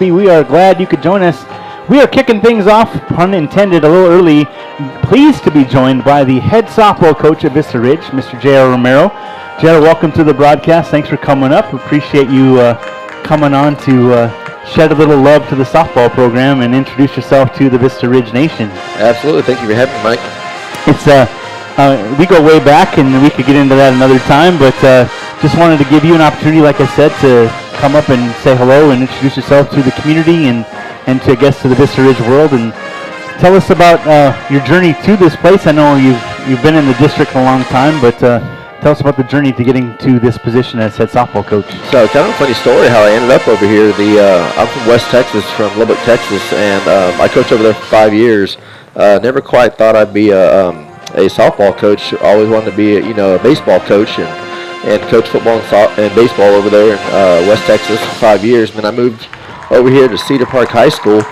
We are glad you could join us. We are kicking things off, pun intended, a little early. Pleased to be joined by the head softball coach at Vista Ridge, Mr. JR Romero. JR, welcome to the broadcast. Thanks for coming up. Appreciate you coming on to shed a little love to the softball program and introduce yourself to the Vista Ridge Nation. Absolutely. Thank you for having me, Mike. It's we go way back, and we could get into that another time, but just wanted to give you an opportunity, like I said, to come up and say hello and introduce yourself to the community and to guests to the Vista Ridge world, and tell us about your journey to this place. I know you've been in the district a long time, but tell us about the journey to getting to this position as head softball coach. So, kind of a funny story how I ended up over here. I'm from West Texas, from Lubbock, Texas, and I coached over there for 5 years. Never quite thought I'd be a softball coach. Always wanted to be a baseball coach and coach football and baseball over there in West Texas for 5 years. And then I moved over here to Cedar Park High School,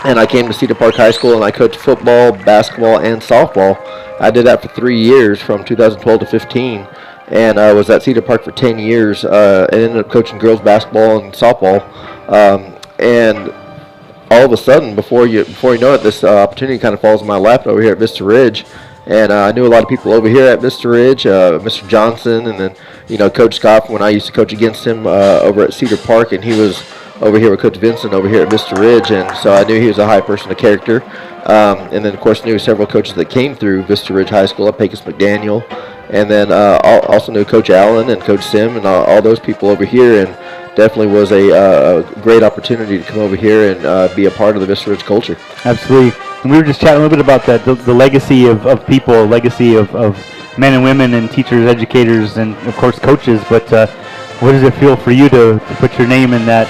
and I came to Cedar Park High School and I coached football, basketball, and softball. I did that for 3 years from 2012 to 15, and I was at Cedar Park for 10 years. And ended up coaching girls basketball and softball, and all of a sudden, before you know it, this opportunity kind of falls in my lap over here at Vista Ridge. And I knew a lot of people over here at Vista Ridge, Mr. Johnson, and then Coach Scott when I used to coach against him over at Cedar Park, and he was over here with Coach Vincent over here at Vista Ridge, and so I knew he was a high person of character. And then of course knew several coaches that came through Vista Ridge High School, Pecos McDaniel, and then also knew Coach Allen and Coach Sim and all those people over here, and definitely was a great opportunity to come over here and be a part of the Vista Ridge culture. Absolutely. And we were just chatting a little bit about that, the legacy of people, legacy of men and women and teachers, educators, and of course coaches. But what does it feel for you to put your name in that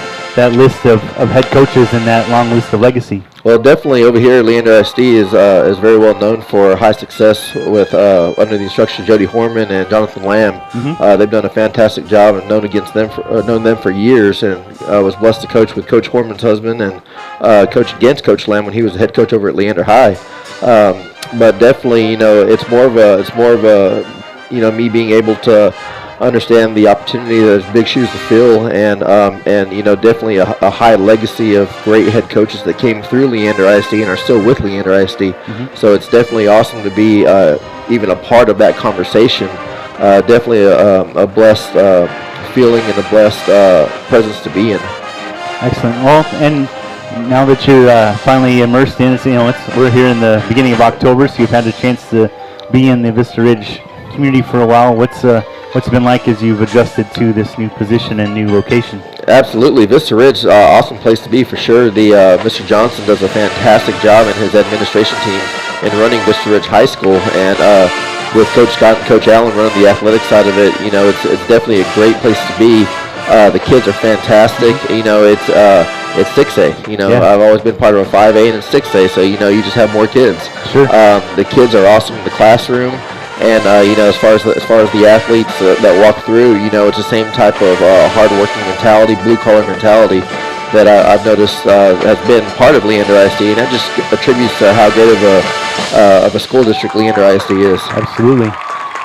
list of head coaches and that long list of legacy? Well, definitely over here, Leander ISD is very well known for high success with under the instruction of Jody Horman and Jonathan Lamb. Mm-hmm. They've done a fantastic job and known them for years, and was blessed to coach with Coach Horman's husband and coach against Coach Lamb when he was the head coach over at Leander High. But definitely, it's more of a me being able to understand the opportunity. There's big shoes to fill, and definitely a high legacy of great head coaches that came through Leander ISD and are still with Leander ISD. Mm-hmm. So it's definitely awesome to be even a part of that conversation. Definitely a blessed feeling and a blessed presence to be in. Excellent. Well, and now that you're finally immersed in it, we're here in the beginning of October, so you've had a chance to be in the Vista Ridge community for a while. What's it been like as you've adjusted to this new position and new location? Absolutely. Vista Ridge, awesome place to be for sure. Mr. Johnson does a fantastic job in his administration team in running Vista Ridge High School, and with Coach Scott and Coach Allen running the athletic side of it, it's definitely a great place to be. The kids are fantastic. It's 6A. I've always been part of a 5A and a 6A, so you just have more kids. Sure. The kids are awesome in the classroom. And as far as the athletes that walk through, it's the same type of hard-working mentality, blue-collar mentality that I've noticed has been part of Leander ISD, and that just attributes to how good of a school district Leander ISD is. Absolutely.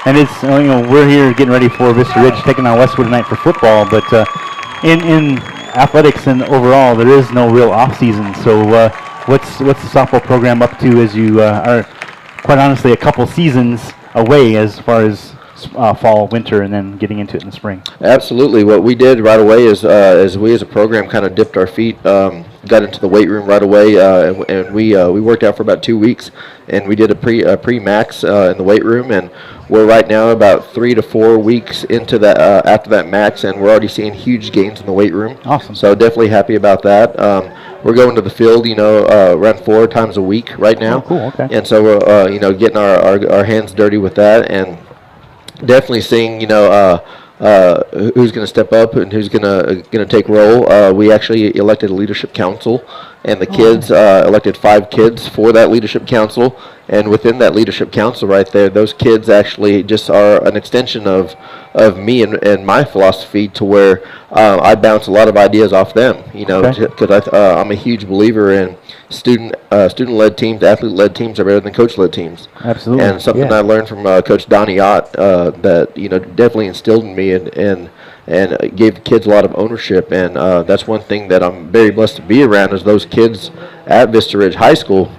And it's we're here getting ready for Vista Ridge taking on Westwood tonight for football, but in athletics and overall there is no real off season. So what's the softball program up to as you are quite honestly a couple seasons away as far as fall, winter, and then getting into it in the spring? Absolutely. What we did right away is we as a program kind of dipped our feet, got into the weight room right away, and we worked out for about 2 weeks, and we did a pre-max in the weight room, and we're right now about 3 to 4 weeks into that after that max, and we're already seeing huge gains in the weight room. Awesome. So definitely happy about that. We're going to the field, around 4 times a week right now. Oh, cool. Okay. And so we're, getting our hands dirty with that, and definitely seeing, who's going to step up and who's going to take role. We actually elected a leadership council, and the kids elected 5 kids for that leadership council. And within that leadership council right there, those kids actually just are an extension of me and my philosophy, to where I bounce a lot of ideas off them, because I'm a huge believer in student-led teams, athlete-led teams are better than coach-led teams. Absolutely. And something I learned from Coach Donnie Ott that definitely instilled in me, and and gave kids a lot of ownership. And that's one thing that I'm very blessed to be around is those kids at Vista Ridge High School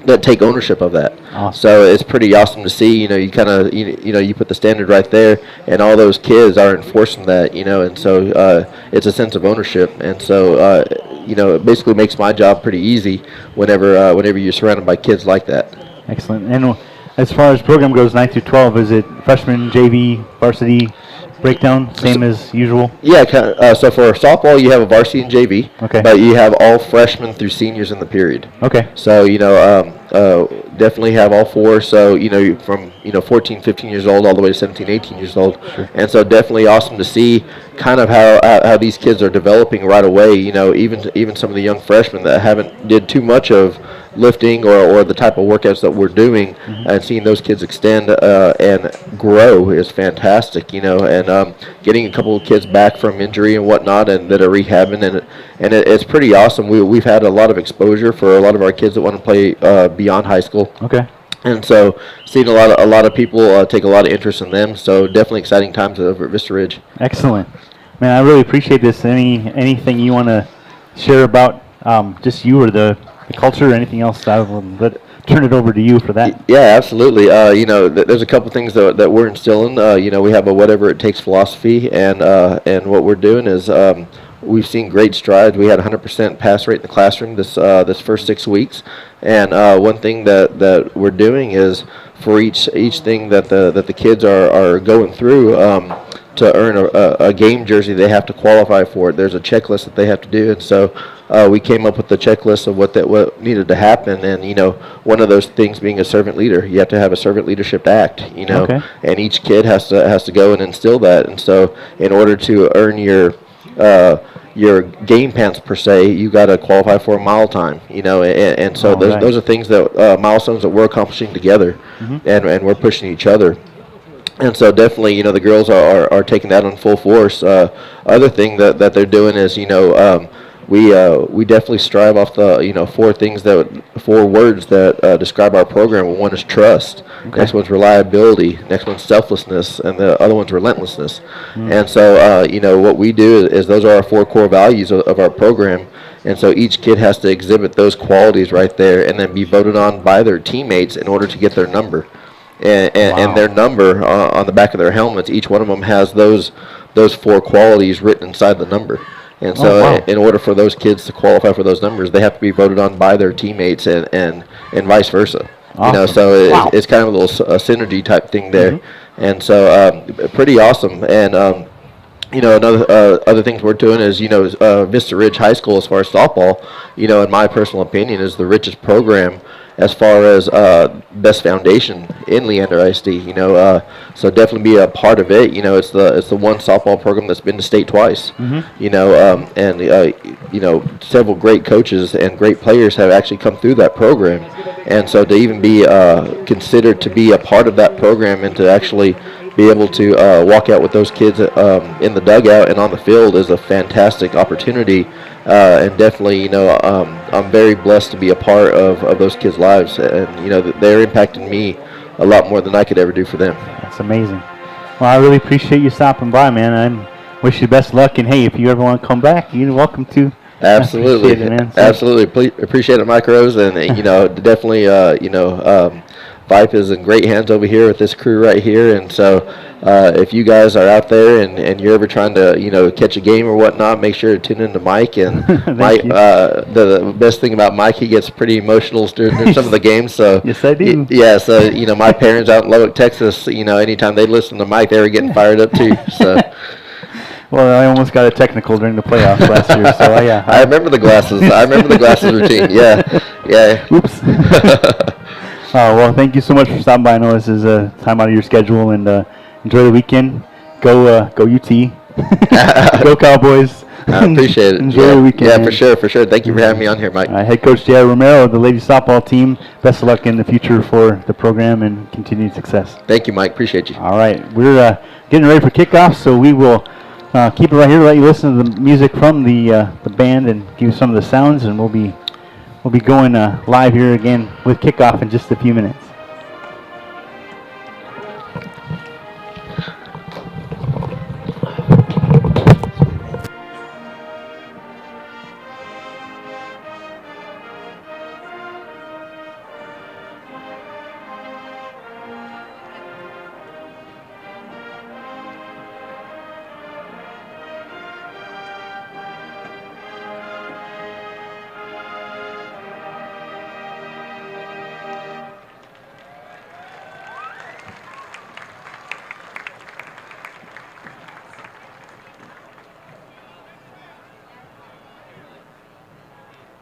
that take ownership of that. Awesome. So it's pretty awesome to see. You kind of you put the standard right there, and all those kids are enforcing that. And so it's a sense of ownership, and so it basically makes my job pretty easy whenever you're surrounded by kids like that. Excellent. And as far as program goes, 9 through 12, is it freshman, JV, varsity breakdown, same as usual? Yeah, so for softball, you have a varsity and JV, okay, but you have all freshmen through seniors in the period. Okay. So, definitely have all four. So, from, 14, 15 years old all the way to 17, 18 years old. Sure. And so definitely awesome to see kind of how these kids are developing right away. Even some of the young freshmen that haven't did too much of lifting or the type of workouts that we're doing, and seeing those kids extend and grow is fantastic, and getting a couple of kids back from injury and whatnot and that are rehabbing, and it's pretty awesome. We've had a lot of exposure for a lot of our kids that want to play beyond high school. Okay. And so seeing a lot of people take a lot of interest in them, so definitely exciting times over at Vista Ridge. Excellent. Man, I really appreciate this. Anything you want to share about just you or the culture or anything else? I will turn it over to you for that. Yeah, absolutely. There's a couple things that we're instilling. We have a whatever it takes philosophy, and what we're doing is we've seen great strides. We had 100% pass rate in the classroom this first 6 weeks, and one thing that we're doing is for each thing that the kids are going through. To earn a game jersey, they have to qualify for it. There's a checklist that they have to do, and so we came up with the checklist of what needed to happen. And one of those things being a servant leader, you have to have a servant leadership act. Okay. And each kid has to go and instill that. And so, in order to earn your game pants per se, you got to qualify for a mile time. And so those are things that milestones that we're accomplishing together, and we're pushing each other. And so definitely, the girls are taking that on full force. Other thing that they're doing is, we definitely strive off the, four words that describe our program. One is trust. Okay. Next one's reliability. Next one's selflessness, and the other one's relentlessness. And so, what we do is those are our four core values of our program. And so each kid has to exhibit those qualities right there, and then be voted on by their teammates in order to get their number. And their number on the back of their helmets, each one of them has those four qualities written inside the number. And so in order for those kids to qualify for those numbers, they have to be voted on by their teammates and vice versa. Awesome. So it's kind of a little synergy type thing there. And so pretty awesome. And another other things we're doing is Vista Ridge High School, as far as softball, in my personal opinion, is the richest program as far as best foundation in Leander ISD. So definitely be a part of it. It's the one softball program that's been to state twice. And several great coaches and great players have actually come through that program. And so to even be considered to be a part of that program and to actually be able to walk out with those kids in the dugout and on the field is a fantastic opportunity. And definitely, I'm very blessed to be a part of those kids' lives, and they're impacting me a lot more than I could ever do for them. That's amazing. Well, I really appreciate you stopping by, man. I wish you the best luck, and hey, if you ever want to come back, you're welcome to. Absolutely, man. Absolutely. Appreciate it, Mike Rose, and definitely, Vype is in great hands over here with this crew right here, and so if you guys are out there and you're ever trying to catch a game or whatnot, make sure to tune into Mike. And Mike, the best thing about Mike, he gets pretty emotional during some of the games. So yes, I do. So my parents out in Lubbock, Texas, anytime they listen to Mike, they were getting fired up too. So. Well, I almost got a technical during the playoffs last year, so I remember the glasses. I remember the glasses routine. Yeah. Oops. Well, thank you so much for stopping by. I know this is a time out of your schedule, and enjoy the weekend. Go UT. Go Cowboys. I appreciate it. Enjoy the weekend. Yeah, man. For sure. Thank you for having me on here, Mike. Head coach JR Romero of the ladies softball team. Best of luck in the future for the program and continued success. Thank you, Mike. Appreciate you. All right. We're getting ready for kickoff, so we will keep it right here, let you listen to the music from the band and give you some of the sounds, and we'll be going live here again with kickoff in just a few minutes.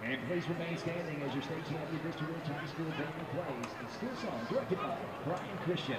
And please remain standing as your state champion Vista Ridge High School band plays the school song directed by Brian Christian.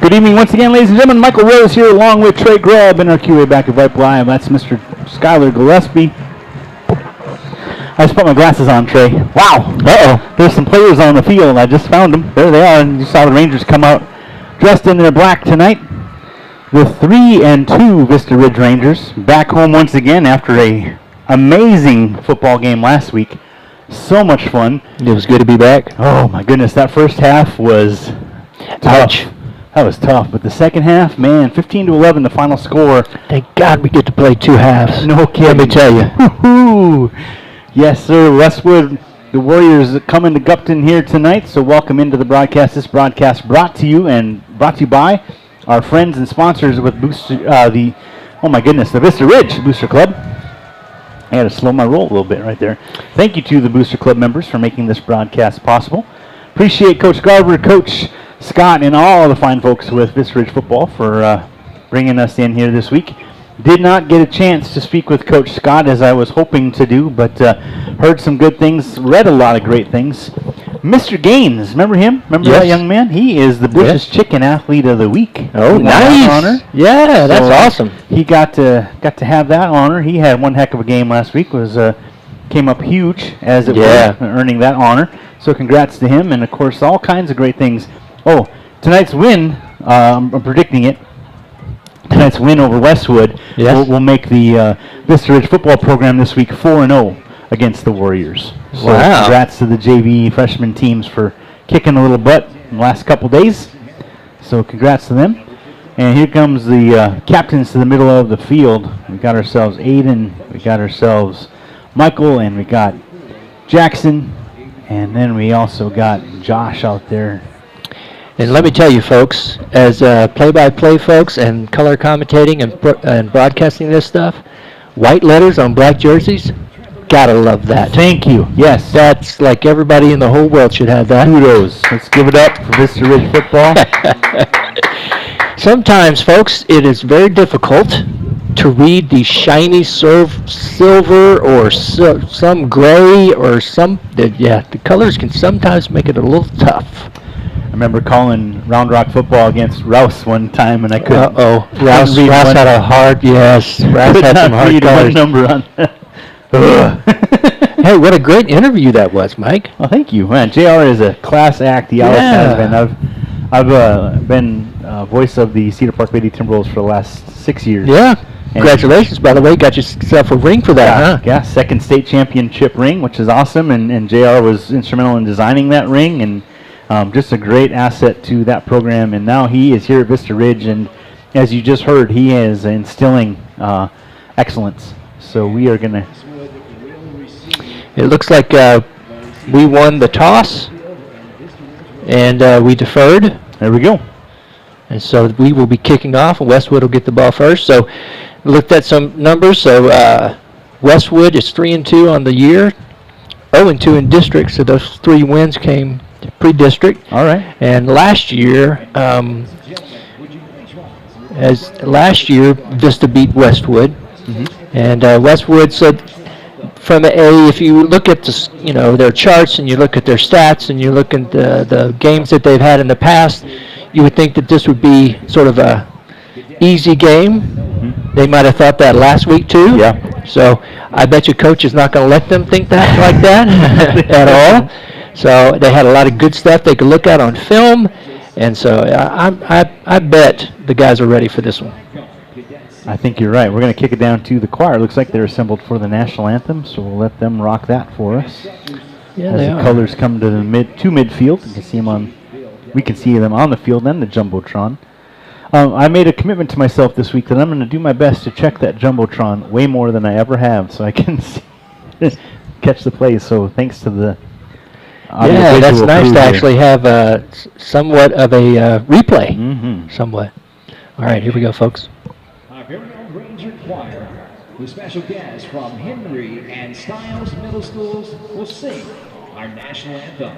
Good evening once again, ladies and gentlemen. Michael Rose here along with Trey Grubb in our QA back at Vype Live. That's Mr. Skylar Gillespie. I just put my glasses on, Trey. Wow. Uh-oh. There's some players on the field. I just found them. There they are. And you saw the Rangers come out dressed in their black tonight. The 3-2 Vista Ridge Rangers back home once again after a amazing football game last week. So much fun. It was good to be back. Oh my goodness, that first half was tough. That was tough, but the second half, man, 15-11 the final score. Thank God we get to play two halves. No kidding. Let me tell you. Woo-hoo. Yes, sir. Westwood, the Warriors coming to Gupton here tonight, so welcome into the broadcast. This broadcast brought to you by our friends and sponsors with Booster, the Vista Ridge Booster Club. I had to slow my roll a little bit right there. Thank you to the Booster Club members for making this broadcast possible. Appreciate Coach Garver, Coach Scott, and all the fine folks with Vista Ridge Football for bringing us in here this week. Did not get a chance to speak with Coach Scott as I was hoping to do, but heard some good things, read a lot of great things. Mr. Gaines, remember him? Remember that young man? He is the Bush's Chicken Athlete of the Week. Oh, nice! Honor. Yeah, that's awesome. He got to have that honor. He had one heck of a game last week. Came up huge as it was, earning that honor. So congrats to him, and of course all kinds of great things. Oh, tonight's win, I'm predicting it. Tonight's win over Westwood will make the Vista Ridge football program this week 4-0 against the Warriors. So Wow. congrats to the JV freshman teams for kicking a little butt in the last couple days. So congrats to them. And here comes the captains to the middle of the field. We got ourselves Aiden, we got ourselves Michael, and we got Jackson. And then we also got Josh out there. And let me tell you, folks, as play-by-play folks and color commentating and broadcasting this stuff, white letters on black jerseys, gotta love that. Thank you. Yes. That's like everybody in the whole world should have that. Kudos. Let's give it up for Vista Ridge football. Sometimes, folks, it is very difficult to read the shiny silver or some gray or the colors can sometimes make it a little tough. I remember calling Round Rock football against Rouse one time, and I couldn't. Rouse had a hard, yes. Rouse had some hard read one colors. number on that. Hey, what a great interview that was, Mike. Well, thank you, man. JR is a class act. He always has been. I've been voice of the Cedar Park Lady Timberwolves for the last 6 years. Yeah. Congratulations, by the way. Got yourself a ring for that, huh? Yeah, second state championship ring, which is awesome, and JR was instrumental in designing that ring, and just a great asset to that program. And now he is here at Vista Ridge, and as you just heard, he is instilling excellence. So we are going to... It looks like we won the toss, and we deferred. There we go. And so we will be kicking off, and Westwood will get the ball first. So looked at some numbers. So Westwood is 3-2 on the year, 0-2 in district. So those 3 wins came pre-district. All right. And last year, Vista beat Westwood, and Westwood said, from if you look at their charts and you look at their stats and you look at the games that they've had in the past, you would think that this would be sort of a easy game. They might have thought that last week too. Yeah. So I bet you coach is not going to let them think that like that at all. So they had a lot of good stuff they could look at on film, and so I bet the guys are ready for this one. I think you're right. We're going to kick it down to the choir. Looks like they're assembled for the national anthem, so we'll let them rock that for us. Yeah, as the colors come to the midfield, we can see them on the field and the jumbotron. I made a commitment to myself this week that I'm going to do my best to check that jumbotron way more than I ever have, so I can catch the plays. So thanks to the that's nice to actually have somewhat of a replay. Somewhat. All right, here we go, folks. Ranger Choir, the special guests from Henry and Stiles Middle Schools will sing our national anthem.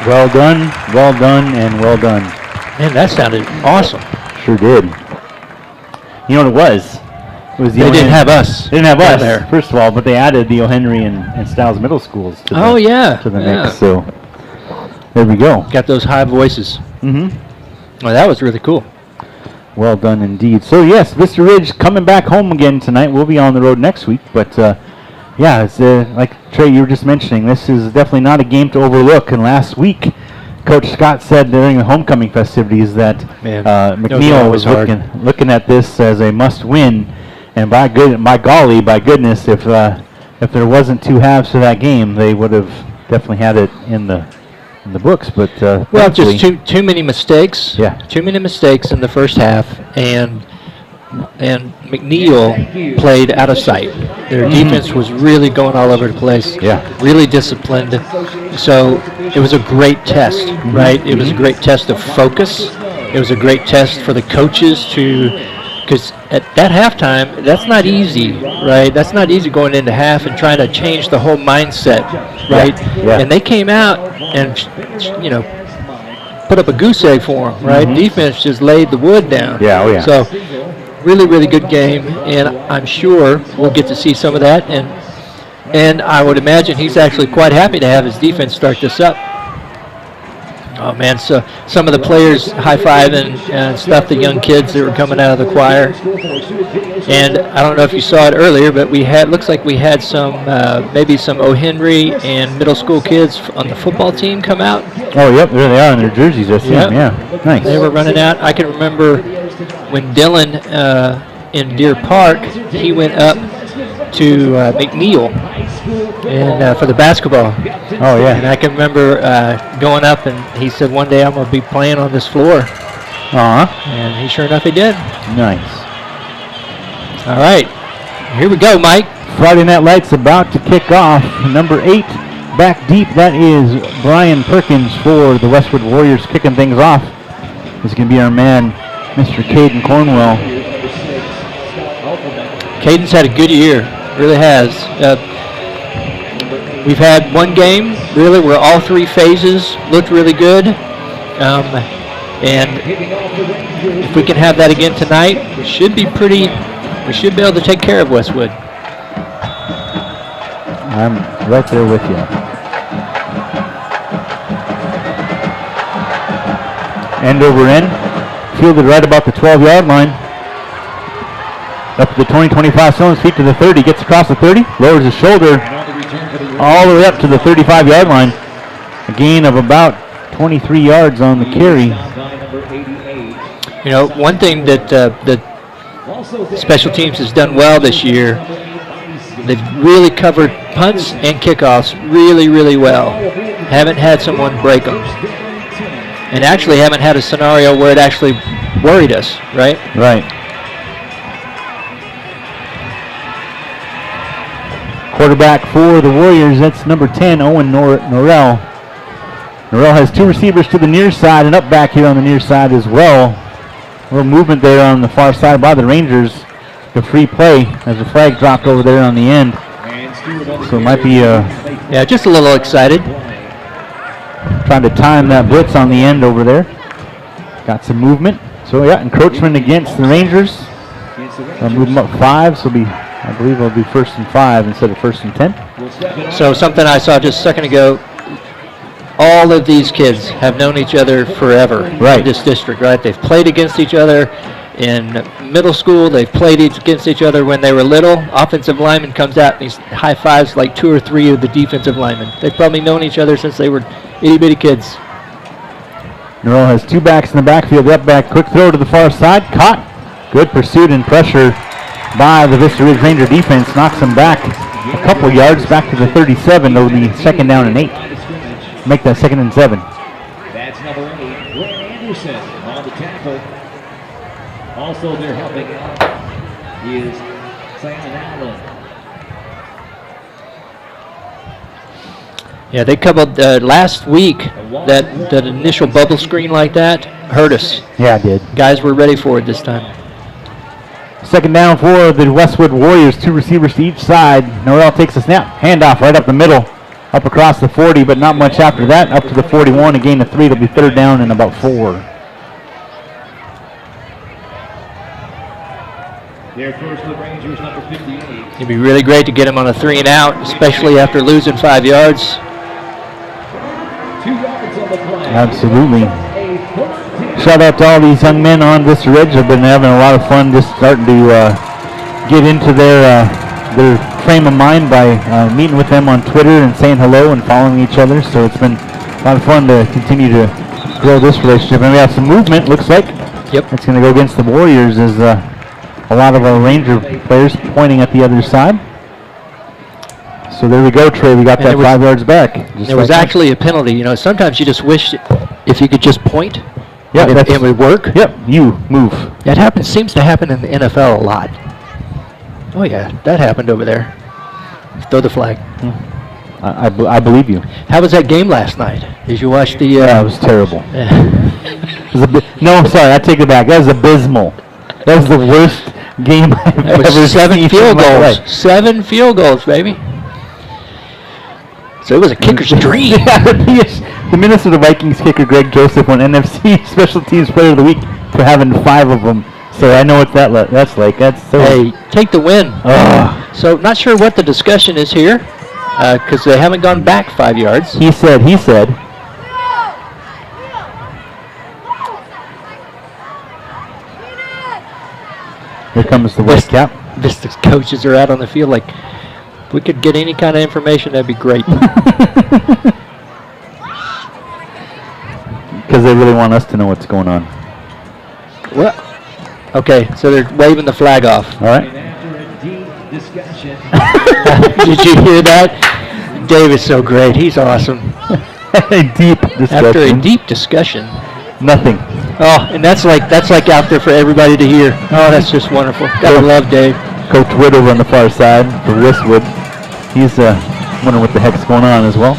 Well done, and well done. Man, that sounded awesome. Sure did. You know what it was? They didn't have us. They didn't have us, there. first of all, but they added the O'Henry and Stiles Middle Schools to the mix. So there we go. Got those high voices. Well, that was really cool. Well done indeed. So yes, Vista Ridge coming back home again tonight. We'll be on the road next week, but yeah, it's like Trey, you were just mentioning, this is definitely not a game to overlook. And last week, Coach Scott said during the homecoming festivities that McNeil was looking at this as a must-win. And by goodness, if there wasn't 2 halves to that game, they would have definitely had it in the in the books, but Well, thankfully- just too many mistakes. Yeah. Too many mistakes in the first half, and McNeil played out of sight. Their defense was really going all over the place. Yeah. Really disciplined. So it was a great test, right? It was a great test of focus. It was a great test for the coaches because at that halftime, that's not easy, right? That's not easy going into half and trying to change the whole mindset, right? Yeah. And they came out and, put up a goose egg for them, right? Defense just laid the wood down. Yeah, oh yeah. So really, really good game, and I'm sure we'll get to see some of that. And I would imagine he's actually quite happy to have his defense start this up. Oh man, so some of the players high-fiving and stuff, the young kids that were coming out of the choir. And I don't know if you saw it earlier, but looks like we had some, maybe some O'Henry and middle school kids on the football team come out. Oh, yep, there they are in their jerseys. I see them, yeah. Nice. They were running out. I can remember when Dylan in Deer Park, he went up to McNeil and for the basketball. Oh, yeah. And I can remember going up, and he said, one day I'm going to be playing on this floor. And he sure enough he did. Nice. All right. Here we go, Mike. Friday Night Lights about to kick off. Number 8, back deep. That is Brian Perkins for the Westwood Warriors kicking things off. This is going to be our man, Mr. Caden Cornwell. Caden's had a good year. Really has. We've had one game, really, where all 3 phases looked really good. And if we can have that again tonight, we should be able to take care of Westwood. I'm right there with you. End over end. Fielded right about the 12-yard line. Up to the 20-25 zone, feet to the 30, gets across the 30, lowers his shoulder all the way up to the 35-yard line. A gain of about 23 yards on the carry. One thing that the special teams has done well this year, they've really covered punts and kickoffs really, really well. Haven't had someone break them. And actually haven't had a scenario where it actually worried us, right? Right. Quarterback for the Warriors, that's number 10, Owen Norrell. Norrell has 2 receivers to the near side and up back here on the near side as well. A little movement there on the far side by the Rangers. The free play as the flag dropped over there on the end. So it might be yeah, just a little excited. Trying to time that blitz on the end over there. Got some movement. So yeah, encroachment against the Rangers. Move them up 5, so I believe it'll be 1st and 5 instead of 1st and 10. So something I saw just a second ago, all of these kids have known each other forever in this district, right? They've played against each other in middle school. They've played against each other when they were little. Offensive lineman comes out and he high fives like 2 or 3 of the defensive linemen. They've probably known each other since they were itty-bitty kids. Norrell has 2 backs in the backfield. Up back, quick throw to the far side. Caught. Good pursuit and pressure by the Vista Ridge Ranger defense. Knocks him back a couple yards back to the 37. It'll be 2nd down and 8. Make that 2nd and 7. That's number 8, Glenn Anderson on the tackle. Also there helping out is Simon Allen. Yeah, they covered last week. That initial bubble screen like that hurt us. Yeah, it did. Guys were ready for it this time. 2nd down for the Westwood Warriors. 2 receivers to each side. Norrell takes a snap. Handoff right up the middle. Up across the 40, but not much after that. Up to the 41, a gain of 3. It'll be 3rd down and about 4. Their first the Rangers, number 58. It'd be really great to get him on a 3 and out, especially after losing 5 yards. 2 yards on the play. Absolutely. Shout out to all these young men on Vista Ridge. They've been having a lot of fun just starting to get into their frame of mind by meeting with them on Twitter and saying hello and following each other. So it's been a lot of fun to continue to grow this relationship. And we have some movement, looks like. Yep. It's going to go against the Warriors as a lot of our Ranger players pointing at the other side. So there we go, Trey. We got And that it was- 5 yards back. Just There was like that. actually a penalty. You know, sometimes you just wish if you could just point, Yeah, and that's- it would work. Yep, you move. That happens. Seems to happen in the NFL a lot. Oh yeah, that happened over there. Throw the flag. I believe you. How was that game last night? Did you watch the? Yeah, it was terrible. It was no, sorry, I take it back. That was abysmal. That was the worst game I've That was ever 7 seen field in my goals. life. 7 field goals, baby. So it was a kicker's dream. Yeah, the Minnesota Vikings kicker Greg Joseph won NFC Special Teams Player of the Week for having 5 of them. So I know what that's like. That's so. Hey, take the win. Ugh. So not sure what the discussion is here, because they haven't gone back 5 yards. He said. Here comes the West Cap. Vista's coaches are out on the field like, if we could get any kind of information, that'd be great. Because they really want us to know what's going on. Well, okay, so they're waving the flag off. All right. And after a deep discussion, Did you hear that? Dave is so great. He's awesome. A deep discussion. After a deep discussion. Nothing. Oh, and that's like out there for everybody to hear. Oh, that's just wonderful. Gotta love Dave. Coach Wood over on the far side for Westwood. He's wondering what the heck's going on as well.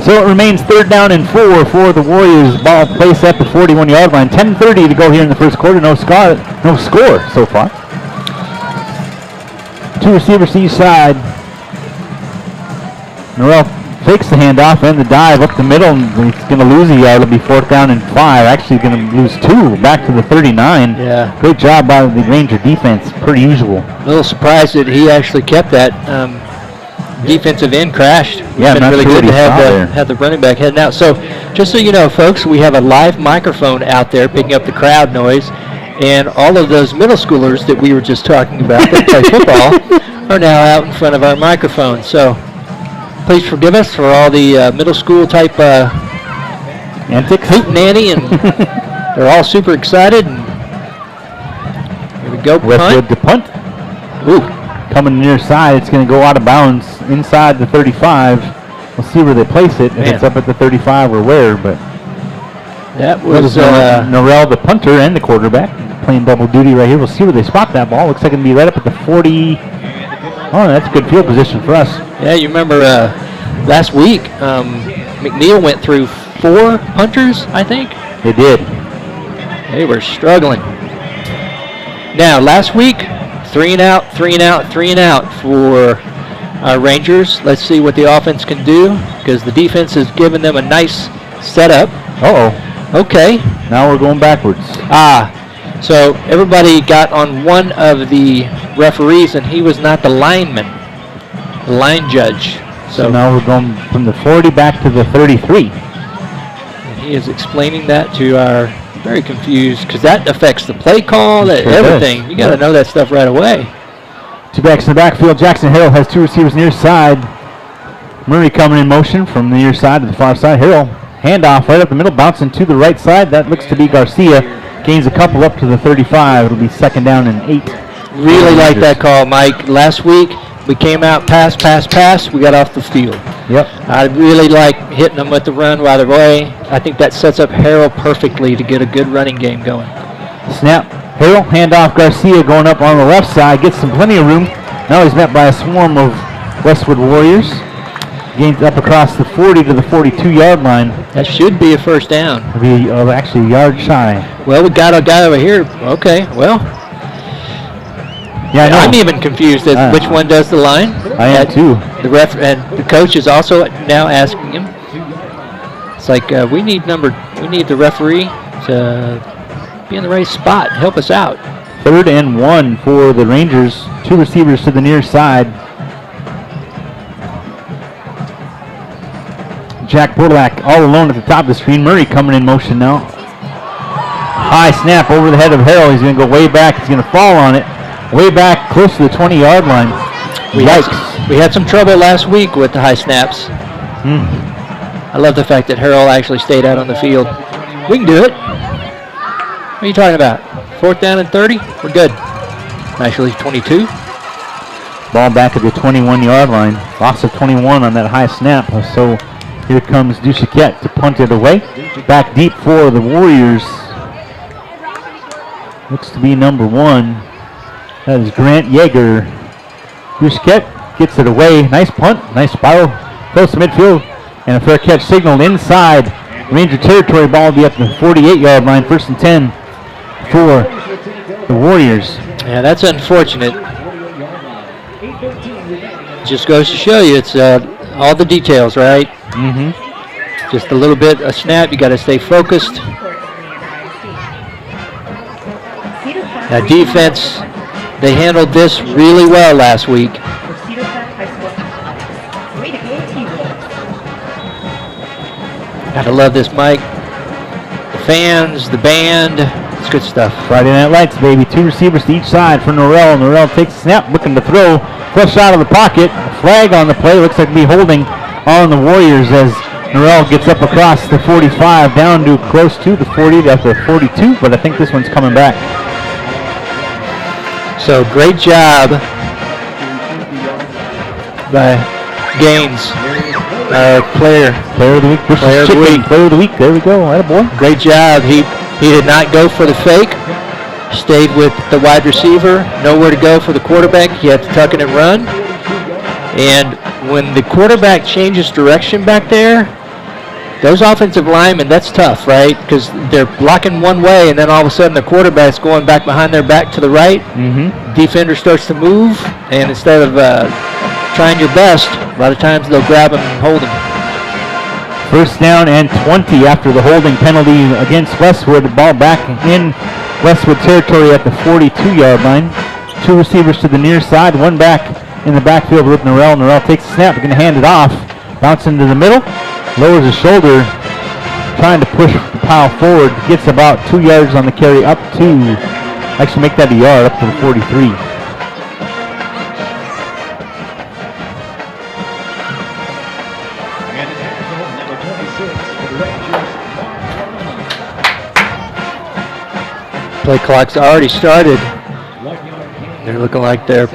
So it remains 3rd down and 4 for the Warriors. Ball placed at the 41-yard line. 10:30 to go here in the first quarter. No score so far. 2 receivers to each side. Norrell fakes the handoff and the dive up the middle, and he's going to lose a yard. It'll be 4th down and 5. Actually going to lose 2 back to the 39. Yeah. Great job by the Ranger defense, per usual. A little surprised that he actually kept that. Defensive end crashed. Yeah, It's been not really sure good what to he saw there. have the running back heading out. So, just so you know, folks, we have a live microphone out there picking up the crowd noise, and all of those middle schoolers that we were just talking about that play football are now out in front of our microphone. So, please forgive us for all the middle school type Antics. hoot nanny, and they're all super excited. And here we go, Westwood punt. to punt. Ooh. Coming near side, it's going to go out of bounds inside the 35. We'll see where they place it, if Man. it's up at the 35 or where, but That that was was Norrell, the punter, and the quarterback, playing double duty right here. We'll see where they spot that ball. Looks like it'll be right up at the 40. Oh, that's good field position for us. yeah, you remember last week, McNeil went through 4 punters, I think. They did. They were struggling. Now, last week, 3 and out, 3 and out, 3 and out for our Rangers. Let's see what the offense can do, because the defense has given them a nice setup. Uh-oh. Okay. Now we're going backwards. So everybody got on one of the referees, and he was not the lineman, the line judge. So now we're going from the 40 back to the 33. And he is explaining that to our very confused, because that affects the play call, It sure everything. does. You got to know that stuff right away. 2 backs in the backfield. Jackson Harrell has 2 receivers near side. Murray coming in motion from the near side to the far side. Harrell, handoff right up the middle, bouncing to the right side. That looks to be Garcia. Gains a couple up to the 35. It'll be 2nd down and 8. Really like that call, Mike. Last week, we came out, pass, we got off the field. Yep. I really like hitting them with the run right away. I think that sets up Harrell perfectly to get a good running game going. Snap. Harrell, handoff. Garcia going up on the left side. Gets some plenty of room. Now he's met by a swarm of Westwood Warriors. Gains up across the 40 to the 42-yard line. That should be a 1st down. It'll be actually a yard shy. Well, we got a guy over here. Okay, well, Yeah, I know. I'm even confused as which one does the line. I am too. The ref and the coach is also now asking him. It's like we need the referee to be in the right spot, help us out. 3rd and 1 for the Rangers. 2 receivers to the near side. Jack Bordelak all alone at the top of the screen. Murray coming in motion now. High snap over the head of Harrell. He's going to go way back. He's going to fall on it. Way back close to the 20-yard line. We had some trouble last week with the high snaps. I love the fact that Harrell actually stayed out on the field. We can do it. What are you talking about? 4th down and 30? We're good. Actually, 22. Ball back at the 21-yard line. Loss of 21 on that high snap. So here comes Duchesquette to punt it away. Back deep for the Warriors. Looks to be number 1. That is Grant Yeager. Duchesquette gets it away. Nice punt. Nice spiral. Close to midfield. And a fair catch signaled inside Ranger territory. Ball will be at the 48-yard line. 1st and 10 for the Warriors. Yeah, that's unfortunate. Just goes to show you it's all the details, right? Mm-hmm. Just a little bit of snap. You got to stay focused. That defense, they handled this really well last week. Gotta love this, Mike. The fans, the band, it's good stuff. Friday Night Lights, baby. 2 receivers to each side for Norrell. Norrell takes a snap, looking to throw. Flush out of the pocket. Flag on the play. Looks like to be holding on the Warriors as Norrell gets up across the 45, down to close to the 40, at the 42, but I think this one's coming back. So great job by Gaines. Player of the week. Player of the week. Player of the week. There we go. Attaboy. Great job. He did not go for the fake. Stayed with the wide receiver. Nowhere to go for the quarterback. He had to tuck it and run. And when the quarterback changes direction back there, those offensive linemen, that's tough, right? Because they're blocking one way, and then all of a sudden the quarterback's going back behind their back to the right. Mm-hmm. Defender starts to move, and instead of trying your best, a lot of times they'll grab him and hold him. 1st down and 20 after the holding penalty against Westwood. The ball back in Westwood territory at the 42-yard line. 2 receivers to the near side, 1 back in the backfield with Norrell. Norrell takes the snap, going to hand it off. Bounce into the middle, lowers his shoulder, trying to push the pile forward. Gets about 2 yards on the carry up to, actually make that a yard, up to the 43. Play clock's already started. They're looking like they're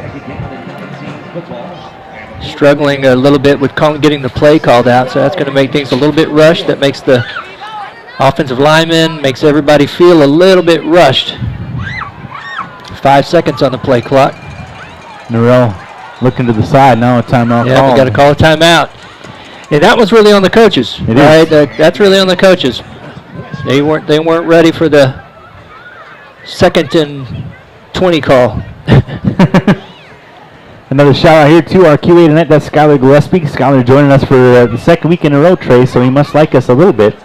struggling a little bit with getting the play called out, so that's going to make things a little bit rushed. That makes the offensive lineman, makes everybody feel a little bit rushed. 5 seconds on the play clock. Norrell looking to the side, now a timeout Yeah, call. we got to call a timeout. And that was really on the coaches, It right? is. That's really on the coaches. They weren't ready for the 2nd and 20 call. Another shout out here to our QA tonight. That's Skylar Gillespie. Skylar joining us for the 2nd week in a row, Trey, so he must like us a little bit.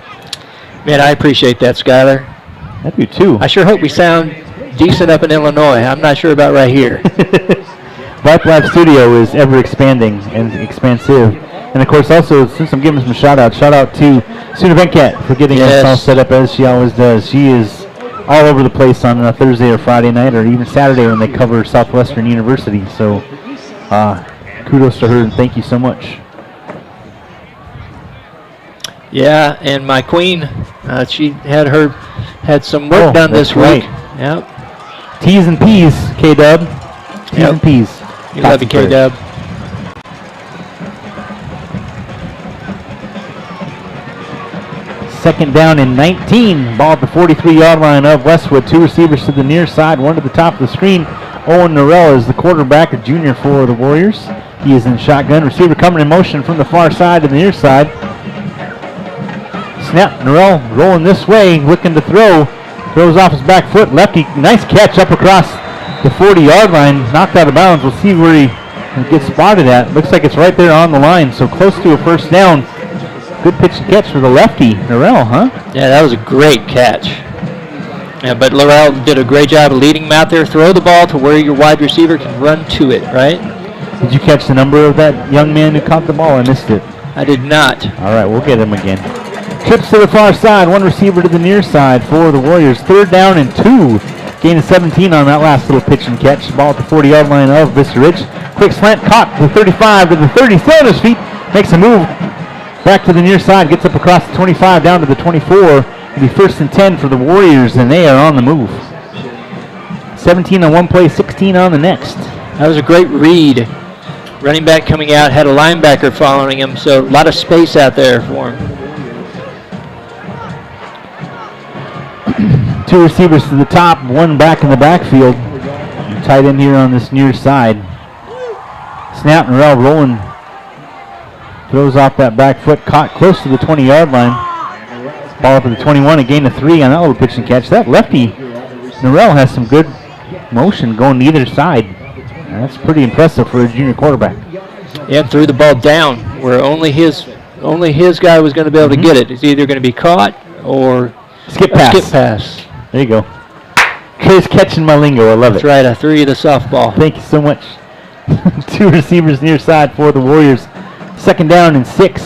Man, I appreciate that, Skylar. I do too. I sure hope we sound decent up in Illinois. I'm not sure about right here. Vype Live Studio is ever expanding and expansive. And of course, also, since I'm giving some shout out to Suna Venkat for getting us all set up as she always does. She is all over the place on a Thursday or Friday night or even Saturday when they cover Southwestern University. So kudos to her and thank you so much. Yeah, and my queen, she had some work done this week. Yep. T's and P's, K-Dub. T's and P's. You love you, K-Dub. Second down and 19. Ball at the 43-yard line of Westwood. 2 receivers to the near side, 1 to the top of the screen. Owen Norrell is the quarterback, a junior for the Warriors. He is in shotgun. Receiver coming in motion from the far side to the near side. Snap. Norrell rolling this way, looking to throw. Throws off his back foot. Lefty, nice catch up across the 40-yard line. Knocked out of bounds. We'll see where he gets spotted at. Looks like it's right there on the line, so close to a 1st down. Good pitch and catch for the lefty, Norrell, huh? Yeah, that was a great catch. Yeah, but Norrell did a great job of leading him out there. Throw the ball to where your wide receiver can run to it, right? Did you catch the number of that young man who caught the ball? I missed it. I did not. All right, we'll get him again. Trips to the far side, 1 receiver to the near side for the Warriors. 3rd down and 2. Gain of 17 on that last little pitch and catch. Ball at the 40-yard line of Vista Ridge. Quick slant, caught to the 35 to the 30. Still on his feet, makes a move. Back to the near side, gets up across the 25 down to the 24. It'll be 1st and 10 for the Warriors, and they are on the move. 17 on one play, 16 on the next. That was a great read running back coming out, had a linebacker following him, so a lot of space out there for him. 2 receivers to the top, 1 back in the backfield. Tight end here on this near side. Snap, Norrell rolling. Throws off that back foot, caught close to the 20-yard line. Ball up to the 21, a gain of 3 on that little pitch and catch. That lefty, Norrell, has some good motion going to either side. That's pretty impressive for a junior quarterback. Yeah, threw the ball down where only his guy was going to be able to get it. It's either going to be caught or skip pass. Skip pass. There you go. Trey's catching my lingo. I love it. That's right. I threw you the softball. Thank you so much. 2 receivers near side for the Warriors. 2nd down and 6.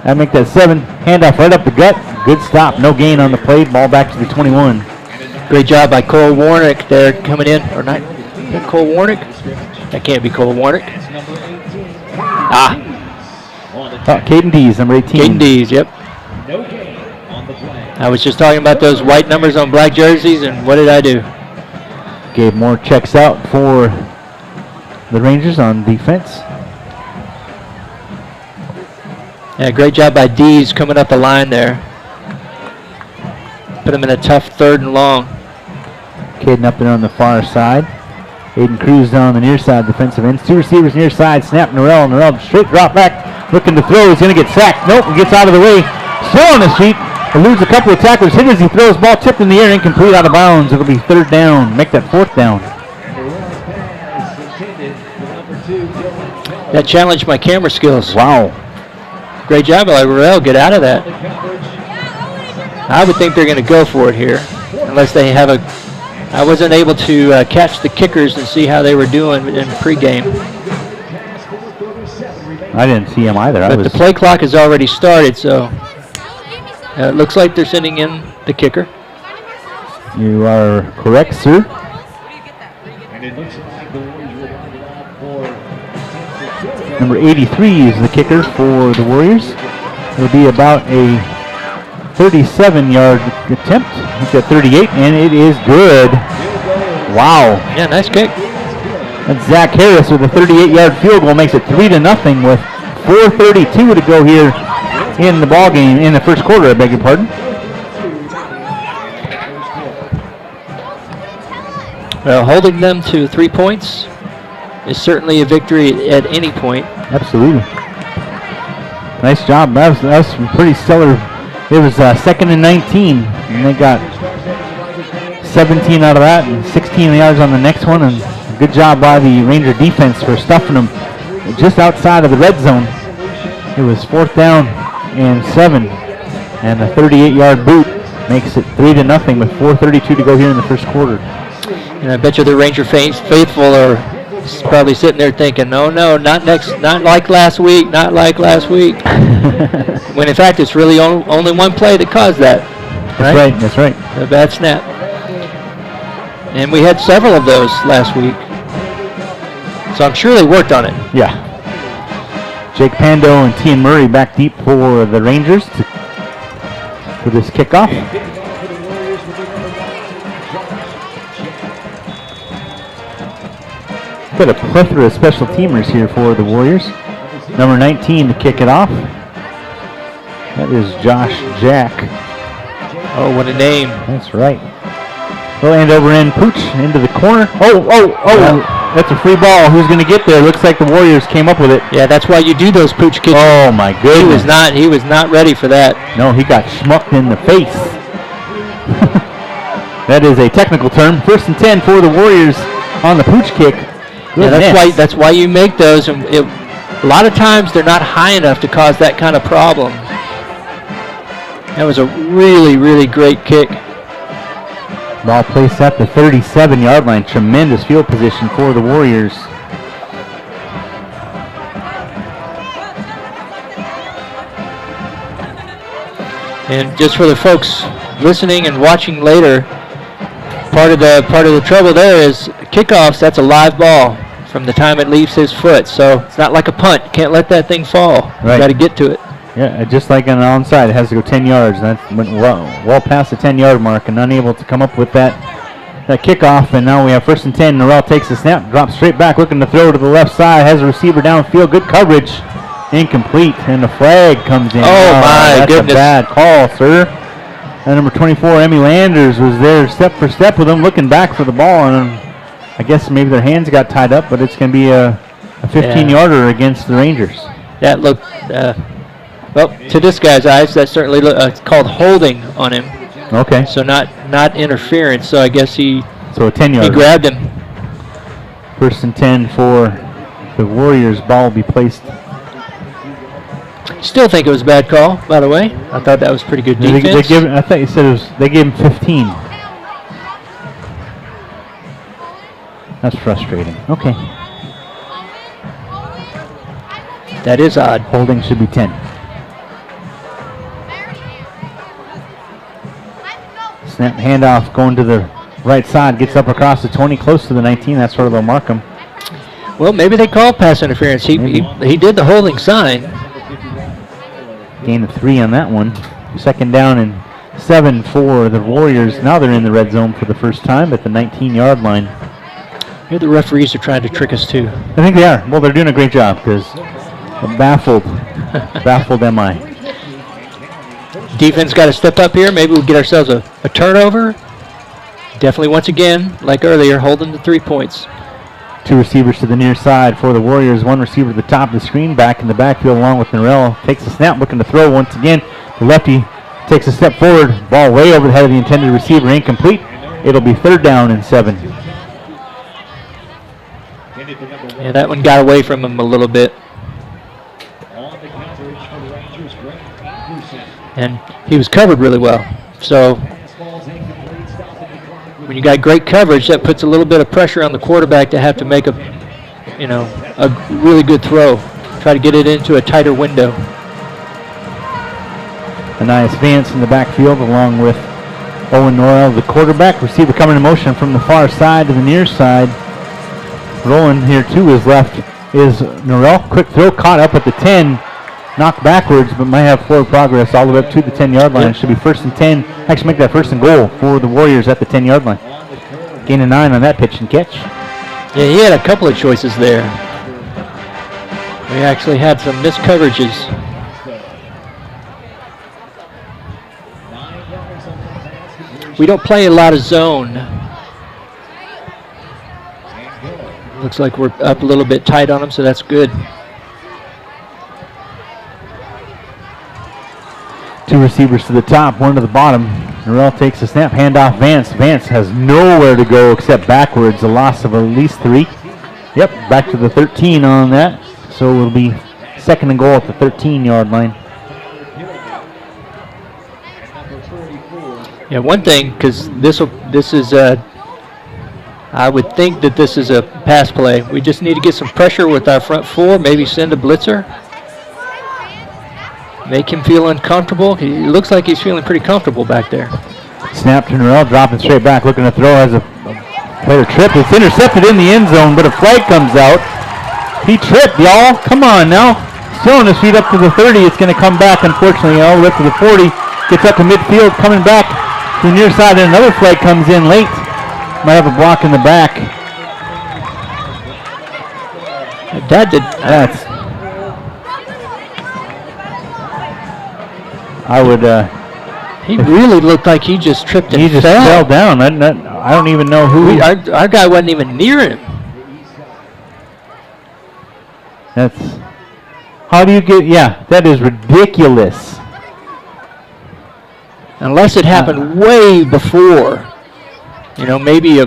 That make that 7. Handoff right up the gut. Good stop. No gain on the play. Ball back to the 21. Great job by Cole Warnick there coming in. Or not. Is that Cole Warnick? That can't be Cole Warnick. Caden Dees, number 18. Caden Dees, yep. I was just talking about those white numbers on black jerseys, and what did I do? Gave more checks out for the Rangers on defense. Yeah, great job by Dees coming up the line there. Put him in a tough 3rd and long. Caden up there on the far side. Aiden Cruz down on the near side, defensive ends. 2 receivers near side. Snap, Norrell. Norrell straight drop back, looking to throw. He's going to get sacked. Nope, he gets out of the way. Still on his feet. Eludes a couple of tacklers. Hit as he throws. Ball tipped in the air, incomplete, out of bounds. It'll be 3rd down. Make that 4th down. That challenged my camera skills. Wow. Great job by Norrell. Get out of that. I would think they're going to go for it here, unless they have a. I wasn't able to catch the kickers and see how they were doing in pregame. I didn't see him either. But the play clock has already started, so it looks like they're sending in the kicker. You are correct, sir. Number 83 is the kicker for the Warriors. It'll be about a 37-yard attempt. He's at 38, and it is good. Wow. Yeah, nice kick. That's Zach Harris with a 38-yard field goal. Makes it 3-0 with 4:32 to go here in the ball game, in the first quarter, I beg your pardon. Well, holding them to 3 points is certainly a victory at any point. Absolutely. Nice job. That was pretty stellar. It was 2nd and 19, and they got 17 out of that and 16 yards on the next one. And good job by the Ranger defense for stuffing them just outside of the red zone. It was 4th down and 7, and a 38-yard boot makes it 3-0 with 4:32 to go here in the first quarter. And I bet you the Ranger faithful are probably sitting there thinking, no, not like last week, not like last week. When in fact it's really only one play that caused that. Right? That's right. A bad snap. And we had several of those last week. So I'm sure they worked on it. Yeah. Jake Pando and Tian Murray back deep for the Rangers for this kickoff. Got a plethora of special teamers here for the Warriors. Number 19 to kick it off. That is Josh Jack. Oh, what a name. That's right. We'll end over in Pooch into the corner. Oh, that's a free ball. Who's going to get there? Looks like the Warriors came up with it. Yeah, that's why you do those Pooch kicks. Oh my goodness. He was not ready for that. No, he got schmucked in the face. That is a technical term. 1st and 10 for the Warriors on the Pooch kick. Yeah, that's why you make those. And a lot of times they're not high enough to cause that kind of problem. That was a really, really great kick. Ball placed at the 37-yard line. Tremendous field position for the Warriors. And just for the folks listening and watching later, part of the trouble there is kickoffs. That's a live ball from the time it leaves his foot. So it's not like a punt. You can't let that thing fall. Right. You got to get to it. Yeah, just like on the onside, it has to go 10 yards. That went well past the 10-yard mark and unable to come up with that that kickoff, and now we have 1st and 10. Norrell takes the snap, drops straight back, looking to throw to the left side, has a receiver downfield, good coverage, incomplete, and the flag comes in. Oh, my that's goodness. a bad call, sir. And number 24, Emmy Landers, was there step for step with him, looking back for the ball, and I guess maybe their hands got tied up, but it's going to be a 15-yarder against the Rangers. That looked, well, to this guy's eyes, that certainly looked called holding on him. Okay. So not interference. So I guess So a 10-yarder. he grabbed him. 1st and 10 for the Warriors. Ball will be placed. Still think it was a bad call, by the way. I thought that was pretty good defense. I thought you said they gave him 15. That's frustrating. Okay. That is odd. Holding should be 10. Snap handoff going to the right side. Gets up across the 20, close to the 19. That's where they'll mark him. Well, maybe they called pass interference. He did the holding sign. Gain of 3 on that one. 2nd down and 7 for the Warriors. Now they're in the red zone for the first time at the 19-yard line. Here the referees are trying to trick us too. I think they are. Well, they're doing a great job because baffled am I. Defense got to step up here. Maybe we'll get ourselves a turnover. Definitely, once again, like earlier, holding the 3 points. 2 receivers to the near side for the Warriors. 1 receiver to the top of the screen, back in the backfield along with Norrell. Takes the snap, looking to throw once again. The lefty takes a step forward. Ball way over the head of the intended receiver, incomplete. It'll be 3rd down and 7. Yeah, that one got away from him a little bit. And he was covered really well. So when you got great coverage, that puts a little bit of pressure on the quarterback to have to make a really good throw. Try to get it into a tighter window. Anias Vance in the backfield along with Owen Norrell, the quarterback. Receiver coming in motion from the far side to the near side. Rolling here to his left is Norrell. Quick throw, caught up at the 10. Knocked backwards, but might have forward progress all the way up to the 10-yard line. It should be 1st and 10. Actually make that 1st and goal for the Warriors at the 10-yard line. Gain of 9 on that pitch and catch. Yeah, he had a couple of choices there. We actually had some missed coverages. We don't play a lot of zone. Looks like we're up a little bit tight on them, so that's good. 2 receivers to the top, 1 to the bottom. Norrell takes a snap, handoff Vance. Vance has nowhere to go except backwards, a loss of at least 3. Yep, back to the 13 on that. So it'll be 2nd and goal at the 13-yard line. Yeah, one thing, because this is I would think that this is a pass play. We just need to get some pressure with our front 4, maybe send a blitzer. Make him feel uncomfortable. He looks like he's feeling pretty comfortable back there. Snap to Norrell, dropping straight back, looking to throw, has a player trip. It's intercepted in the end zone, but a flag comes out. He tripped, y'all. Come on now. Still on his feet up to the 30. It's going to come back, unfortunately, all the way up to the 40. Gets up to midfield, coming back to the near side, and another flag comes in late. Might have a block in the back. I would. He really looked like he just tripped and he just fell down. I don't even know who. Our guy wasn't even near him. That's. How do you get? Yeah, that is ridiculous. Unless it happened way before. You know, maybe a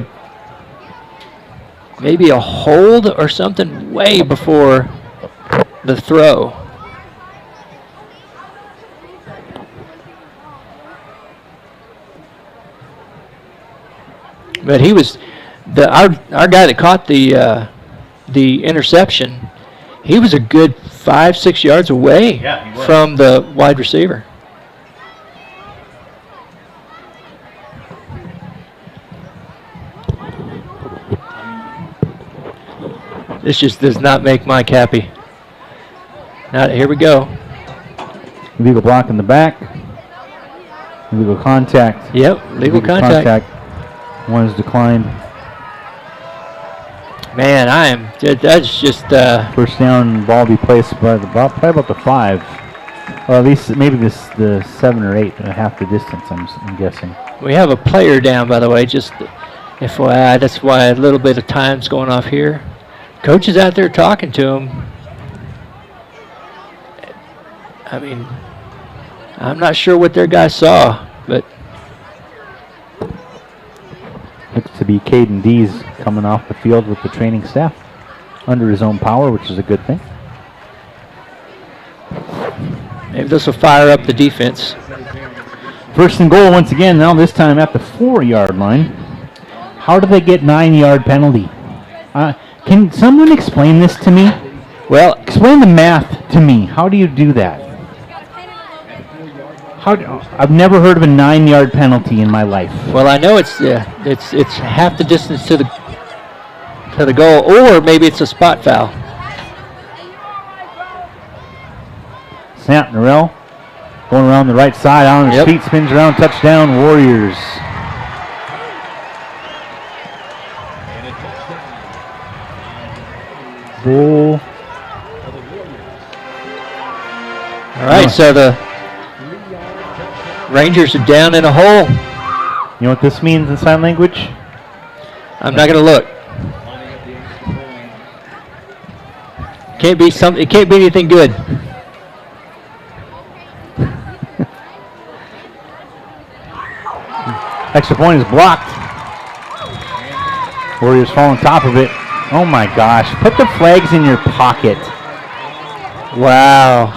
hold or something way before the throw. But he was our guy that caught the interception. He was a good 5-6 yards away from the wide receiver. This just does not make Mike happy. Now, here we go. Illegal block in the back. Illegal contact. Yep, legal contact. One is declined. Man, that's just... First down, ball be placed by probably about the 5. Or at least maybe the 7 or 8, half the distance, I'm guessing. We have a player down, by the way, just FYI. That's why a little bit of time's going off here. Coach is out there talking to him. I mean, I'm not sure what their guy saw, but... Looks to be Caden Dees coming off the field with the training staff under his own power, which is a good thing. Maybe this will fire up the defense. First and goal once again, now this time at the 4-yard line. How do they get 9-yard penalty? Can someone explain this to me? Well, explain the math to me. How do you do that? I've never heard of a 9-yard penalty in my life. Well, I know it's half the distance to the goal, or maybe it's a spot foul. Snap, Norrell going around the right side, on his feet, spins around, touchdown, Warriors. Bull. All right, so the Rangers are down in a hole. You know what this means in sign language? I'm not going to look. Can't be something. It can't be anything good. Extra point is blocked. Warriors fall on top of it. Oh my gosh. Put the flags in your pocket. Wow.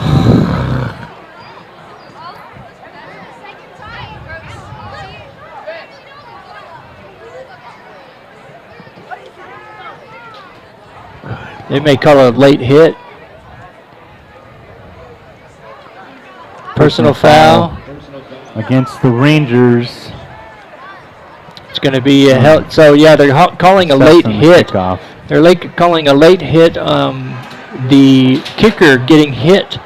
They may call it a late hit. Personal foul. Against the Rangers. It's going to be a hell. So yeah, they're calling a late hit. They're calling a late hit. The kicker getting hit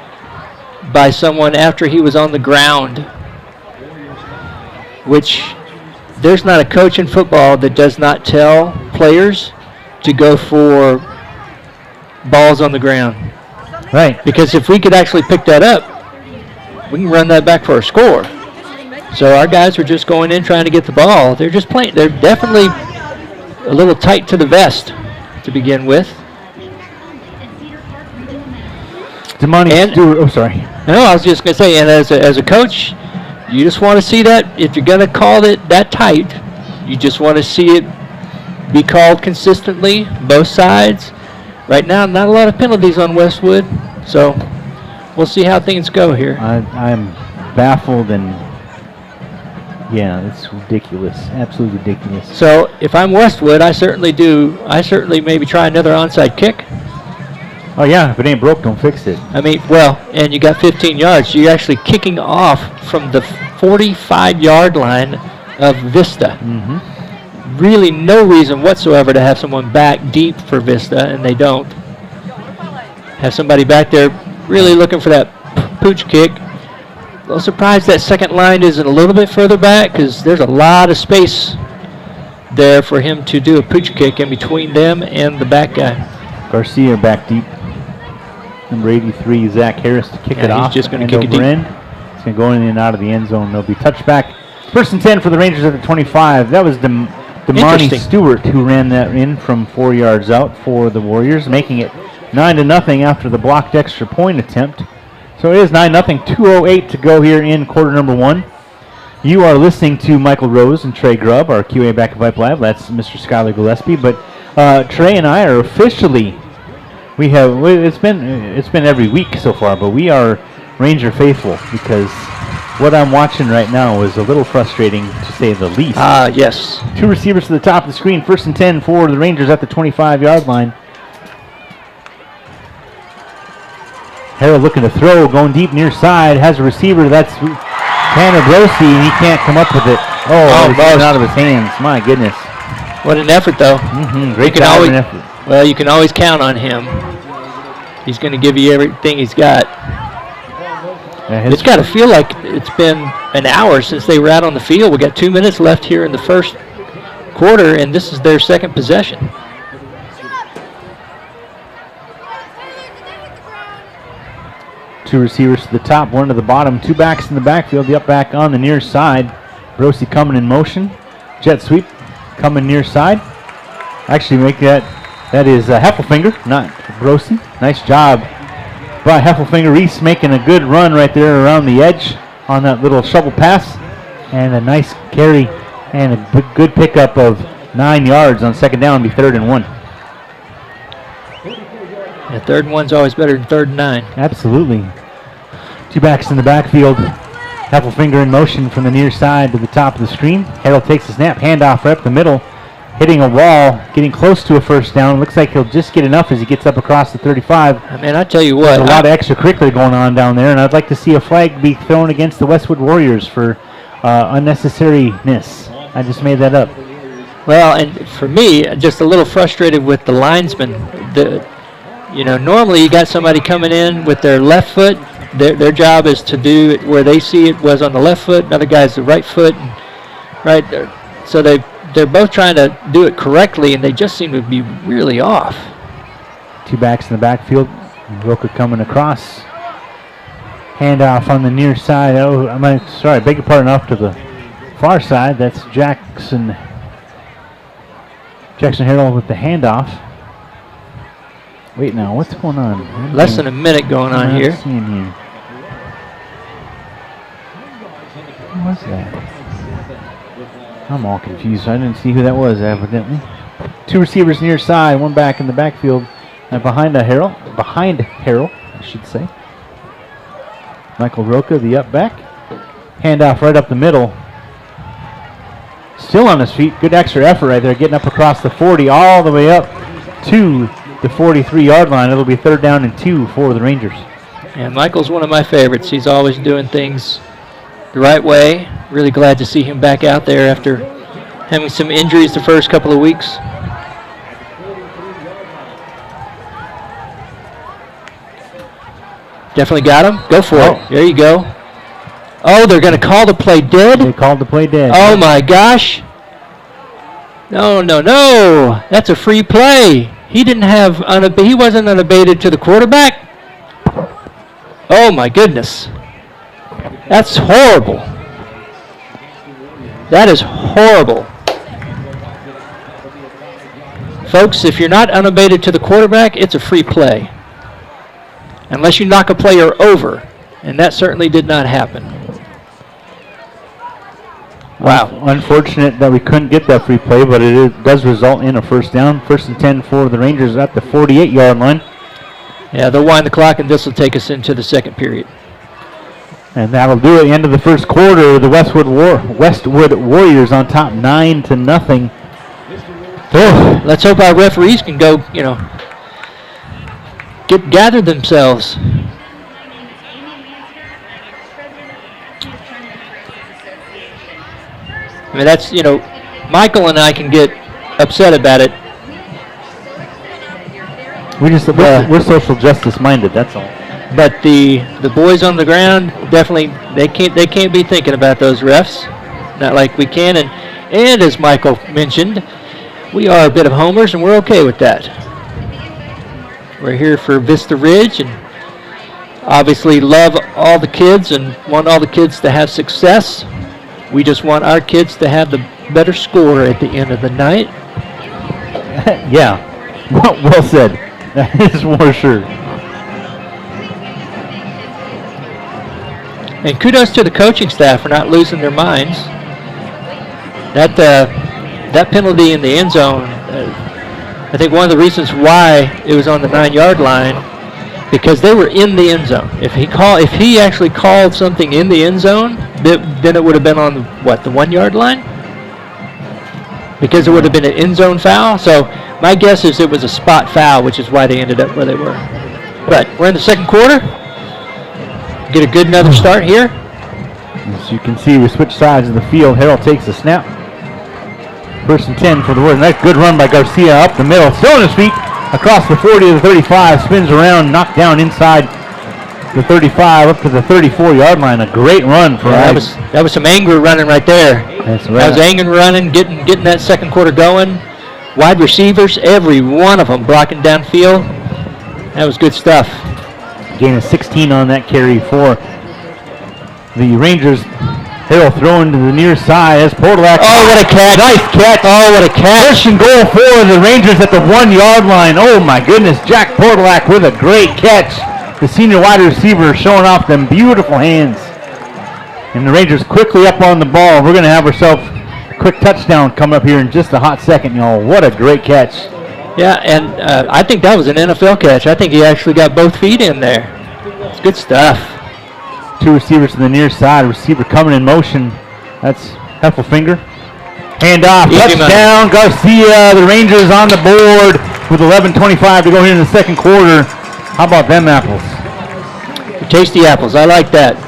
by someone after he was on the ground. Which there's not a coach in football that does not tell players to go for balls on the ground. Right. Because if we could actually pick that up, we can run that back for a score. So our guys are just going in trying to get the ball. They're just playing. They're definitely a little tight to the vest to begin with. Oh, sorry. No, I was just going to say, and as a coach, you just want to see that. If you're going to call it that tight, you just want to see it be called consistently, both sides. Right now, not a lot of penalties on Westwood, so we'll see how things go here. I'm baffled and, yeah, it's ridiculous, absolutely ridiculous. So if I'm Westwood, I certainly maybe try another onside kick. Oh yeah, if it ain't broke, don't fix it. I mean, well, and you got 15 yards, so you're actually kicking off from the 45-yard line of Vista. Mm-hmm. Really no reason whatsoever to have someone back deep for Vista, and they don't. Have somebody back there really looking for that pooch kick. A little surprised that second line isn't a little bit further back, because there's a lot of space there for him to do a pooch kick in between them and the back guy. Garcia back deep. Number 83, Zach Harris to kick it off. He's just going to kick it deep. It's going to go in and out of the end zone. There'll be touchback. First and 10 for the Rangers at the 25. That was Demarni Stewart who ran that in from 4 yards out for the Warriors, making it 9-0 after the blocked extra point attempt. So it is 9-0, 2:08 to go here in quarter number 1. You are listening to Michael Rose and Trey Grubb, our QA back at Vype Live. That's Mr. Skylar Gillespie. But Trey and I are officially, it's been every week so far, but we are Ranger faithful, because what I'm watching right now is a little frustrating, to say the least. Yes. Two receivers to the top of the screen. First and 10 for the Rangers at the 25-yard line. Harrell looking to throw, going deep near side, has a receiver. That's Tanner Brosey, and he can't come up with it. Oh, it's getting out of his hands. My goodness. What an effort, though. Great job and effort. Well, you can always count on him. He's going to give you everything he's got. It's got to feel like it's been an hour since they were out on the field. We got 2 minutes left here in the first quarter, and this is their second possession. Two receivers to the top, one to the bottom, two backs in the backfield, the up back on the near side. Brosey coming in motion. Jet sweep coming near side. Actually make that is Heffelfinger, not Brosey. Nice job by Heffelfinger. Reese making a good run right there around the edge on that little shovel pass. And a nice carry and a good pickup of 9 yards on second down, be 3rd and 1. Yeah, 3rd and 1's always better than 3rd and 9. Absolutely. Two backs in the backfield. Heffelfinger in motion from the near side to the top of the screen. Harold takes the snap, handoff right up the middle, hitting a wall, getting close to a first down. Looks like he'll just get enough as he gets up across the 35. I mean, I tell you what. There's a lot of extracurricular going on down there, and I'd like to see a flag be thrown against the Westwood Warriors for unnecessariness. I just made that up. Well, and for me, just a little frustrated with the linesman. Normally you got somebody coming in with their left foot. Their job is to do it where they see it was on the left foot. Another guy's the right foot, right there. So they're both trying to do it correctly, and they just seem to be really off. Two backs in the backfield. Roca coming across. Handoff on the near side. Oh, beg your pardon, off to the far side. That's Jackson Harrell with the handoff. Wait now, what's going on? Less than a minute going on here. Seeing here. What was that? I'm all confused. I didn't see who that was, evidently. Two receivers near side, one back in the backfield, and behind Harrell, I should say. Michael Roca, the up back. Handoff right up the middle. Still on his feet. Good extra effort right there, getting up across the 40, all the way up to the 43-yard line. It'll be 3rd down and 2 for the Rangers. And Michael's one of my favorites. He's always doing things the right way. Really glad to see him back out there after having some injuries the first couple of weeks. Definitely got him. Go for it. There you go. Oh, they're going to call the play dead? They called the play dead. Oh, my gosh. No. That's a free play. He wasn't unabated to the quarterback. Oh, my goodness. That's horrible. That is horrible. Folks, if you're not unabated to the quarterback, it's a free play. Unless you knock a player over, and that certainly did not happen. Wow. Unfortunate that we couldn't get that free play, but it does result in a first down. 1st and 10 for the Rangers at the 48-yard line. Yeah, they'll wind the clock, and this will take us into the second period. And that'll do it. At the end of the first quarter, the Westwood Warriors on top 9-0. Oh, let's hope our referees can go, gather themselves. I mean, that's, Michael and I can get upset about it. We're social justice minded, that's all. But the boys on the ground definitely they can't be thinking about those refs, not like we can. And as Michael mentioned, we are a bit of homers, and we're okay with that. We're here for Vista Ridge, and obviously love all the kids and want all the kids to have success. We just want our kids to have the better score at the end of the night. Yeah, well said. That is for sure. And kudos to the coaching staff for not losing their minds. That penalty in the end zone, I think one of the reasons why it was on the 9-yard line, because they were in the end zone. If he actually called something in the end zone, then it would have been on the 1-yard line? Because it would have been an end zone foul. So my guess is it was a spot foul, which is why they ended up where they were. But we're in the second quarter. Get a good another start here. As you can see, we switch sides of the field. Harrell takes the snap. 1st and 10 for the Warriors. Nice good run by Garcia up the middle. Still on his feet. Across the 40 to the 35. Spins around. Knocked down inside the 35 up to the 34-yard line. A great run for us. That was some anger running right there. That's right. That was anger running, getting that second quarter going. Wide receivers, every one of them blocking downfield. That was good stuff. Gain of 16 on that carry for the Rangers. Harrell throwing to the near side as Portalack. Oh, what a catch. Nice catch. Oh, what a catch. First and goal for the Rangers at the 1-yard line. Oh, my goodness. Jack Portalack with a great catch. The senior wide receiver showing off them beautiful hands. And the Rangers quickly up on the ball. We're going to have ourselves a quick touchdown come up here in just a hot second, y'all. What a great catch. Yeah, and I think that was an NFL catch. I think he actually got both feet in there. It's good stuff. Two receivers to the near side. Receiver coming in motion. That's Heffelfinger. Handoff. Touchdown. Garcia. The Rangers on the board with 11:25 to go here in the second quarter. How about them apples? Tasty apples. I like that.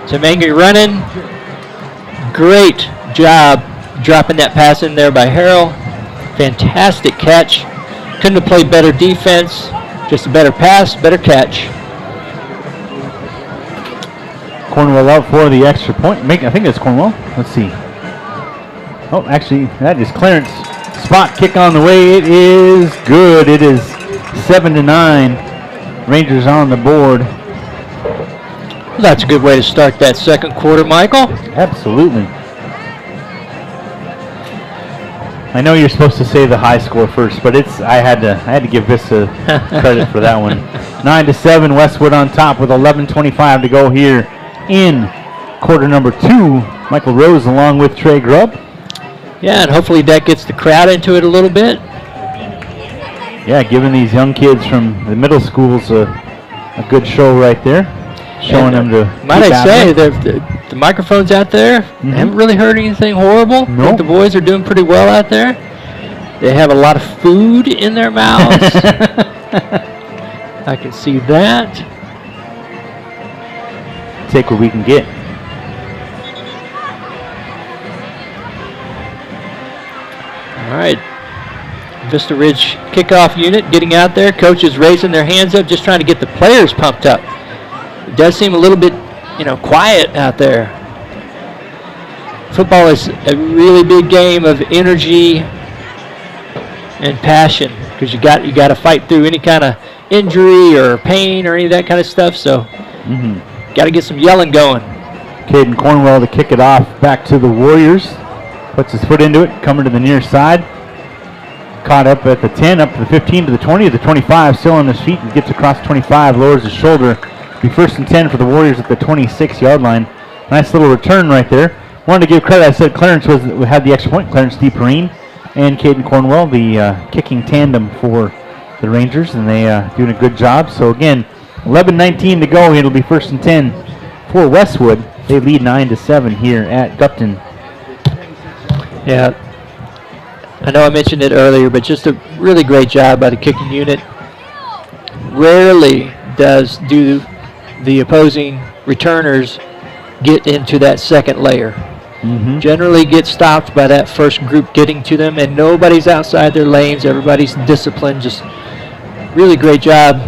Some angry running. Great job dropping that pass in there by Harrell. Fantastic catch. Couldn't have played better defense. Just a better pass, better catch. Cornwell out for the extra point. I think it's Cornwell. Let's see. Oh, actually, that is Clarence. Spot kick on the way. It is good. It is 7-9. Rangers on the board. Well, that's a good way to start that second quarter, Michael. Absolutely. I know you're supposed to say the high score first, but I had to give Vista credit for that one. 9-7. Westwood on top with 11:25 to go here in quarter number 2. Michael Rose along with Trey Grubb. Yeah, and hopefully that gets the crowd into it a little bit. Yeah, giving these young kids from the middle schools a good show right there. Showing them to might I say, the microphones out there haven't really heard anything horrible. I think the boys are doing pretty well out there. They have a lot of food in their mouths. I can see that. Take what we can get. All right. Vista Ridge kickoff unit getting out there. Coaches raising their hands up, just trying to get the players pumped up. It does seem a little bit, quiet out there. Football is a really big game of energy and passion because you got to fight through any kind of injury or pain or any of that kind of stuff. So, got to get some yelling going. Caden Cornwell to kick it off back to the Warriors. Puts his foot into it, coming to the near side. Caught up at the 10, up to the 15, to the 20, to the 25. Still on his feet and gets across 25, lowers his shoulder. Be first and 10 for the Warriors at the 26-yard line. Nice little return right there. Wanted to give credit. I said Clarence had the extra point. Clarence DePerine and Caden Cornwell, the kicking tandem for the Rangers, and they doing a good job. So again, 11:19 to go. It'll be first and 10 for Westwood. They lead 9-7 here at Gupton. Yeah, I know I mentioned it earlier, but just a really great job by the kicking unit. Rarely do the opposing returners get into that second layer. Generally get stopped by that first group getting to them, and nobody's outside their lanes. Everybody's disciplined. Just really great job.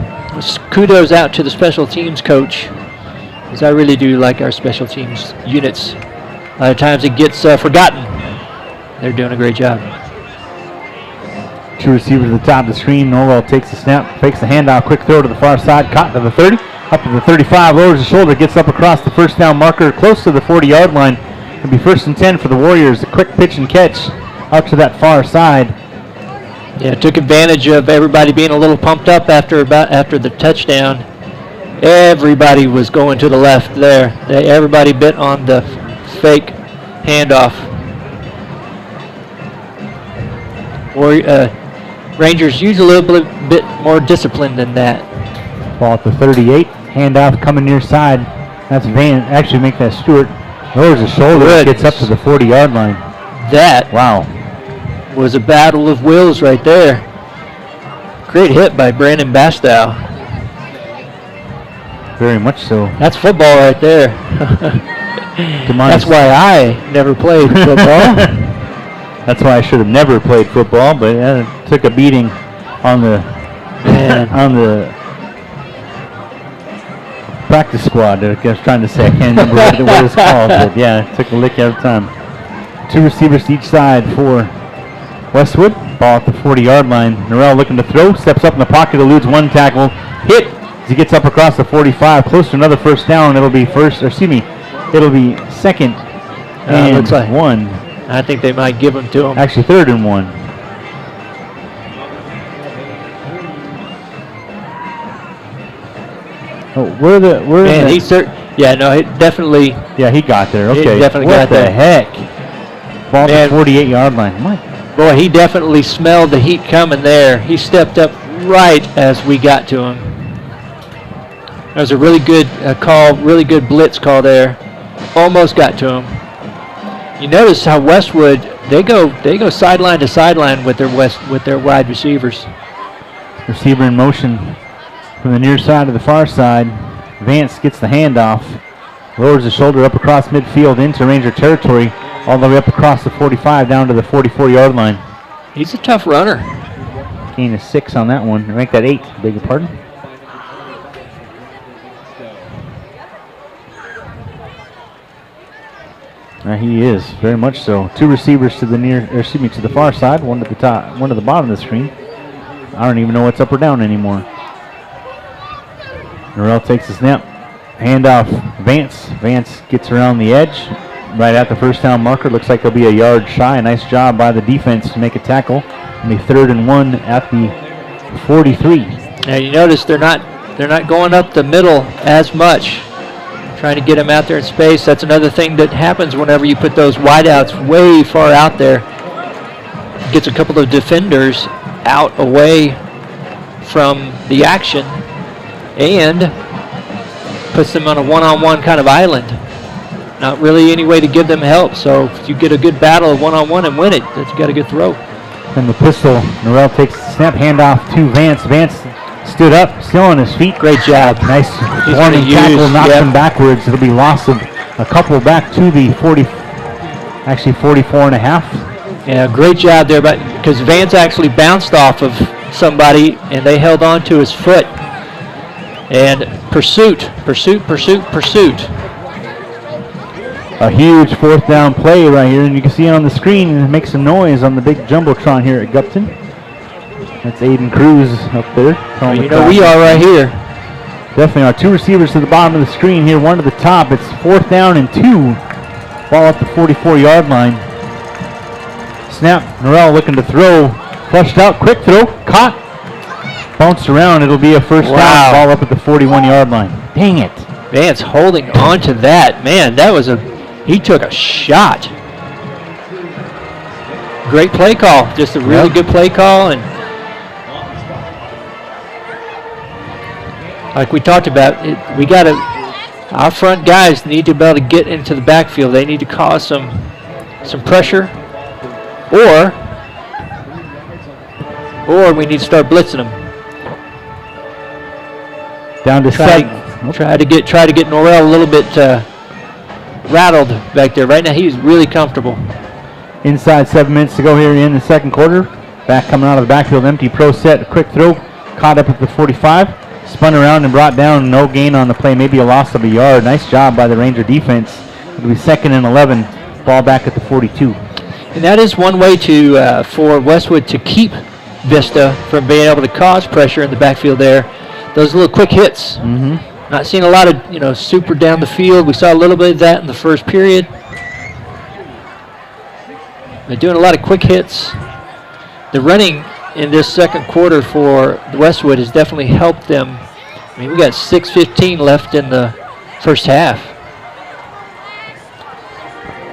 Kudos out to the special teams coach, because I really do like our special teams units. A lot of times it gets forgotten. They're doing a great job. Two receivers at the top of the screen. Norwell takes the snap, fakes the handoff, quick throw to the far side, caught to the 30, up to the 35, lowers the shoulder, gets up across the first down marker, close to the 40-yard line. It'll be first and 10 for the Warriors. A quick pitch and catch out to that far side. Yeah, took advantage of everybody being a little pumped up after the touchdown. Everybody was going to the left there. Everybody bit on the fake handoff. Rangers use a little bit more discipline than that. Ball at the 38. Handoff coming near side. That's Van. Actually, make that Stewart. Lowers the shoulder. Gets up to the 40-yard line. That was a battle of wills right there. Great hit by Brandon Bastow. Very much so. That's football right there. That's why I never played football. That's why I should have never played football, but took a beating on the practice squad. I was trying to say. I can't remember what it's called, but yeah, it took a lick every time. 2 receivers to each side for Westwood. Ball at the 40-yard line. Norrell looking to throw. Steps up in the pocket, eludes one tackle. Hit as he gets up across the 45. Close to another first down. It'll be it'll be second and looks like 1. I think they might give them to him. Actually, 3rd and 1. Oh, Man, he definitely. Yeah, he got there. Okay. He definitely what got there. the heck? Ball at the 48-yard line. Boy, he definitely smelled the heat coming there. He stepped up right as we got to him. That was a really good call, really good blitz call there. Almost got to him. You notice how Westwood, they go sideline to sideline with their wide receivers. Receiver in motion from the near side to the far side. Vance gets the handoff, lowers the shoulder up across midfield into Ranger territory, all the way up across the 45 down to the 44-yard line. He's a tough runner. Gain of 6 on that one. Make that 8. Beg your pardon. He is very much so. 2 receivers to the far side. One to the top, one to the bottom of the screen. I don't even know what's up or down anymore. Norrell takes the snap. Handoff. Vance. Vance gets around the edge. Right at the first down marker. Looks like they'll be a yard shy. A nice job by the defense to make a tackle. And the 3rd and 1 at the 43. Now you notice they're not going up the middle as much. Trying to get him out there in space. That's another thing that happens whenever you put those wideouts way far out there. Gets a couple of defenders out away from the action and puts them on a one-on-one kind of island. Not really any way to give them help. So if you get a good battle of one-on-one and win it, you got a good throw. And the pistol, Norrell takes the snap, handoff to Vance. Vance stood up, still on his feet. Great job. Nice warning tackle, knocks him backwards. It'll be loss of a couple back to the 40, actually 44 and a half. Yeah, great job there, because Vance actually bounced off of somebody and they held on to his foot. And pursuit. A huge 4th down play right here, and you can see it on the screen and it makes some noise on the big jumbotron here at Gupton. That's Aiden Cruz up there. You know we are right here. Definitely are. 2 receivers to the bottom of the screen here, 1 to the top. It's 4th down and 2. Ball at the 44-yard line. Snap. Norrell looking to throw. Flushed out. Quick throw. Caught. Bounced around. It'll be a first down. Ball up at the 41-yard line. Dang it. Vance holding on to that. Man, he took a shot. Great play call. Just a really good play call. And like we talked about, our front guys need to be able to get into the backfield. They need to cause some pressure, or we need to start blitzing them. Down to 7. Try to get Norrell a little bit rattled back there. Right now he's really comfortable. Inside 7 minutes to go here in the second quarter. Back coming out of the backfield, empty pro set, a quick throw, caught up at the 45. Spun around and brought down, no gain on the play, maybe a loss of a yard. Nice job by the Ranger defense. It'll be 2nd and 11, ball back at the 42. And that is one way for Westwood to keep Vista from being able to cause pressure in the backfield there. Those little quick hits. Not seeing a lot of, super down the field. We saw a little bit of that in the first period. They're doing a lot of quick hits. The running in this second quarter for Westwood has definitely helped them. I mean, we got 6:15 left in the first half.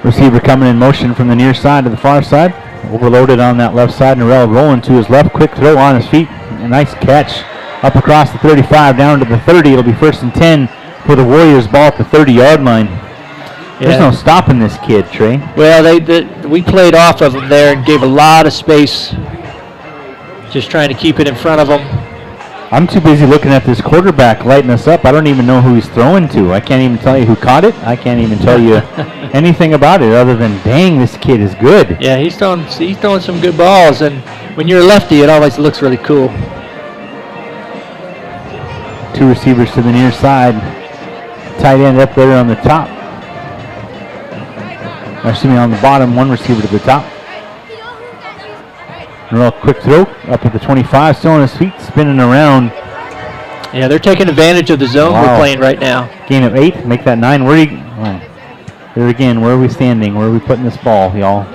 Receiver coming in motion from the near side to the far side. Overloaded on that left side. Norrell rolling to his left. Quick throw on his feet. A nice catch up across the 35 down to the 30. It'll be 1st and 10 for the Warriors. Ball at the 30-yard line. There's no stopping this kid, Trey. Well, we played off of him there and gave a lot of space. Just trying to keep it in front of him. I'm too busy looking at this quarterback lighting us up. I don't even know who he's throwing to. I can't even tell you who caught it. I can't even tell you anything about it other than, dang, this kid is good. Yeah, he's throwing some good balls, and when you're a lefty, it always looks really cool. 2 receivers to the near side. tight end up there on the top. Excuse me, on the bottom, one receiver to the top. Real quick throw up at the 25, still on his feet, spinning around. Yeah, they're taking advantage of the zone we're playing right now. Gain of 8, make that 9. There again, where are we standing? Where are we putting this ball, y'all?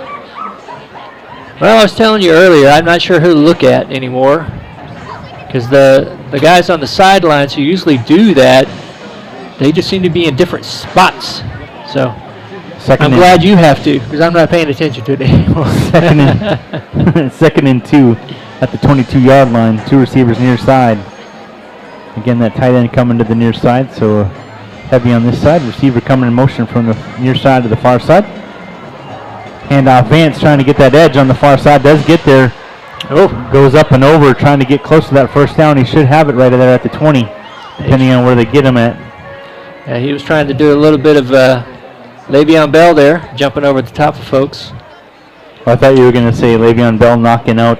Well, I was telling you earlier, I'm not sure who to look at anymore, because the guys on the sidelines who usually do that, they just seem to be in different spots. So I'm glad you have to, because I'm not paying attention to it anymore. Second and 2 at the 22-yard line. 2 receivers near side. Again, that tight end coming to the near side, so heavy on this side. Receiver coming in motion from the near side to the far side. And Vance trying to get that edge on the far side. Does get there. Goes up and over, trying to get close to that first down. He should have it right there at the 20, depending on where they get him at. Yeah, he was trying to do a little bit of Le'Veon Bell there, jumping over the top of folks. Well, I thought you were going to say Le'Veon Bell knocking out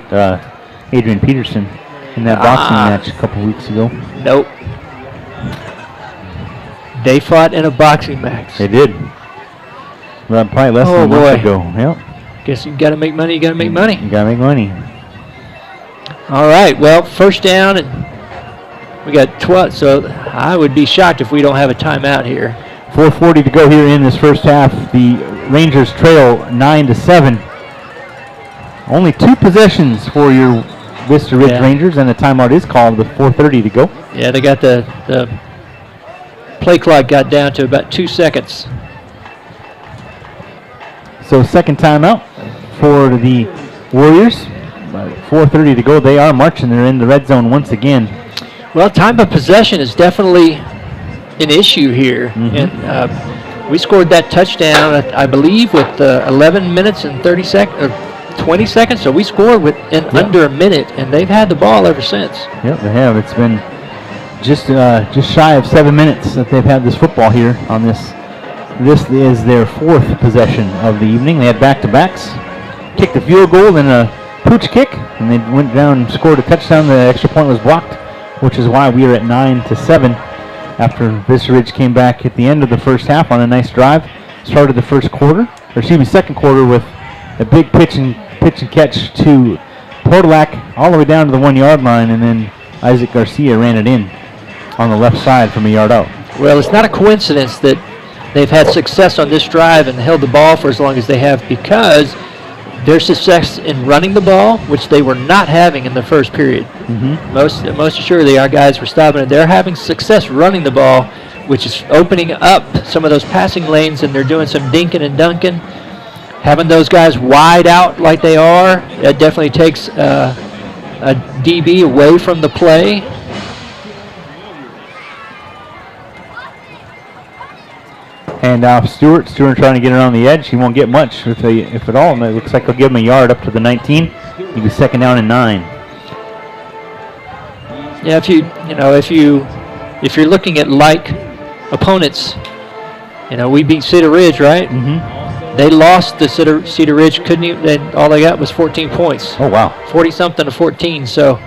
Adrian Peterson in that boxing match a couple weeks ago. Nope. They fought in a boxing match. They did. Well, probably less than a month ago. Yep. Guess you got to make money. You got to make money. You got to make money. All right. Well, first down, and we got 12. So I would be shocked if we don't have a timeout here. 4:40 to go here in this first half. The Rangers trail 9-7. Only 2 possessions for your Vista Ridge Rangers, and the timeout is called with 4:30 to go. Yeah, they got the play clock got down to about 2 seconds. So second timeout for the Warriors. 4:30 to go. They are marching. They're in the red zone once again. Well, time of possession is definitely an issue here. And we scored that touchdown, I believe, with 11 minutes and 20 seconds. So we scored within under a minute, and they've had the ball ever since. Yep, they have. It's been just shy of 7 minutes that they've had this football here on this. This is their 4th possession of the evening. They had back-to-backs, kicked a field goal, and a pooch kick, and they went down and scored a touchdown. The extra point was blocked, which is why we are at 9-7 after Vista Ridge came back at the end of the first half on a nice drive. Started the second quarter with a big pitch and catch to Portalac all the way down to the 1-yard line, and then Isaac Garcia ran it in on the left side from a yard out. Well, it's not a coincidence that they've had success on this drive and held the ball for as long as they have, because their success in running the ball, which they were not having in the first period. Most assuredly, our guys were stopping it. They're having success running the ball, which is opening up some of those passing lanes, and they're doing some dinking and dunking. Having those guys wide out like they are, that definitely takes a DB away from the play. And Stewart trying to get it on the edge. He won't get much, if at all. It looks like he'll give him a yard up to the 19. He'll be second down and 9. Yeah, if you're looking at like opponents, we beat Cedar Ridge, right? They lost to Cedar Ridge. All they got was 14 points. Oh wow! 40-something to 14. So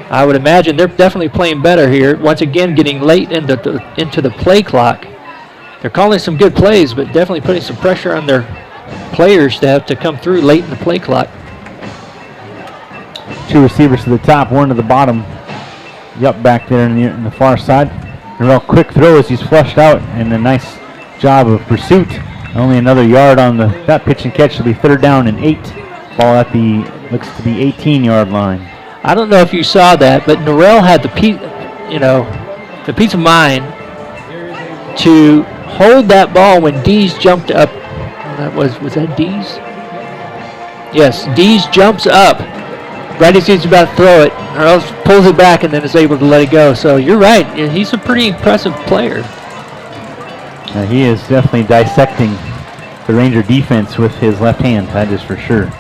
I would imagine they're definitely playing better here. Once again, getting late into the play clock. They're calling some good plays, but definitely putting some pressure on their players to have to come through late in the play clock. 2 receivers to the top, 1 to the bottom. Yup, back there in the far side. A real quick throw as he's flushed out, and a nice job of pursuit. Only another yard on that pitch and catch. Will be 3rd down and 8. Ball at the looks to be 18-yard line. I don't know if you saw that, but Norrell had the peace of mind to hold that ball when Dees jumped up. Was that Dees? Yes, Dees jumps up right as he's about to throw it, or else pulls it back and then is able to let it go. So you're right. He's a pretty impressive player. He is definitely dissecting the Ranger defense with his left hand, that is for sure.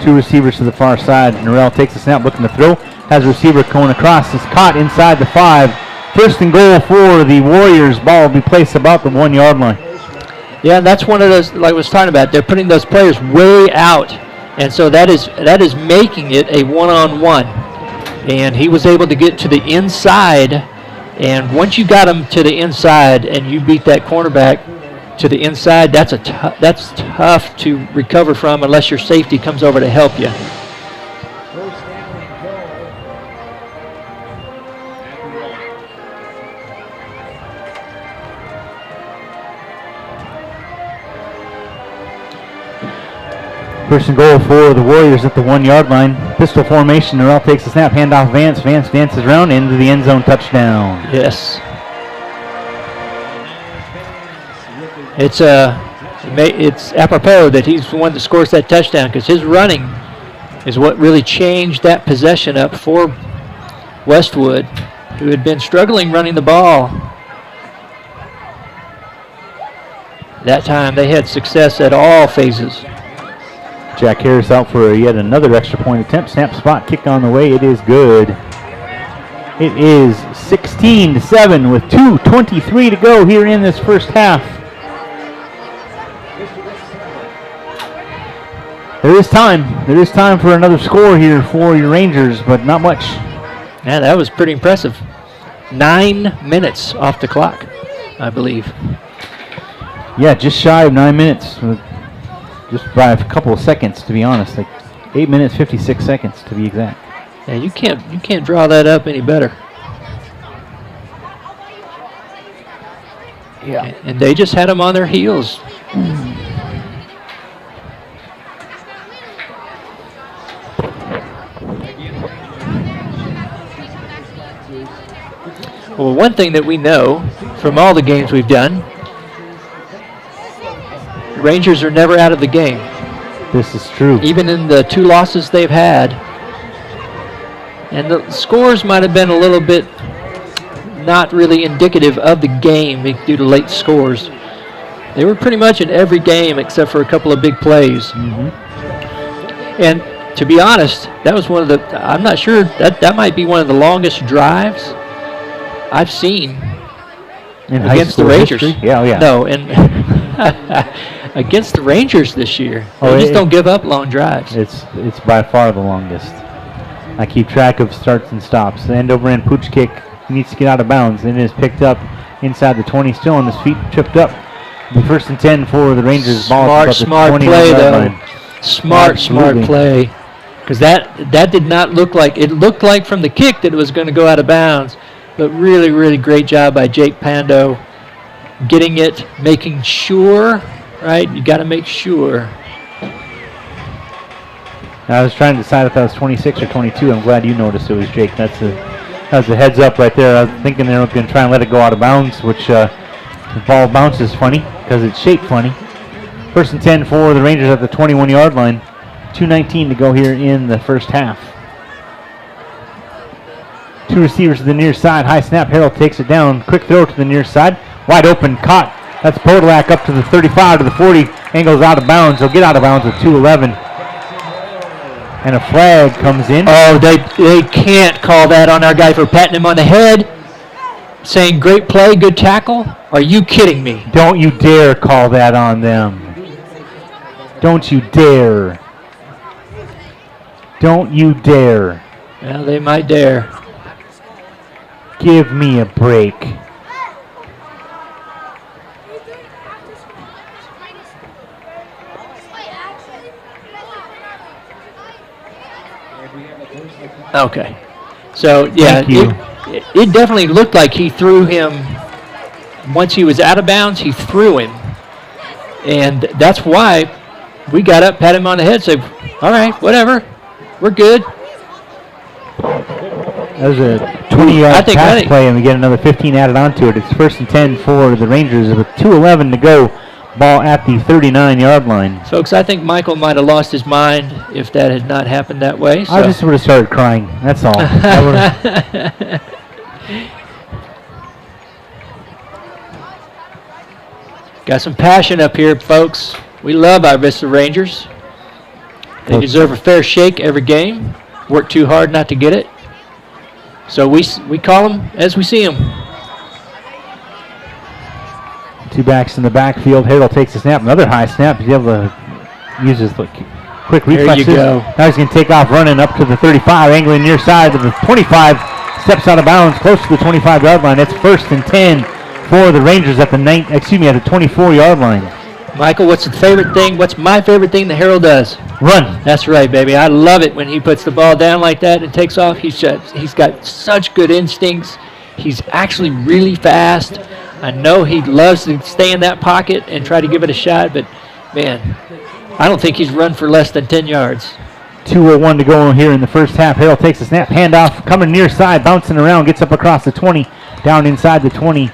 2 receivers to the far side. Norrell takes the snap, looking to throw. Has a receiver going across. It's caught inside the 5. 1st and goal for the Warriors. Ball will be placed about the 1-yard line. Yeah, and that's one of those, like I was talking about. They're putting those players way out, and so that is making it a one-on-one. And he was able to get to the inside And once you got them to the inside and you beat that cornerback to the inside, that's tough to recover from unless your safety comes over to help you. First and goal for the Warriors at the 1-yard line. Pistol formation. Norrell takes the snap. Handoff Vance. Vance dances around into the end zone. Touchdown. Yes. It's apropos that he's the one that scores that touchdown because his running is what really changed that possession up for Westwood, who had been struggling running the ball. That time they had success at all phases. Jack Harris out for yet another extra point attempt. Snap, spot, kick on the way. It is good. It is 16-7 with 2:23 to go here in this first half. There is time. There is time for another score here for your Rangers, but not much. Yeah, that was pretty impressive. 9 minutes off the clock, I believe. Yeah, just shy of 9 minutes. Just by a couple of seconds, to be honest. Like 8 minutes, 56 seconds to be exact. Yeah, you can't draw that up any better. Yeah. And they just had them on their heels. Well, one thing that we know from all the games we've done, Rangers are never out of the game. This is true. Even in the 2 losses they've had. And the scores might have been a little bit not really indicative of the game due to late scores. They were pretty much in every game except for a couple of big plays. Mm-hmm. And to be honest, that was one of the, I'm not sure, that might be one of the longest drives I've seen against the Rangers. History? Yeah, yeah. No, and against the Rangers this year. They just don't give up long drives. It's by far the longest. I keep track of starts and stops. The end over end pooch kick needs to get out of bounds. Then it is picked up inside the 20, still on his feet, tripped up. The 1st and 10 for the Rangers. Smart play though. Smart play. Because that did not look like, it looked like from the kick that it was going to go out of bounds. But really, really great job by Jake Pando. Getting it, making sure, right? You got to make sure. I was trying to decide if that was 26 or 22. I'm glad you noticed it was Jake. That was a heads up right there. I was thinking they were going to try and let it go out of bounds, which the ball bounces funny because it's shaped funny. 1st and 10 for the Rangers at the 21-yard line. 2:19 to go here in the first half. 2 receivers to the near side. High snap. Harold takes it down. Quick throw to the near side. Wide open. Caught. That's Podolak up to the 35 to the 40. Angles out of bounds. They'll get out of bounds with 2:11. And a flag comes in. Oh, they can't call that on our guy for patting him on the head, saying great play, good tackle. Are you kidding me? Don't you dare call that on them. Don't you dare. Don't you dare. Well, they might dare. Give me a break. Okay. So, yeah, it definitely looked like he threw him. Once he was out of bounds, he threw him. And that's why we got up, pat him on the head, said, all right, whatever, we're good. That was a 20-yard pass play, and we get another 15 added onto it. It's 1st and 10 for the Rangers with 2:11 to go. Ball at the 39-yard line. Folks, I think Michael might have lost his mind if that had not happened that way. So. I just would have started crying. That's all. Got some passion up here, folks. We love our Vista Rangers. They deserve a fair shake every game. Work too hard not to get it. So we call them as we see them. 2 backs in the backfield. Harold takes the snap. Another high snap. He's able to use his quick reflexes. There you go. Now he's going to take off running up to the 35, angling near side to the 25. Steps out of bounds, close to the 25-yard line. It's 1st and 10 for the Rangers at the at the 24-yard line. Michael, what's the favorite thing? What's my favorite thing that Harold does? Run. That's right, baby. I love it when he puts the ball down like that and takes off. He's got such good instincts. He's actually really fast. I know he loves to stay in that pocket and try to give it a shot, but, man, I don't think he's run for less than 10 yards. 2:01 to go here in the first half. Harold takes a snap, handoff, coming near side, bouncing around, gets up across the 20, down inside the 20.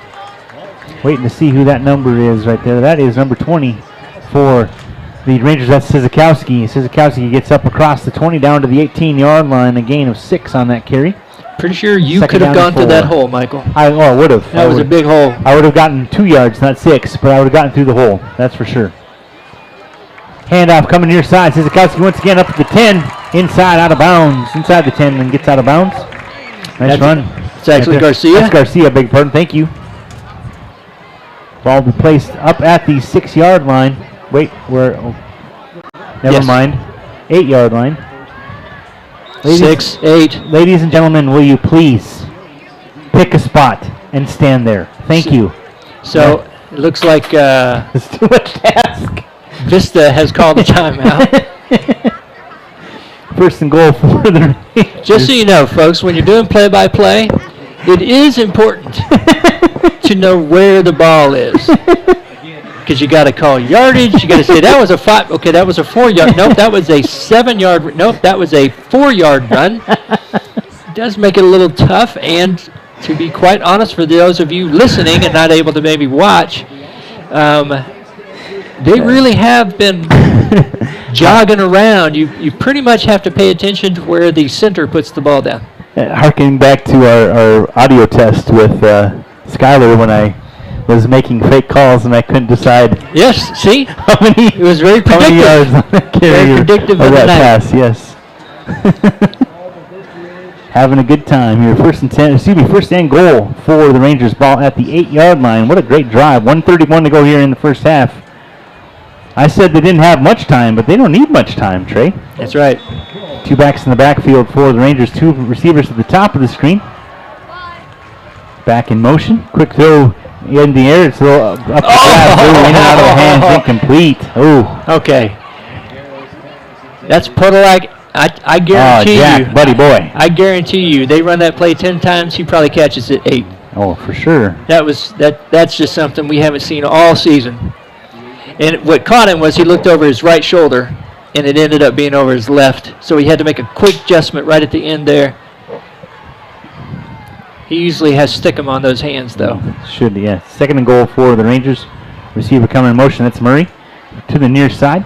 Waiting to see who that number is right there. That is number 20 for the Rangers. That's Sizikowski. Sizikowski gets up across the 20 down to the 18-yard line, a gain of 6 on that carry. Pretty sure you could have gone through that hole, Michael. I would have. That was a big hole. I would have gotten 2 yards, not 6, but I would have gotten through the hole. That's for sure. Handoff coming near side. Sizikowski once again up to the 10, inside, out of bounds. Inside the 10, then gets out of bounds. Nice run. It's actually Garcia. That's Garcia, big pardon. Thank you. Ball will be placed up at the 6-yard line. Wait, never mind. 8-yard line. 6, 8. Ladies and gentlemen, will you please pick a spot and stand there? Thank you. So it looks like it's too much to ask. Vista has called a timeout. 1st and goal for the Rangers. Just so you know, folks, when you're doing play-by-play, it is important to know where the ball is. Because you got to call yardage. You got to say, that was a 5. Okay, that was a 4-yard. Nope, that was a 7-yard. Nope, that was a 4-yard run. It does make it a little tough. And to be quite honest, for those of you listening and not able to maybe watch, they really have been jogging around. You pretty much have to pay attention to where the center puts the ball down. Harkening back to our audio test with Skyler when I was making fake calls and I couldn't decide. Yes, see? How many? It was very predictive. How many yards on that carry Very predictive of of the that night. pass, yes. Having a good time here. 1st and goal for the Rangers. Ball at the 8-yard line. What a great drive. 1:31 to go here in the first half. I said they didn't have much time, but they don't need much time, Trey. That's right. 2 backs in the backfield for the Rangers. 2 receivers at the top of the screen. Back in motion. Quick throw in the air. It's a little up the grass. In and out of the hands. Incomplete. Oh. Okay. That's Podolak. I guarantee Jack, you. buddy boy. I guarantee you, they run that play 10 times, he probably catches it 8. Oh, for sure. That's just something we haven't seen all season. And what caught him was he looked over his right shoulder, and it ended up being over his left. So he had to make a quick adjustment right at the end there. He usually has stickum on those hands, though. Should, yeah. 2nd and goal for the Rangers. Receiver coming in motion. That's Murray to the near side.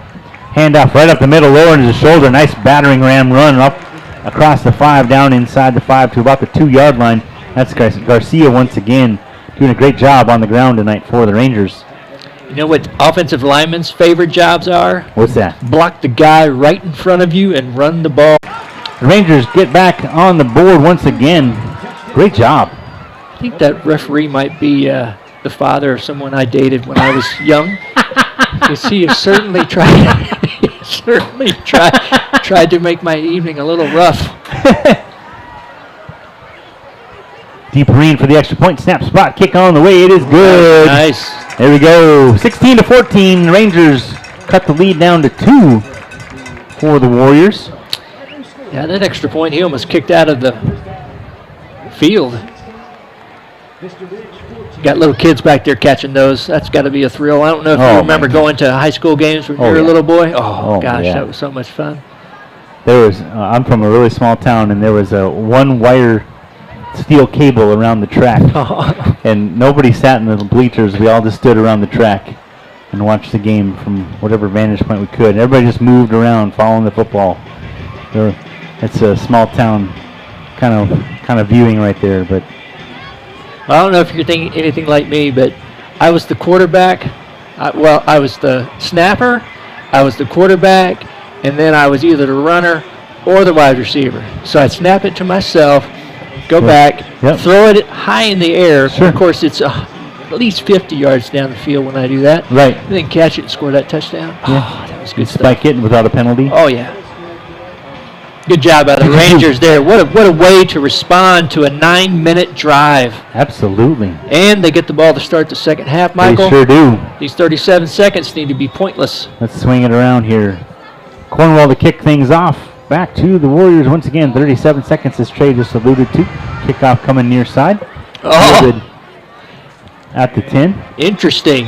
Handoff right up the middle, lowering his shoulder. Nice battering ram run up across the 5, down inside the 5 to about the 2-yard line. That's Garcia once again doing a great job on the ground tonight for the Rangers. You know what offensive linemen's favorite jobs are? What's that? Block the guy right in front of you and run the ball. The Rangers get back on the board once again. Great job. I think that referee might be the father of someone I dated when I was young. Because he has certainly tried to make my evening a little rough. Deep Perrine for the extra point. Snap, spot, kick on the way. It is good. Nice. There we go. 16-14. Rangers cut the lead down to 2 for the Warriors. Yeah, that extra point, he almost kicked out of the field. Got little kids back there catching those. That's got to be a thrill. I don't know if you remember going to high school games when you were a little boy. Oh gosh, yeah. That was so much fun. There was. I'm from a really small town, and there was a one-wire steel cable around the track, and nobody sat in the bleachers. We all just stood around the track and watched the game from whatever vantage point we could. Everybody just moved around, following the football. It's a small town kind of viewing right there, but. I don't know if you're thinking anything like me, but I was the quarterback. I was the snapper, I was the quarterback, and then I was either the runner or the wide receiver. So I'd snap it to myself, go back, throw it high in the air. Sure. Of course, it's at least 50 yards down the field when I do that. Right. And then catch it and score that touchdown. Yeah. Oh, that was good stuff. Spike it without a penalty. Oh, yeah. Good job by the Rangers there. What a way to respond to a 9-minute drive. Absolutely. And they get the ball to start the second half, Michael. They sure do. These 37 seconds need to be pointless. Let's swing it around here. Cornwall to kick things off. Back to the Warriors once again. 37 seconds, as Trey just alluded to. Kickoff coming near side. Oh. At the 10. Interesting.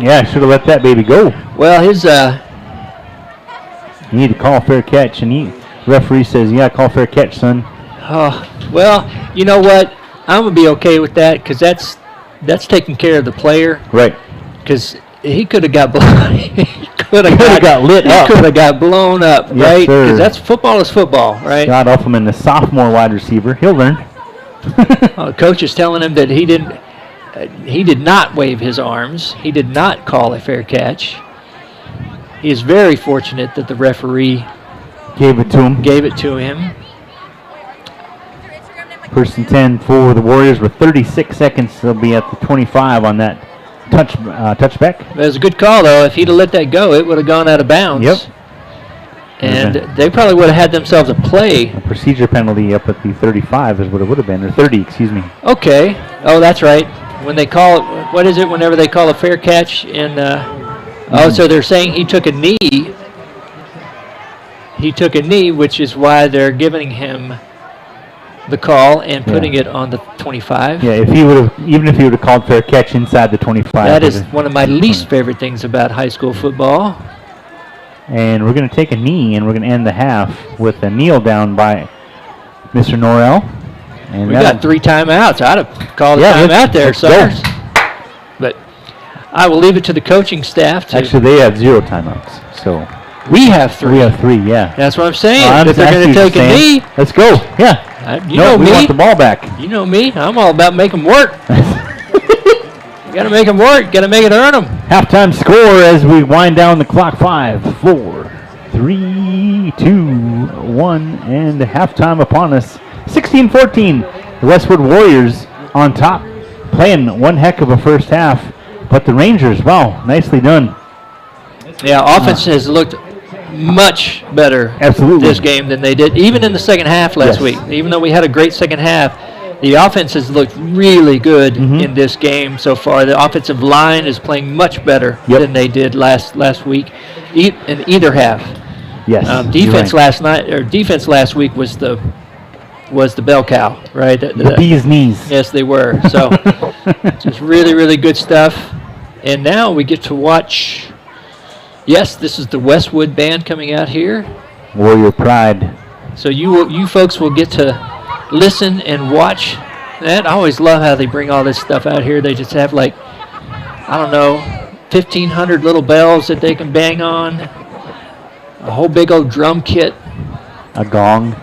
Yeah, should have let that baby go. Well, his You need to call a fair catch, and referee says, yeah, call fair catch, son. Oh, well, you know what? I'm going to be okay with that because that's taking care of the player. Right. Because he could have got blown. He could have got lit up. He could have got blown up, Yes, right? sir. Because that's football is football, right? Scott Uffelman, the sophomore wide receiver. He'll learn. Coach is telling him that he did not wave his arms. He did not call a fair catch. He is very fortunate that the referee Gave it to him. First and 10 for the Warriors with 36 seconds. They'll be at the 25 on that touchback. It was a good call, though. If he'd have let that go, it would have gone out of bounds. Yep. And they probably would have had themselves a play. A procedure penalty up at the 35 is what it would have been, or 30, excuse me. Okay. Oh, that's right. When they call, what is it, whenever they call a fair catch in, so they're saying he took a knee. He took a knee, which is why they're giving him the call and putting it on the 25. Yeah, if he would have, even if he would have called fair catch inside the 25. That is one of my least favorite things about high school football. And we're going to take a knee, and we're going to end the half with a kneel down by Mr. Norrell. And we got 3 timeouts. I'd have called a timeout there, Summers. But I will leave it to the coaching staff. Actually, they have 0 timeouts. So we have 3. We have 3, yeah. That's what I'm saying. If they're going to take a knee. Let's go. Yeah. You know me. We want the ball back. You know me. I'm all about making them work. You got to make them work. Got to make it earn them. Halftime score as we wind down the clock. 5, 4, 3, 2, 1, and halftime upon us. 16-14. The Westwood Warriors on top, playing one heck of a first half. But the Rangers, wow, nicely done. Yeah, offense has looked much better this game than they did, even in the second half last week. Even though we had a great second half, the offense has looked really good in this game so far. The offensive line is playing much better than they did last week, in either half. Yes. Defense last week was the bell cow, right? The bee's knees. Yes, they were. So just really, really good stuff. And now we get to watch. Yes, this is the Westwood band coming out here. Warrior Pride. So you folks will get to listen and watch that. I always love how they bring all this stuff out here. They just have 1,500 little bells that they can bang on. A whole big old drum kit. A gong.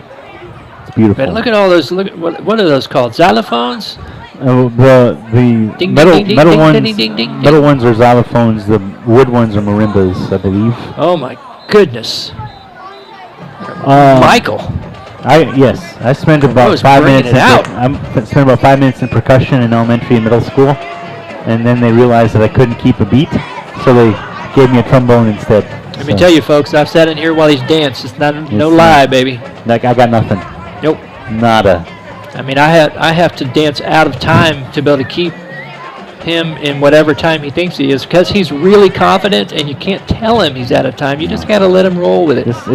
It's beautiful. But look at all those. Look at what are those called? Xylophones? The ding, metal ding, ding, metal ding, ones ding, ding, ding, metal ones are xylophones. The wood ones are marimbas, I believe. Oh my goodness. Michael. I spent about 5 minutes. I spent about 5 minutes in percussion in elementary and middle school, and then they realized that I couldn't keep a beat, so they gave me a trombone instead. Let me tell you, folks, I've sat in here while he's danced. It's no lie, baby. I got nothing. Nope. Nada. I mean, I have to dance out of time to be able to keep him in whatever time he thinks he is, because he's really confident, and you can't tell him he's out of time. You just got to let him roll with it. It's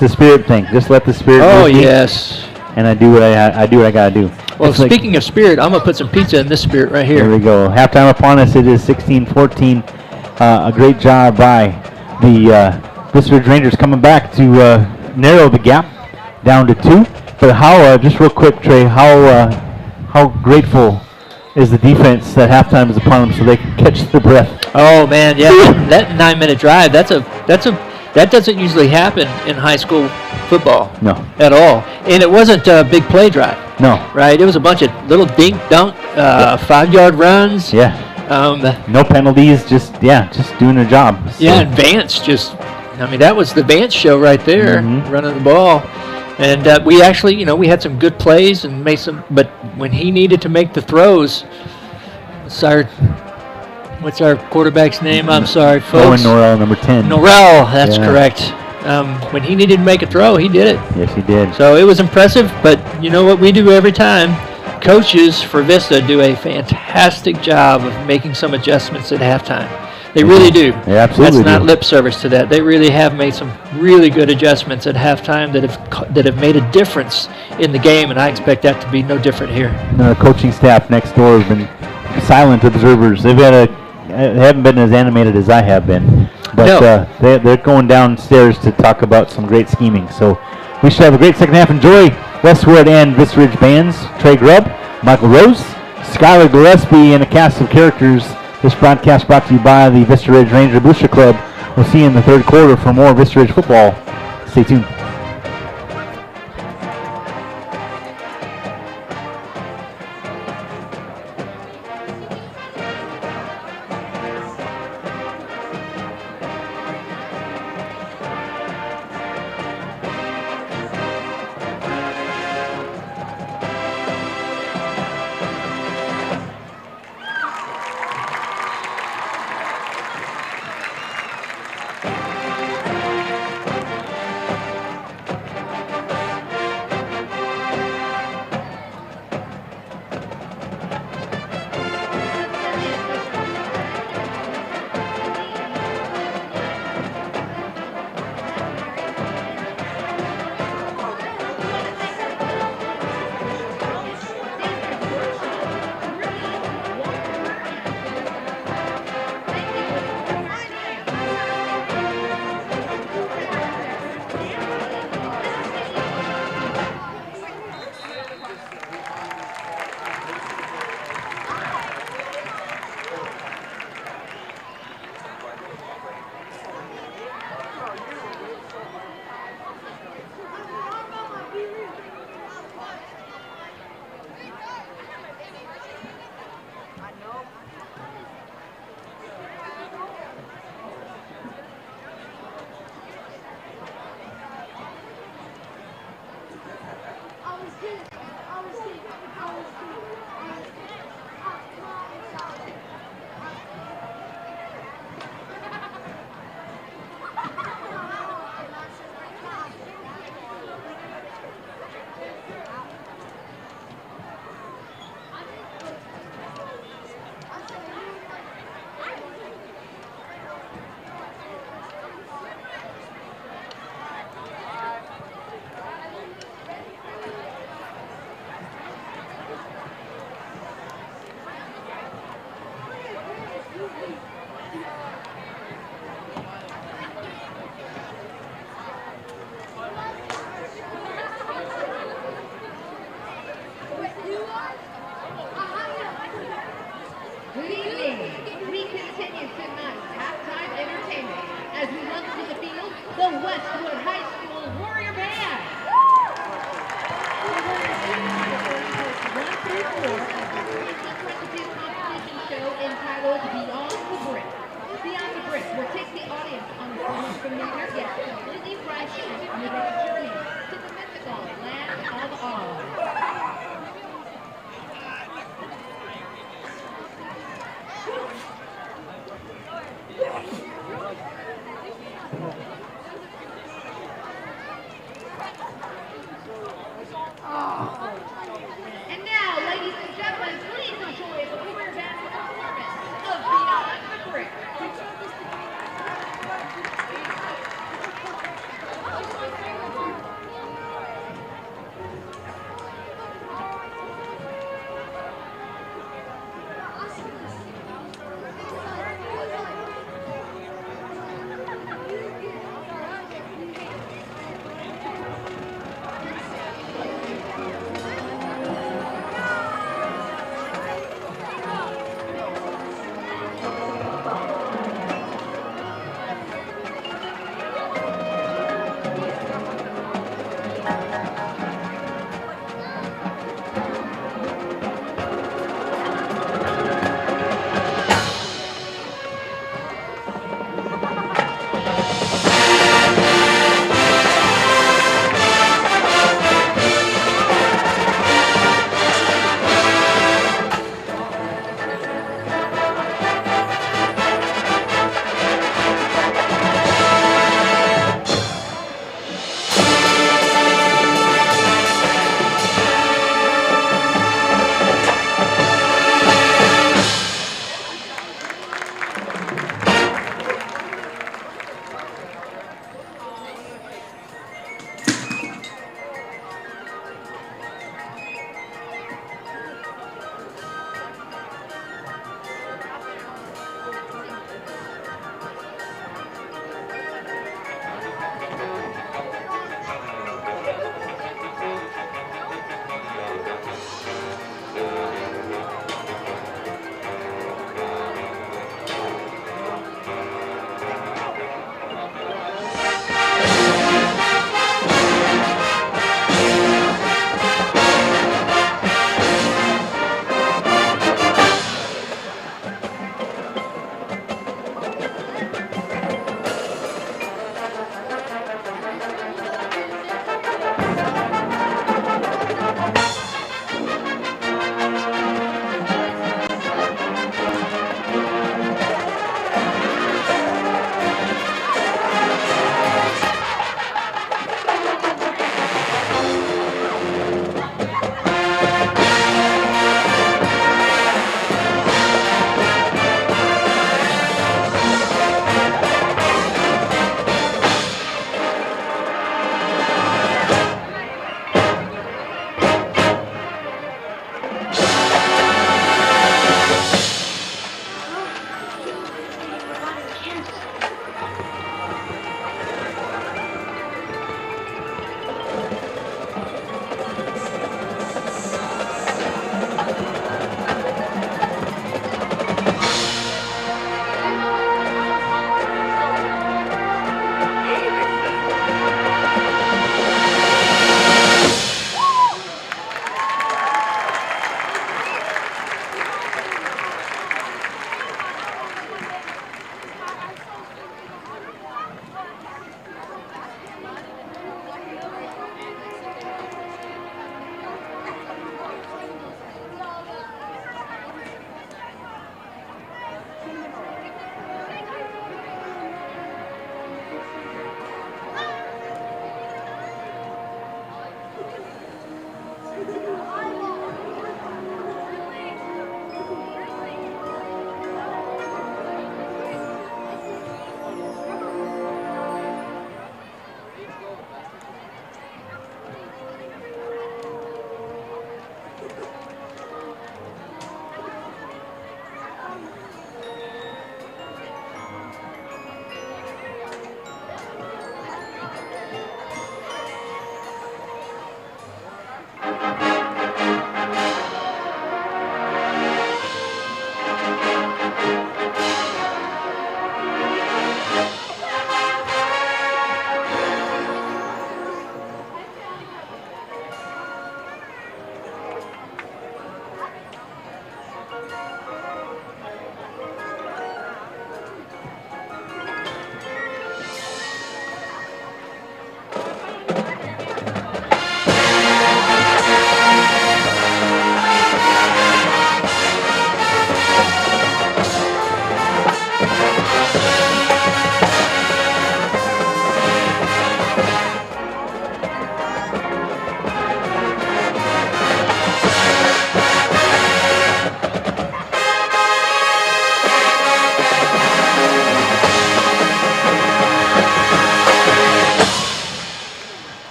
a spirit thing. Just let the spirit. Oh yes. And I do what I gotta do. Well, speaking of spirit, I'm gonna put some pizza in this spirit right here. There we go. Halftime upon us. It is 16-14. A great job by the Vista Rangers coming back to narrow the gap down to 2. But how? Just real quick, Trey. How grateful is the defense that halftime is upon them so they can catch their breath? Oh man, yeah, that 9-minute drive. That doesn't usually happen in high school football. No. At all. And it wasn't a big play drive. No. Right? It was a bunch of little dink-dunk, 5-yard runs. Yeah. No penalties, just doing their job. So. Yeah, and Vance that was the Vance show right there, running the ball. And we actually, we had some good plays and made some, but when he needed to make the throws, what's our quarterback's name? I'm sorry, folks. Norrell, number 10. Norrell, that's correct. When he needed to make a throw, he did it. Yes, he did. So it was impressive, but you know what we do every time? Coaches for Vista do a fantastic job of making some adjustments at halftime. They really do. They absolutely That's not do. lip service to that. They really have made some really good adjustments at halftime that have made a difference in the game, and I expect that to be no different here. The coaching staff next door have been silent observers. They haven't been as animated as I have been, but No. they're going downstairs to talk about some great scheming. So we should have a great second half. Enjoy Westwood and Vista Ridge bands. Trey Grubb, Michael Rose, Skylar Gillespie, and a cast of characters. This broadcast brought to you by the Vista Ridge Ranger Booster Club. We'll see you in the third quarter for more Vista Ridge football. Stay tuned.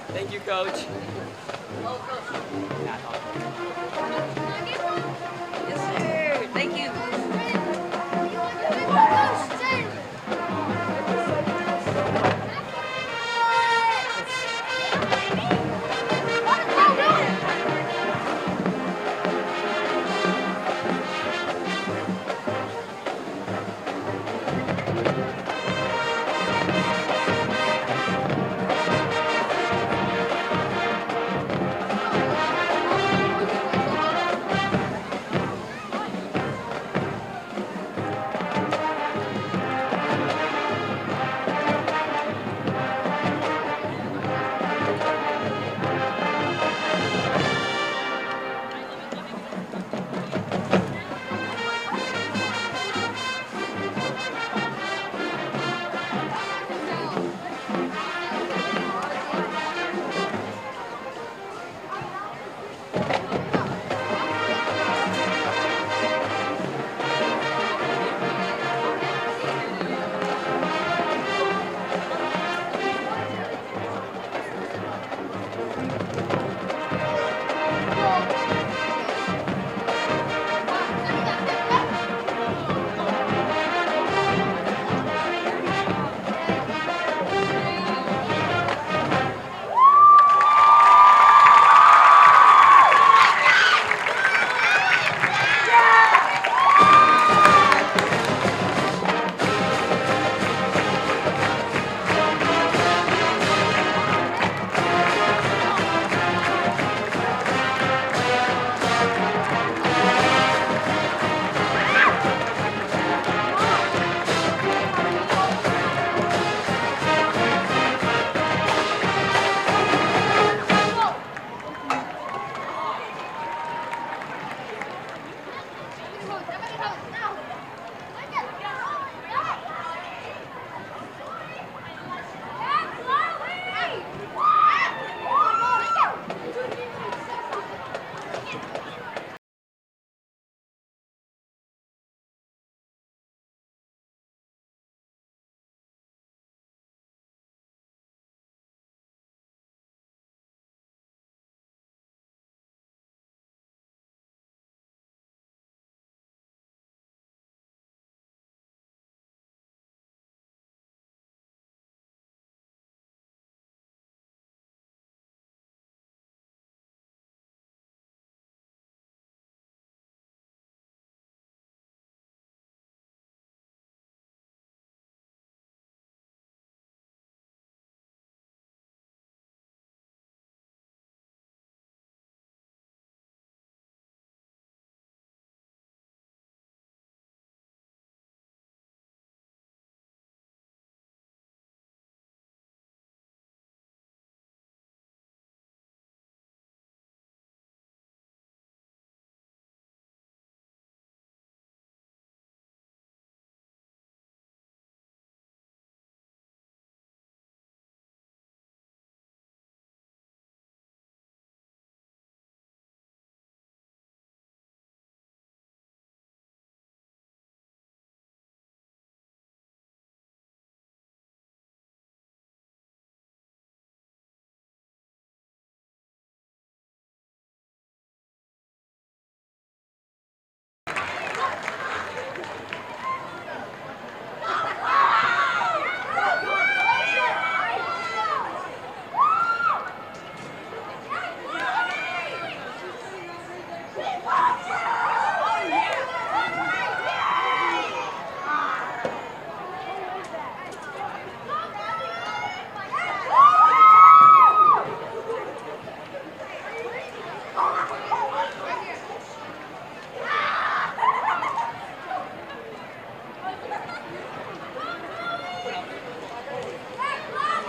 Thank you, Coach. Yes, sir. Thank you.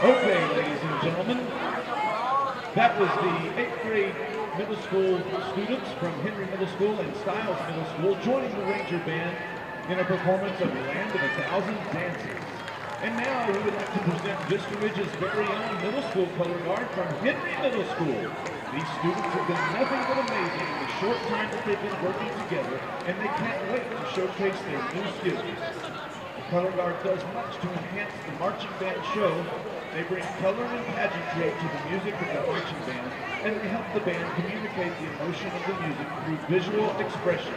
Okay, ladies and gentlemen, that was the 8th grade middle school students from Henry Middle School and Stiles Middle School joining the Ranger Band in a performance of Land of a Thousand Dances. And now we would like to present Vista Ridge's very own middle school color guard from Henry Middle School. These students have been nothing but amazing in the short time that they've been working together, and they can't wait to showcase their new skills. The color guard does much to enhance the marching band show. They bring color and pageantry to the music of the marching band, and they help the band communicate the emotion of the music through visual expression.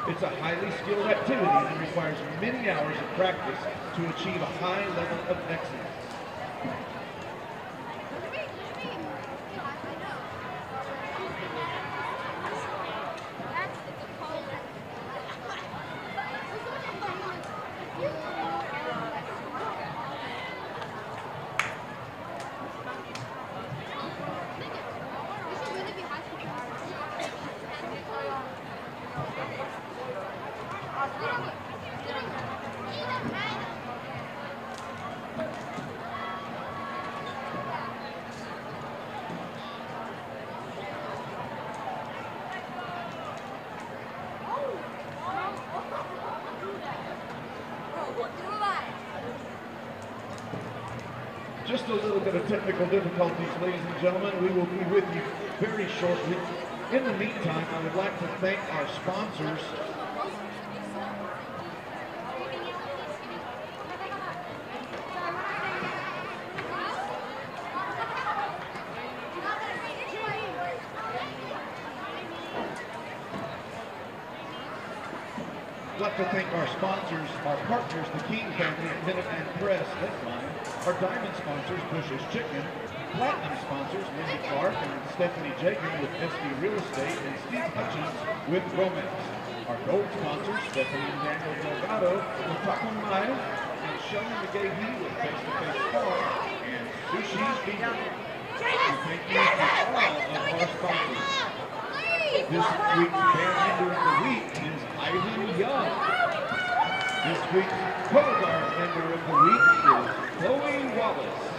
It's a highly skilled activity that requires many hours of practice to achieve a high level of excellence. Just a little bit of technical difficulties, ladies and gentlemen. We will be with you very shortly. In the meantime, I would like to thank our sponsors. I'd like to thank our sponsors, our partners, the King family at Minuteman Press, Headline, our diamond sponsors, Bush's Chicken, platinum sponsors, Lindy Clark and Stephanie Jagan with SD Real Estate, and Steve Hutchins with Romance. Our gold sponsors, Stephanie and Daniel Delgado with Taco Mai, and Sheldon McGahee with Face to Face Bar, and Sushi's Beer. We thank you to all of our sponsors. This week's band member of the week is Ivan Young. This week's color guard member of the week is Chloe Wallace.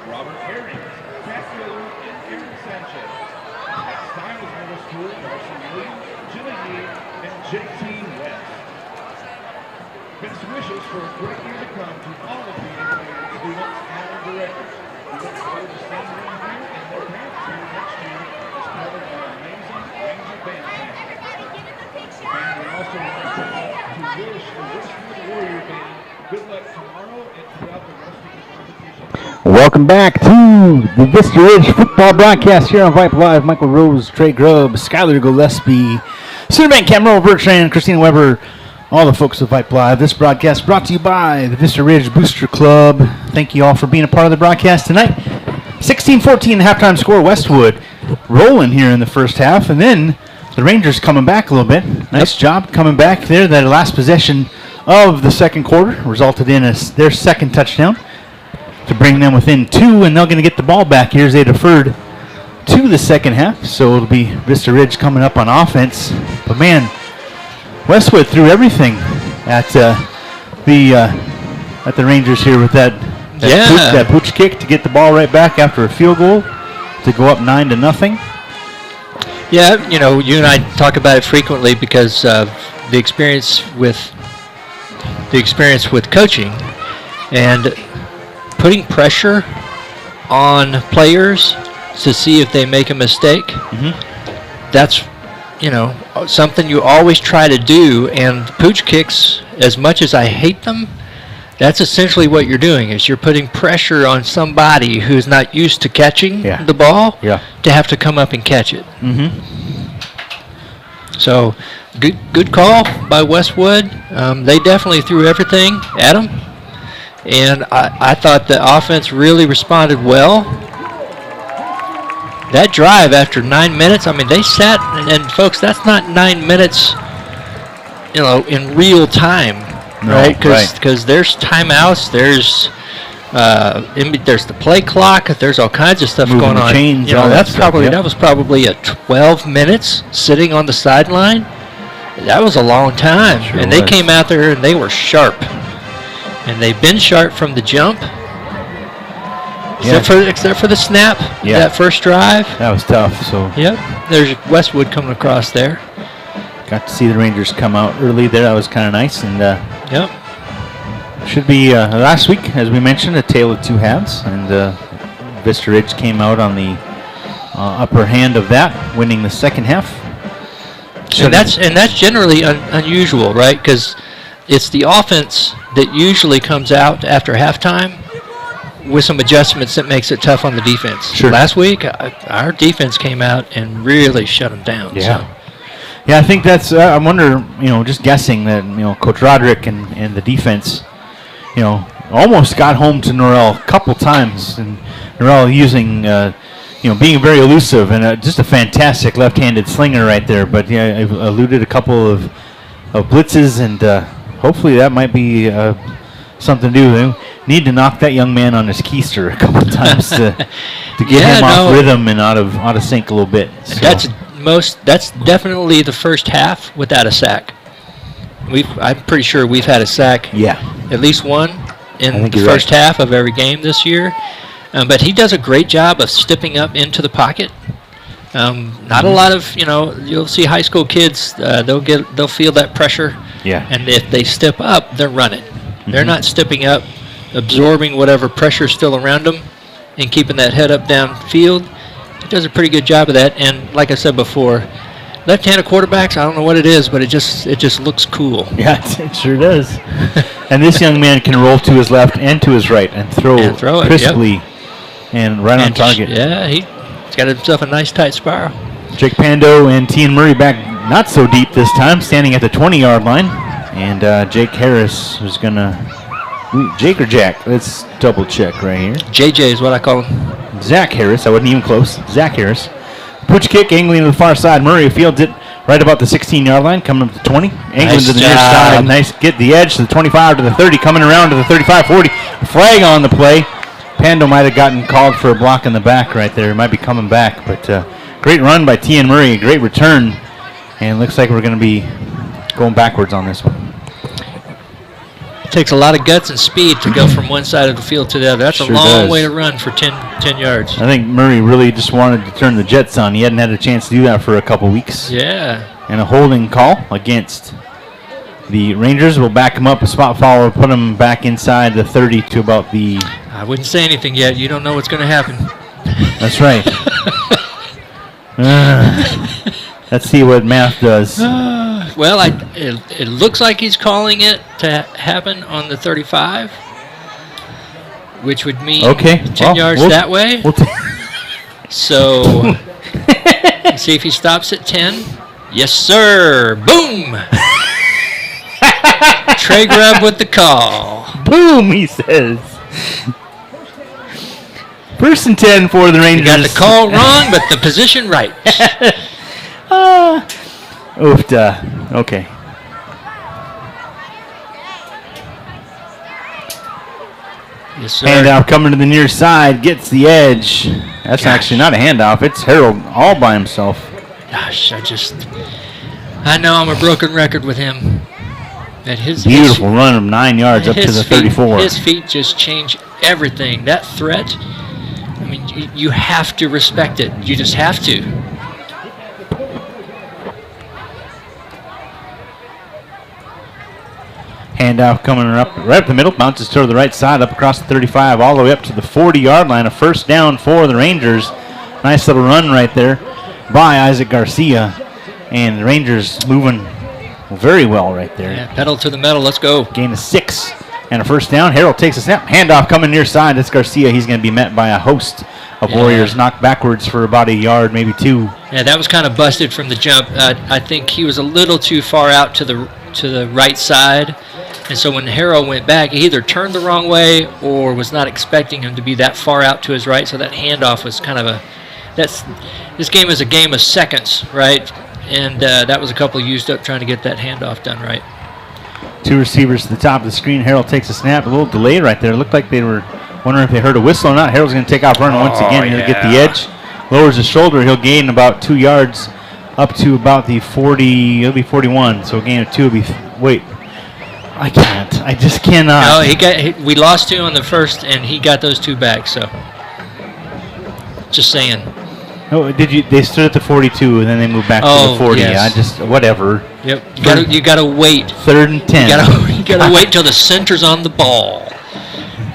Robert Herring, Pat Miller, and Aaron Sanchez. At Styles Middle School, Darcy Williams, Jenna Yee, and JT West. Best wishes for a great year to come to all of the fans, students, and directors. We look forward to seeing them here and their parents here next year as part of our amazing Ranger Band family. And we also want to wish the Westwood Warrior Band good luck tomorrow and throughout the rest of the competition. Welcome back to the Vista Ridge football broadcast here on Vype Live. Michael Rose, Trey Grubb, Skylar Gillespie, Cinderbank, Cameron Bertrand, Christina Weber, all the folks of Vype Live. This broadcast brought to you by the Vista Ridge Booster Club. Thank you all for being a part of the broadcast tonight. 16-14 halftime score. Westwood rolling here in the first half, and then the Rangers coming back a little bit. Nice job coming back there. That last possession of the second quarter resulted in their second touchdown to bring them within 2, and they're going to get the ball back here as they deferred to the second half. So it'll be Vista Ridge coming up on offense. But man, Westwood threw everything at the Rangers here with that pooch kick to get the ball right back after a field goal to go up 9-0. Yeah, you know, you and I talk about it frequently because of the experience with coaching and putting pressure on players to see if they make a mistake. Mm-hmm. That's, you know, something you always try to do. And pooch kicks, as much as I hate them, that's essentially what you're doing, is you're putting pressure on somebody who's not used to catching the ball to have to come up and catch it. Mm-hmm. So, good call by Westwood. They definitely threw everything at them. And I thought the offense really responded well. That drive after 9 minutes, I mean, they sat, and folks, that's not 9 minutes, you know, in real time. No, right? Because there's timeouts, there's the play clock, there's all kinds of stuff moving going on. Chains, you know, that was probably a 12 minutes sitting on the sideline. That was a long time, Sure and they was. came out there and they were sharp, and they've been sharp from the jump. Except for the snap, that first drive. That was tough. So there's Westwood coming across there. Got to see the Rangers come out early there. That was kind of nice. And should be last week, as we mentioned, a tale of two halves. And Vista Ridge came out on the upper hand of that, winning the second half. And that's generally unusual, right? Because it's the offense that usually comes out after halftime with some adjustments that makes it tough on the defense. Sure. Last week, our defense came out and really shut them down. Yeah. So. Yeah, I think that's, I wonder, just guessing that, Coach Roderick and the defense, almost got home to Norrell a couple times. And Norrell using, being very elusive and just a fantastic left-handed slinger right there. But, yeah, I've eluded a couple of blitzes, and hopefully that might be something to do. They need to knock that young man on his keister a couple of times to get him off rhythm and out of sync a little bit. So. That's definitely the first half without a sack. I'm pretty sure we've had a sack. Yeah. At least one in the first half of every game this year. But he does a great job of stepping up into the pocket. Not a lot of, you'll see high school kids, they'll feel that pressure. Yeah. And if they step up, they're running. Mm-hmm. They're not stepping up, absorbing whatever pressure's still around them and keeping that head up downfield. He does a pretty good job of that. And like I said before, left-handed quarterbacks, I don't know what it is, but it just looks cool. Yeah, it sure does. And this young man can roll to his left and to his right and throw crisply and right on target. He's got himself a nice tight spiral. Jake Pando and Tian Murray back not so deep this time, standing at the 20-yard line. And Jake Harris is going to... Jake or Jack? Let's double check right here. JJ is what I call him. Zach Harris. I wasn't even close. Zach Harris. Pooch kick, angling to the far side. Murray fields it right about the 16-yard line, coming up to 20. Angling to the near side. Nice get the edge to the 25 to the 30, coming around to the 35, 40. Flag on the play. Pando might have gotten called for a block in the back right there. Might be coming back, but great run by Tian Murray. Great return. And looks like we're going to be going backwards on this one. It takes a lot of guts and speed to go from one side of the field to the other. That's Sure a long does. way to run for 10 yards. I think Murray really just wanted to turn the Jets on. He hadn't had a chance to do that for a couple weeks. Yeah. And a holding call against the Rangers will back him up. A spot foul will put him back inside the 30 to about the... I wouldn't say anything yet. You don't know what's going to happen. That's right. Let's see what math does. Well, it looks like he's calling it to happen on the 35, which would mean 10 yards that way. So, let's see if he stops at 10. Yes, sir. Boom. Trey Grubb with the call. Boom, he says. First and 10 for the Rangers. You got the call wrong, but the position right. Oofta. Okay. Yes, sir. Handoff coming to the near side. Gets the edge. That's actually not a handoff. It's Harold all by himself. Gosh, I know I'm a broken record with him. That his Beautiful run of 9 yards up to the 34. His feet just change everything. That threat, I mean, you have to respect it. You just have to. Handoff coming up right up the middle. Bounces to the right side, up across the 35, all the way up to the 40-yard line. A first down for the Rangers. Nice little run right there by Isaac Garcia. And the Rangers moving very well right there. Yeah, pedal to the metal. Let's go. Gain of 6 and a first down. Harold takes a snap. Handoff coming near side. That's Garcia. He's going to be met by a host of Warriors. Knocked backwards for about a yard, maybe 2. Yeah, that was kind of busted from the jump. I think he was a little too far out to the right side. And so when Harold went back, he either turned the wrong way or was not expecting him to be that far out to his right. So that handoff was kind of this game is a game of seconds, right? And that was a couple used up trying to get that handoff done right. 2 receivers to the top of the screen. Harold takes a snap. A little delay right there. It looked like they were wondering if they heard a whistle or not. Harold's going to take off running once again. He'll get the edge. Lowers his shoulder. He'll gain about 2 yards up to about the 40. It'll be 41. So a gain of 2 will be... Wait. I can't. I just cannot. No, we lost 2 on the first, and he got those 2 back. So, just saying. Oh, they stood at the 42, and then they moved back to the 40. Yes. Whatever. Yep. You gotta wait. 3rd and 10. You gotta wait till the center's on the ball.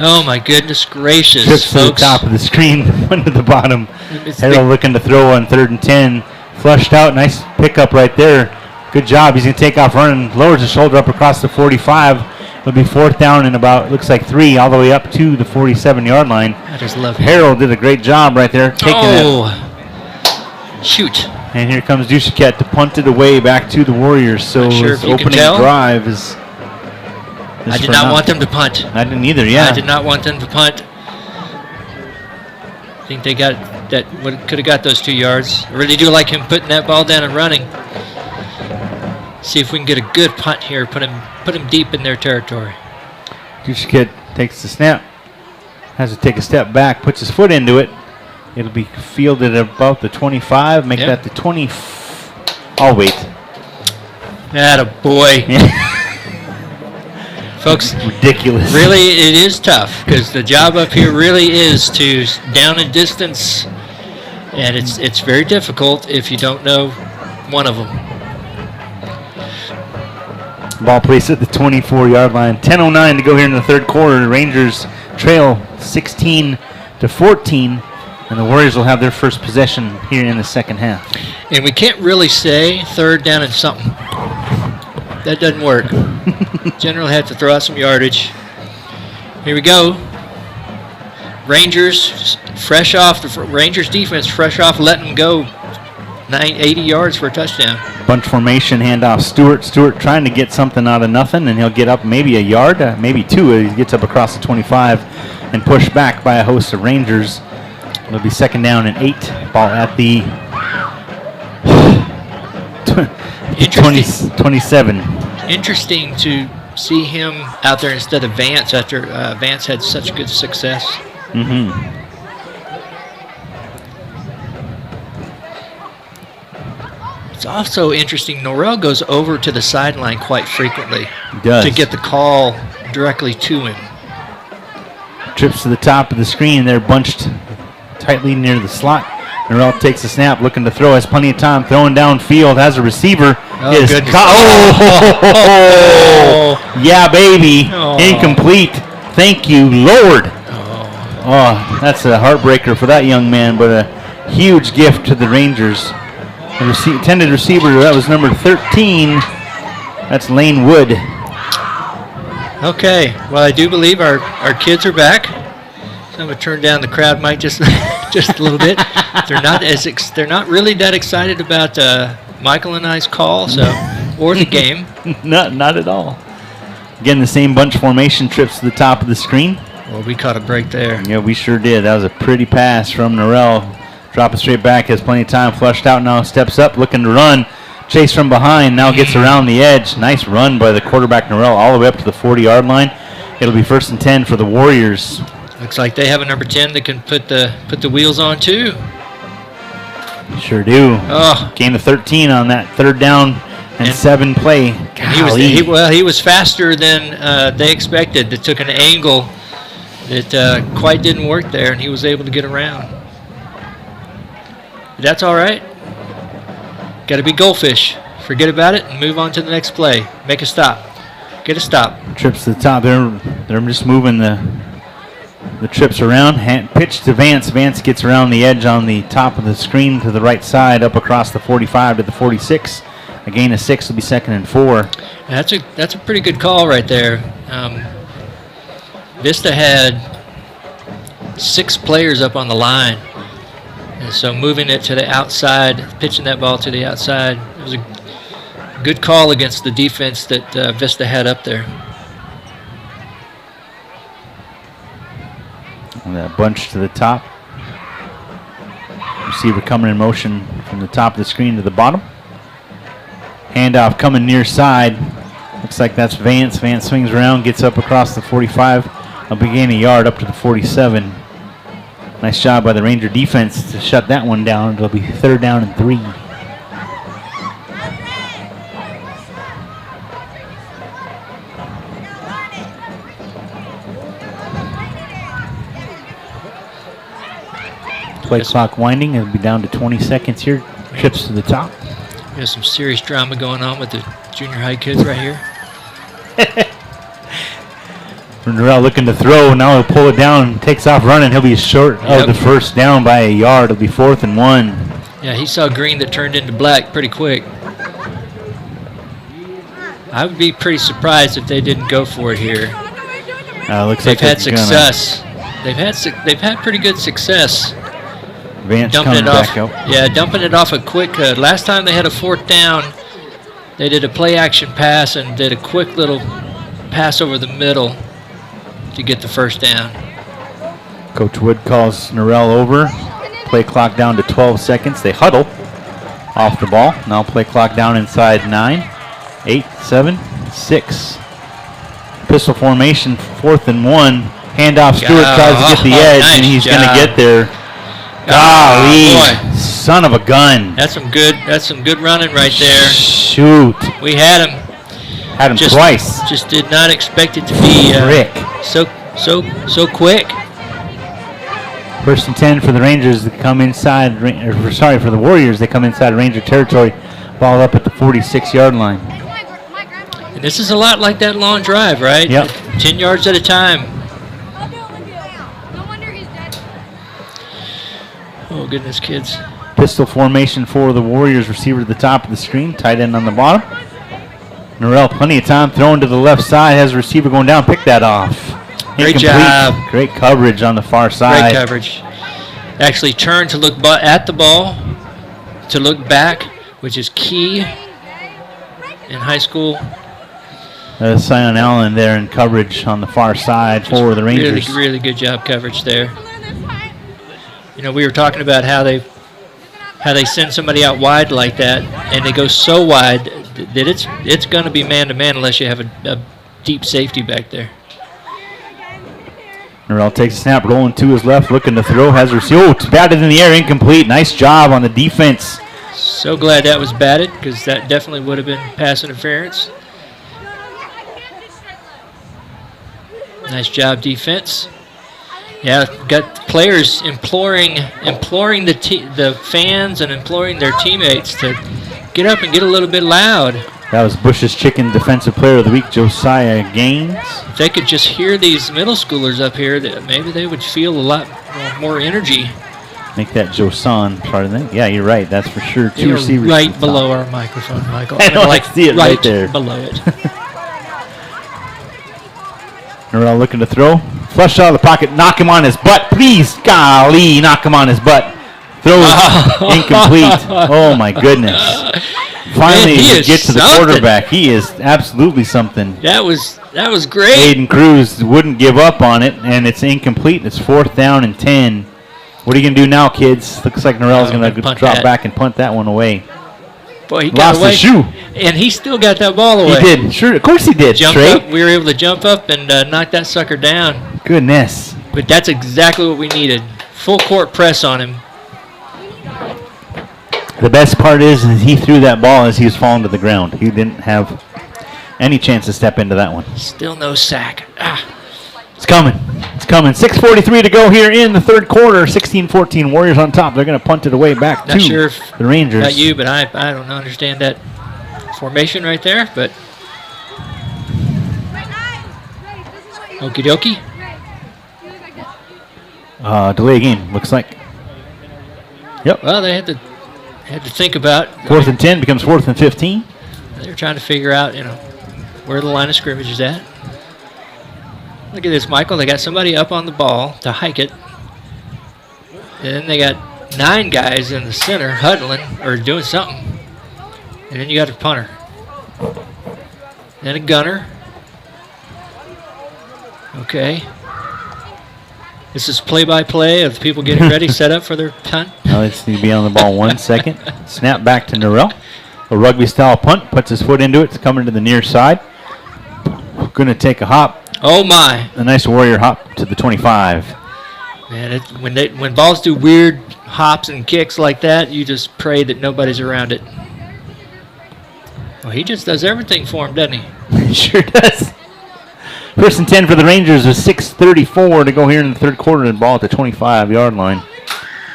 Oh my goodness gracious, Trips to folks. the top of the screen, one to the bottom. Harold looking to throw on 3rd and 10. Flushed out. Nice pickup right there. Good job. He's going to take off running. Lowers his shoulder up across the 45. It'll be 4th down and about, looks like 3, all the way up to the 47-yard line. I just love it. Harold did a great job right there. Shoot. And here comes Duchesquette to punt it away back to the Warriors. So his opening drive is... I did not want them to punt. I didn't either, yeah. I did not want them to punt. I think they got that. Could have got those 2 yards. I really do like him putting that ball down and running. See if we can get a good punt here. Put him deep in their territory. Duchesquette takes the snap. Has to take a step back. Puts his foot into it. It'll be fielded at about the 25. Make that the 20. I'll wait. Attaboy. Folks, ridiculous. Really, it is tough because the job up here really is to down and distance, and it's very difficult if you don't know one of them. Ball placed at the 24-yard line. 10:09 to go here in the 3rd quarter. The Rangers trail 16-14, and the Warriors will have their first possession here in the second half. And we can't really say 3rd down and something. That doesn't work. Generally have to throw out some yardage. Here we go. Rangers fresh off Rangers defense, fresh off letting them go 80 yards for a touchdown. Bunch formation, handoff. Stewart trying to get something out of nothing, and he'll get up maybe a yard, maybe 2. He gets up across the 25 and pushed back by a host of Rangers. It'll be 2nd down and 8. Ball at the 27. Interesting to see him out there instead of Vance after Vance had such good success. It's also interesting, Norrell goes over to the sideline quite frequently does. to get the call directly to him. Trips to the top of the screen. They're bunched tightly near the slot. Norrell takes a snap, looking to throw, has plenty of time, throwing downfield, has a receiver. Oh, good. Yeah, baby. Oh. Incomplete. Thank you, Lord. Oh, that's a heartbreaker for that young man, but a huge gift to the Rangers. The intended receiver, that was number 13. That's Lane Wood. Okay, well, I do believe our kids are back. So I'm going to turn down the crowd mic just just a little bit. They're not really that excited about Michael and I's call, or the game. Not at all. Again, the same bunch formation, trips to the top of the screen. Well, we caught a break there. Yeah, we sure did. That was a pretty pass from Norrell. Drop it straight back, has plenty of time, flushed out now, steps up, looking to run. Chase from behind, now gets around the edge. Nice run by the quarterback Norrell all the way up to the 40-yard line. It'll be 1st and 10 for the Warriors. Looks like they have a number 10 that can put the wheels on too. Sure do. Oh. Gain of 13 on that 3rd down and 7 play. He was faster than they expected. They took an angle that quite didn't work there, and he was able to get around. That's all right. Got to be goldfish. Forget about it and move on to the next play. Make a stop. Get a stop. Trips to the top. They're just moving the trips around. Pitch to Vance. Vance gets around the edge on the top of the screen to the right side, up across the 45 to the 46. A gain of 6 will be 2nd and 4. That's a pretty good call right there. Vista had 6 players up on the line. And so moving it to the outside, pitching that ball to the outside, it was a good call against the defense that Vista had up there. And that bunch to the top. Receiver coming in motion from the top of the screen to the bottom. Handoff coming near side. Looks like that's Vance. Vance swings around, gets up across the 45. I'll gain a yard up to the 47. Nice job by the Ranger defense to shut that one down. It'll be 3rd down and 3. Play clock winding. It'll be down to 20 seconds here. Trips to the top. There's some serious drama going on with the junior high kids right here. Norrell looking to throw. Now he'll pull it down. Takes off running. He'll be short of the 1st down by a yard. It'll be 4th and 1. Yeah, he saw green that turned into black pretty quick. I would be pretty surprised if they didn't go for it here. Looks they've like had success. They've had pretty good success. Vance dumping coming it off. back out. Yeah, dumping it off a quick. Last time they had a 4th down, they did a play action pass and did a quick little pass over the middle to get the 1st down. Coach Wood calls Norrell over. Play clock down to 12 seconds. They huddle off the ball. Now play clock down inside 9, 8, 7, 6. Pistol formation, 4th and 1. Handoff. Stewart tries to get the edge, nice and he's going to job. get there. Golly, boy. son of a gun. That's some good running right there. Shoot. We had him. Had him twice. Just did not expect it to be so quick. 1st and 10 for the Rangers. They come inside. For the Warriors, they come inside Ranger territory. Ball up at the 46-yard line. And this is a lot like that long drive, right? Yep. 10 yards at a time. Oh, goodness, kids. Pistol formation for the Warriors. Receiver to the top of the screen. Tight end on the bottom. Norrell, plenty of time. Throwing to the left side. Has a receiver going down. Pick that off. Great Incomplete. job. Great coverage on the far side. Great coverage. Actually turned to look at the ball, to look back, which is key in high school. Sion Allen there in coverage on the far side for the Rangers. Really, really good job coverage there. You know, we were talking about how they send somebody out wide like that, and they go so wide that it's going to be man-to-man unless you have a deep safety back there. Norrell takes a snap, rolling to his left, looking to throw. Has received. Oh, it's batted in the air, incomplete. Nice job on the defense So glad that was batted because that definitely would have been pass interference. Nice job defense. Yeah, got players imploring the fans and imploring their teammates to get up and get a little bit loud. That was Bush's Chicken Defensive Player of the Week, Josiah Gaines. If they could just hear these middle schoolers up here, that maybe they would feel a lot more energy. Make that Josan part of that. Yeah, you're right. That's for sure. Two You're receivers right below our microphone, Michael. I know, I see it right there. Below it. Norrell looking to throw. Flush out of the pocket. Knock him on his butt. Please, golly, knock him on his butt. Throw is incomplete. Oh, my goodness. Finally, Man, he gets to the quarterback. He is absolutely something. That was great. Aiden Cruz wouldn't give up on it, and it's incomplete. It's 4th down and 10. What are you going to do now, kids? Looks like Norrell's going to drop back and punt that one away. Boy, he got Lost away. his shoe. And he still got that ball away. He did. Sure, of course he did. Jumped up. We were able to jump up and knock that sucker down. Goodness. But that's exactly what we needed. Full court press on him. The best part is he threw that ball as he was falling to the ground. He didn't have any chance to step into that one. Still no sack. It's coming. It's coming. 6:43 to go here in the third quarter. 16-14 Warriors on top. They're going to punt it away back Not to sure if the Rangers. Not you, but I don't understand that formation right there. But okie dokie. Delay game, looks like. Yep. Well, they had to think about 4th and 10 becomes 4th and 15. They're trying to figure out, where the line of scrimmage is at. Look at this, Michael. They got somebody up on the ball to hike it. And then they got 9 guys in the center huddling or doing something. And then you got a punter. Then a gunner. Okay. This is play-by-play of people getting ready, set up for their punt. Now let's need to be on the ball 1 second. Snap back to Norrell. A rugby-style punt. Puts his foot into it. It's coming to the near side. Going to take a hop. Oh, my. A nice Warrior hop to the 25. Man, when balls do weird hops and kicks like that, you just pray that nobody's around it. Well, he just does everything for him, doesn't he? He sure does. 1st and 10 for the Rangers with 6:34 to go here in the third quarter and ball at the 25-yard line.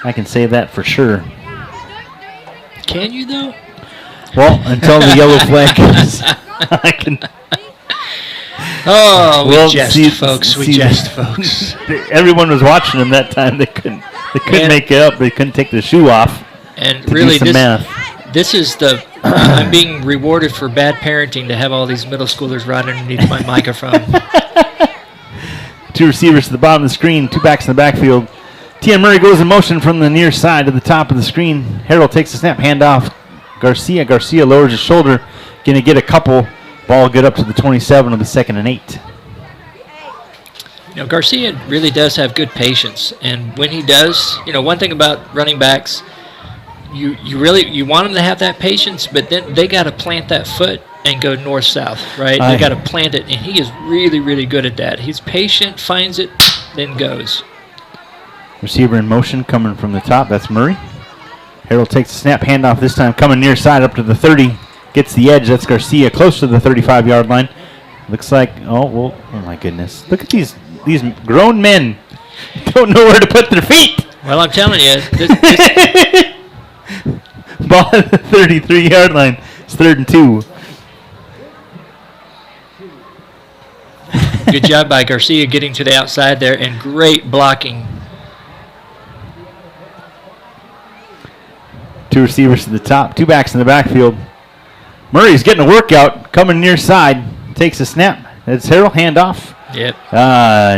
I can say that for sure. Can you, though? Well, until the yellow flag comes, I can. Oh, we jest, folks. Folks. Everyone was watching them that time. They couldn't make it up. They couldn't take their shoe off. And really, this is I'm being rewarded for bad parenting to have all these middle schoolers right underneath my microphone. 2 receivers to the bottom of the screen, 2 backs in the backfield. T.M. Murray goes in motion from the near side to the top of the screen. Harrell takes the snap, handoff. Garcia lowers his shoulder. Going to get a couple. Ball good up to the 27 of the 2nd and 8. Garcia really does have good patience. And when he does, one thing about running backs, you want them to have that patience, but then they got to plant that foot and go north-south, right? They got to plant it, and he is really, really good at that. He's patient, finds it, then goes. Receiver in motion coming from the top. That's Murray. Harrell takes the snap, handoff this time, coming near side up to the 30. Gets the edge. That's Garcia close to the 35-yard line. Looks like, oh my goodness. Look at these grown men. Don't know where to put their feet. Well, I'm telling you. Ball at the 33-yard line. It's 3rd and 2. Good job by Garcia getting to the outside there, and great blocking. 2 receivers to the top, 2 backs in the backfield. Murray's getting a workout, coming near side. Takes a snap. It's Harrell, handoff. Yep.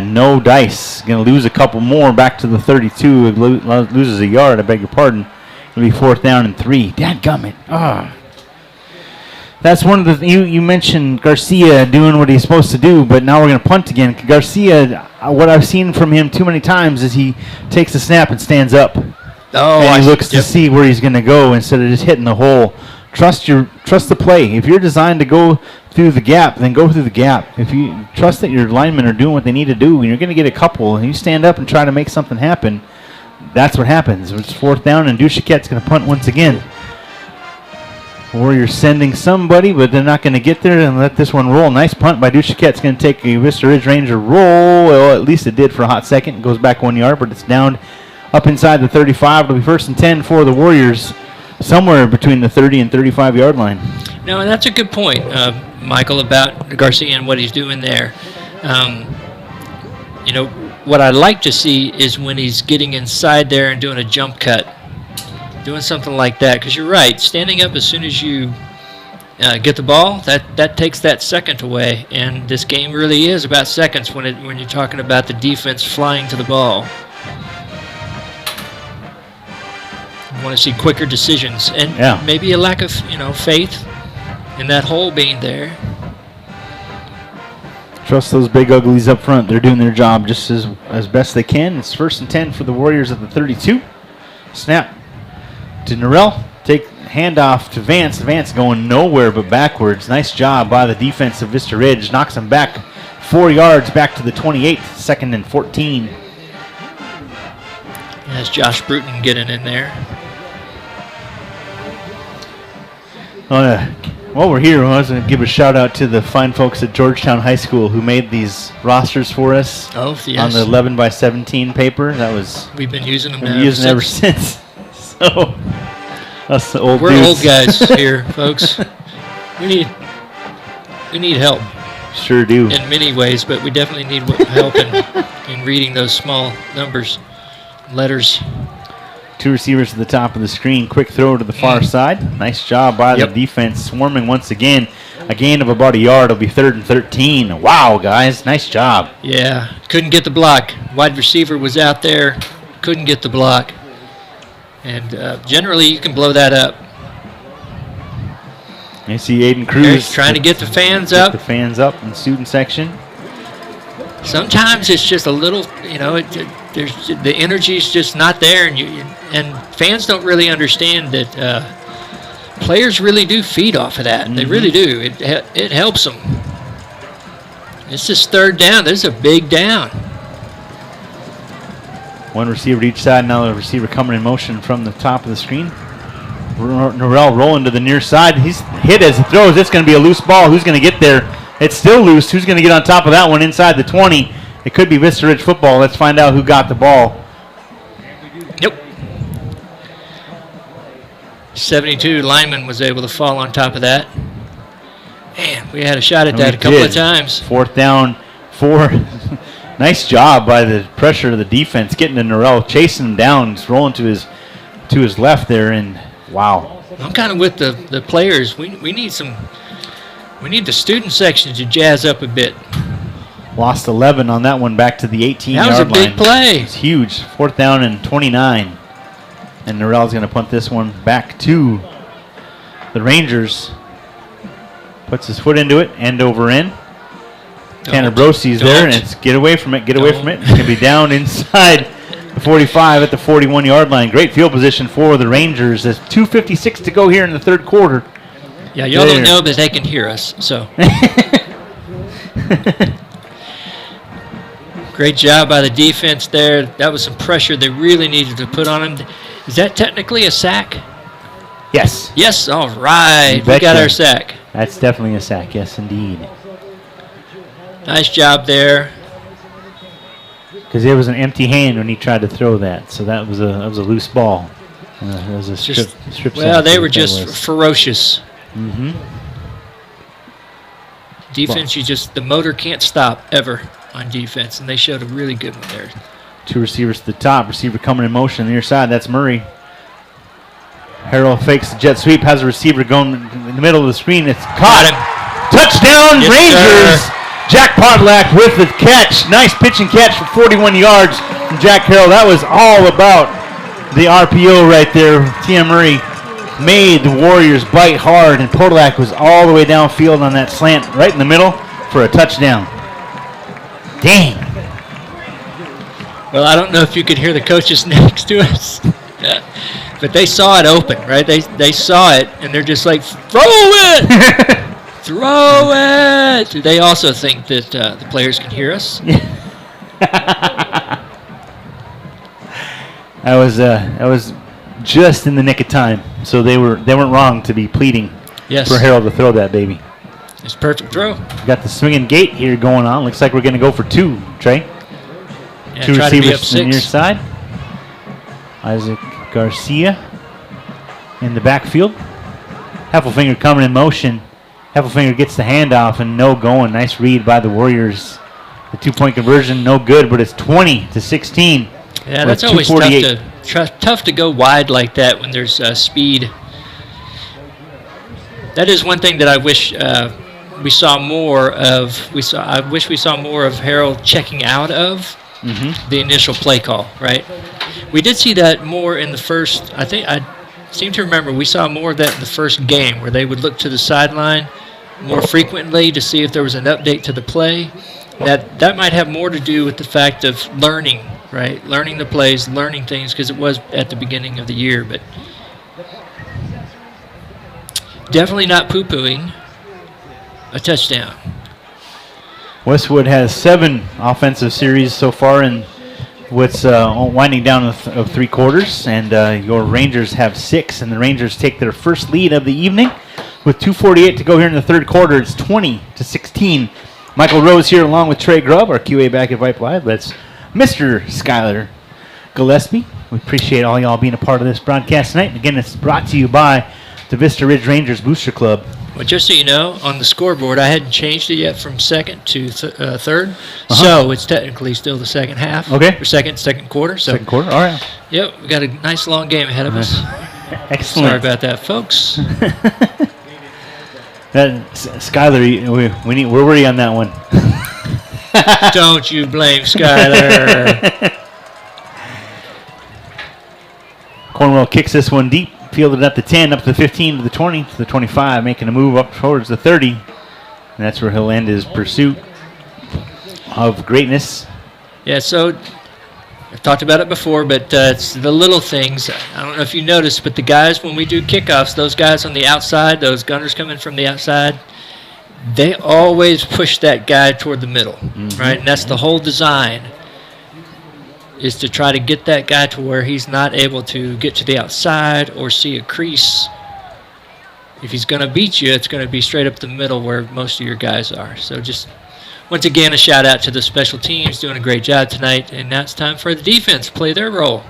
No dice. Going to lose a couple more back to the 32. Loses a yard, I beg your pardon. It'll be 4th down and 3. Dadgummit. That's one of the you mentioned Garcia doing what he's supposed to do, but now we're going to punt again. Garcia, what I've seen from him too many times is he takes the snap and stands up. And he looks to see where he's going to go instead of just hitting the hole. Trust the play. If you're designed to go through the gap, then go through the gap. If you trust that your linemen are doing what they need to do, and you're going to get a couple, and you stand up and try to make something happen, that's what happens. It's 4th down, and Duchesquette's going to punt once again. Warriors sending somebody, but they're not going to get there and let this one roll. Nice punt by Duchesquette. It's going to take a Vista Ridge Ranger roll. Well, at least it did for a hot second. It goes back 1 yard, but it's down up inside the 35. It'll be 1st and 10 for the Warriors, somewhere between the 30 and 35 yard line. No, and that's a good point, Michael, about Garcia and what he's doing there. What I like to see is when he's getting inside there and doing a jump cut, doing something like that. Because you're right, standing up as soon as you get the ball, that takes that second away. And this game really is about seconds when you're talking about the defense flying to the ball. You want to see quicker decisions and maybe a lack of faith in that hole being there. Trust those big uglies up front. They're doing their job just as best they can. It's 1st and 10 for the Warriors at the 32. Snap to Norrell. Take handoff to Vance. Vance going nowhere but backwards. Nice job by the defense of Vista Ridge. Knocks him back 4 yards back to the 28. 2nd and 14. That's Josh Bruton getting in there. While we're here, I was going to give a shout out to the fine folks at Georgetown High School who made these rosters for us on the 11 by 17 paper. We've been using them. We've been using ever since. So us old We're dudes. old guys here, folks. We need help. Sure do. In many ways, but we definitely need help in reading those small numbers, letters. 2 receivers to the top of the screen. Quick throw to the far side. Nice job by the defense. Swarming once again. A gain of about a yard. It'll be 3rd and 13. Wow, guys. Nice job. Yeah. Couldn't get the block. Wide receiver was out there. Couldn't get the block. And generally, you can blow that up. You see Aiden Cruz trying to get the fans up. The fans up in the student section. Sometimes it's just a little, there's the energy's just not there, and fans don't really understand that players really do feed off of that. Mm-hmm. They really do. It helps them. This is 3rd down. This is a big down. 1 receiver to each side. Now the receiver coming in motion from the top of the screen. Norrell rolling to the near side. He's hit as he throws. It's going to be a loose ball. Who's going to get there? It's still loose. Who's going to get on top of that one inside the 20? It could be Vista Ridge football. Let's find out who got the ball. Yep. 72 lineman was able to fall on top of that. Man, we had a shot at that a couple of times. 4th down, 4. Nice job by the pressure of the defense, getting to Norrell, chasing him down, just rolling to his left there, and wow. I'm kind of with the players. We need the student section to jazz up a bit. Lost 11 on that one back to the 18-yard line. That was a big play. It's huge. 4th down and 29. And Norrell's going to punt this one back to the Rangers. Puts his foot into it, end over end. Tanner Brosy's there, and it's get away from it, get away from it. It's going to be down inside the 45 at the 41-yard line. Great field position for the Rangers. There's 2:56 to go here in the 3rd quarter. Yeah, y'all don't know, but they can hear us, so. Great job by the defense there. That was some pressure they really needed to put on him. Is that technically a sack? Yes. Yes, all right. We got our sack. That's definitely a sack, yes, indeed. Nice job there. Because there was an empty hand when he tried to throw that, so that was a loose ball. It was a strip well, they were just ferocious. Mm-hmm. Defense, the motor can't stop ever on defense, and they showed a really good one there. 2 receivers to the top. Receiver coming in motion on the near side. That's Murray. Harrell fakes the jet sweep, has a receiver going in the middle of the screen. It's caught. Touchdown, yes, Rangers! Sir. Jack Podlack with the catch. Nice pitch and catch for 41 yards from Jack Harrell. That was all about the RPO right there. Tia Murray made the Warriors bite hard, and Podlack was all the way downfield on that slant right in the middle for a touchdown. Dang. Well, I don't know if you could hear the coaches next to us, but they saw it open, right? They saw it, and they're just like, throw it! Throw it! They also think that the players can hear us. That was just in the nick of time, so they weren't wrong to be pleading Yes. for Harold to throw that baby. It's a perfect throw. Got the swinging gate here going on. Looks like we're going to go for 2, Trey. Yeah, 2 try to be up receivers to the near 6. side. Isaac Garcia in the backfield. Heffelfinger coming in motion. Heffelfinger gets the handoff and no going. Nice read by the Warriors. The 2-point conversion, no good, but it's 20-16. Yeah, that's always tough to go wide like that when there's speed. That is one thing that I wish we saw more of. I wish we saw more of Harold checking out of the initial play call. Right? We did see that more in the first. I seem to remember we saw more of that in the first game, where they would look to the sideline more frequently to see if there was an update to the play. That might have more to do with the fact of learning, right? Learning the plays, learning things, because it was at the beginning of the year. But definitely not poo-pooing a touchdown. Westwood has 7 offensive series so far in what's winding down of 3 quarters, and your Rangers have 6, and the Rangers take their first lead of the evening with 2:48 to go here in the third quarter. It's 20-16. Michael Rose here along with Trey Grubb, our QA back at Vype Live. That's Mr. Skyler Gillespie. We appreciate all y'all being a part of this broadcast tonight. And again, it's brought to you by the Vista Ridge Rangers Booster Club. Well, just so you know, on the scoreboard, I hadn't changed it yet from second to third, so it's technically still the second half. Okay. Or second quarter. So Second quarter, all right. Yep, we got a nice long game ahead of us. Excellent. Sorry about that, folks. Skyler, we're worried on that one. Don't you blame Skyler. Cornwell kicks this one deep, fielded up to 10, up to the 15, to the 20, to the 25, making a move up towards the 30. And that's where he'll end his pursuit of greatness. Yeah, so I've talked about it before, but it's the little things. I don't know if you noticed, but the guys, when we do kickoffs, those guys on the outside, those gunners coming from the outside, they always push that guy toward the middle, right? And that's the whole design, is to try to get that guy to where he's not able to get to the outside or see a crease. If he's going to beat you, it's going to be straight up the middle where most of your guys are. So just, once again, a shout-out to the special teams doing a great job tonight. And now it's time for the defense to play their role.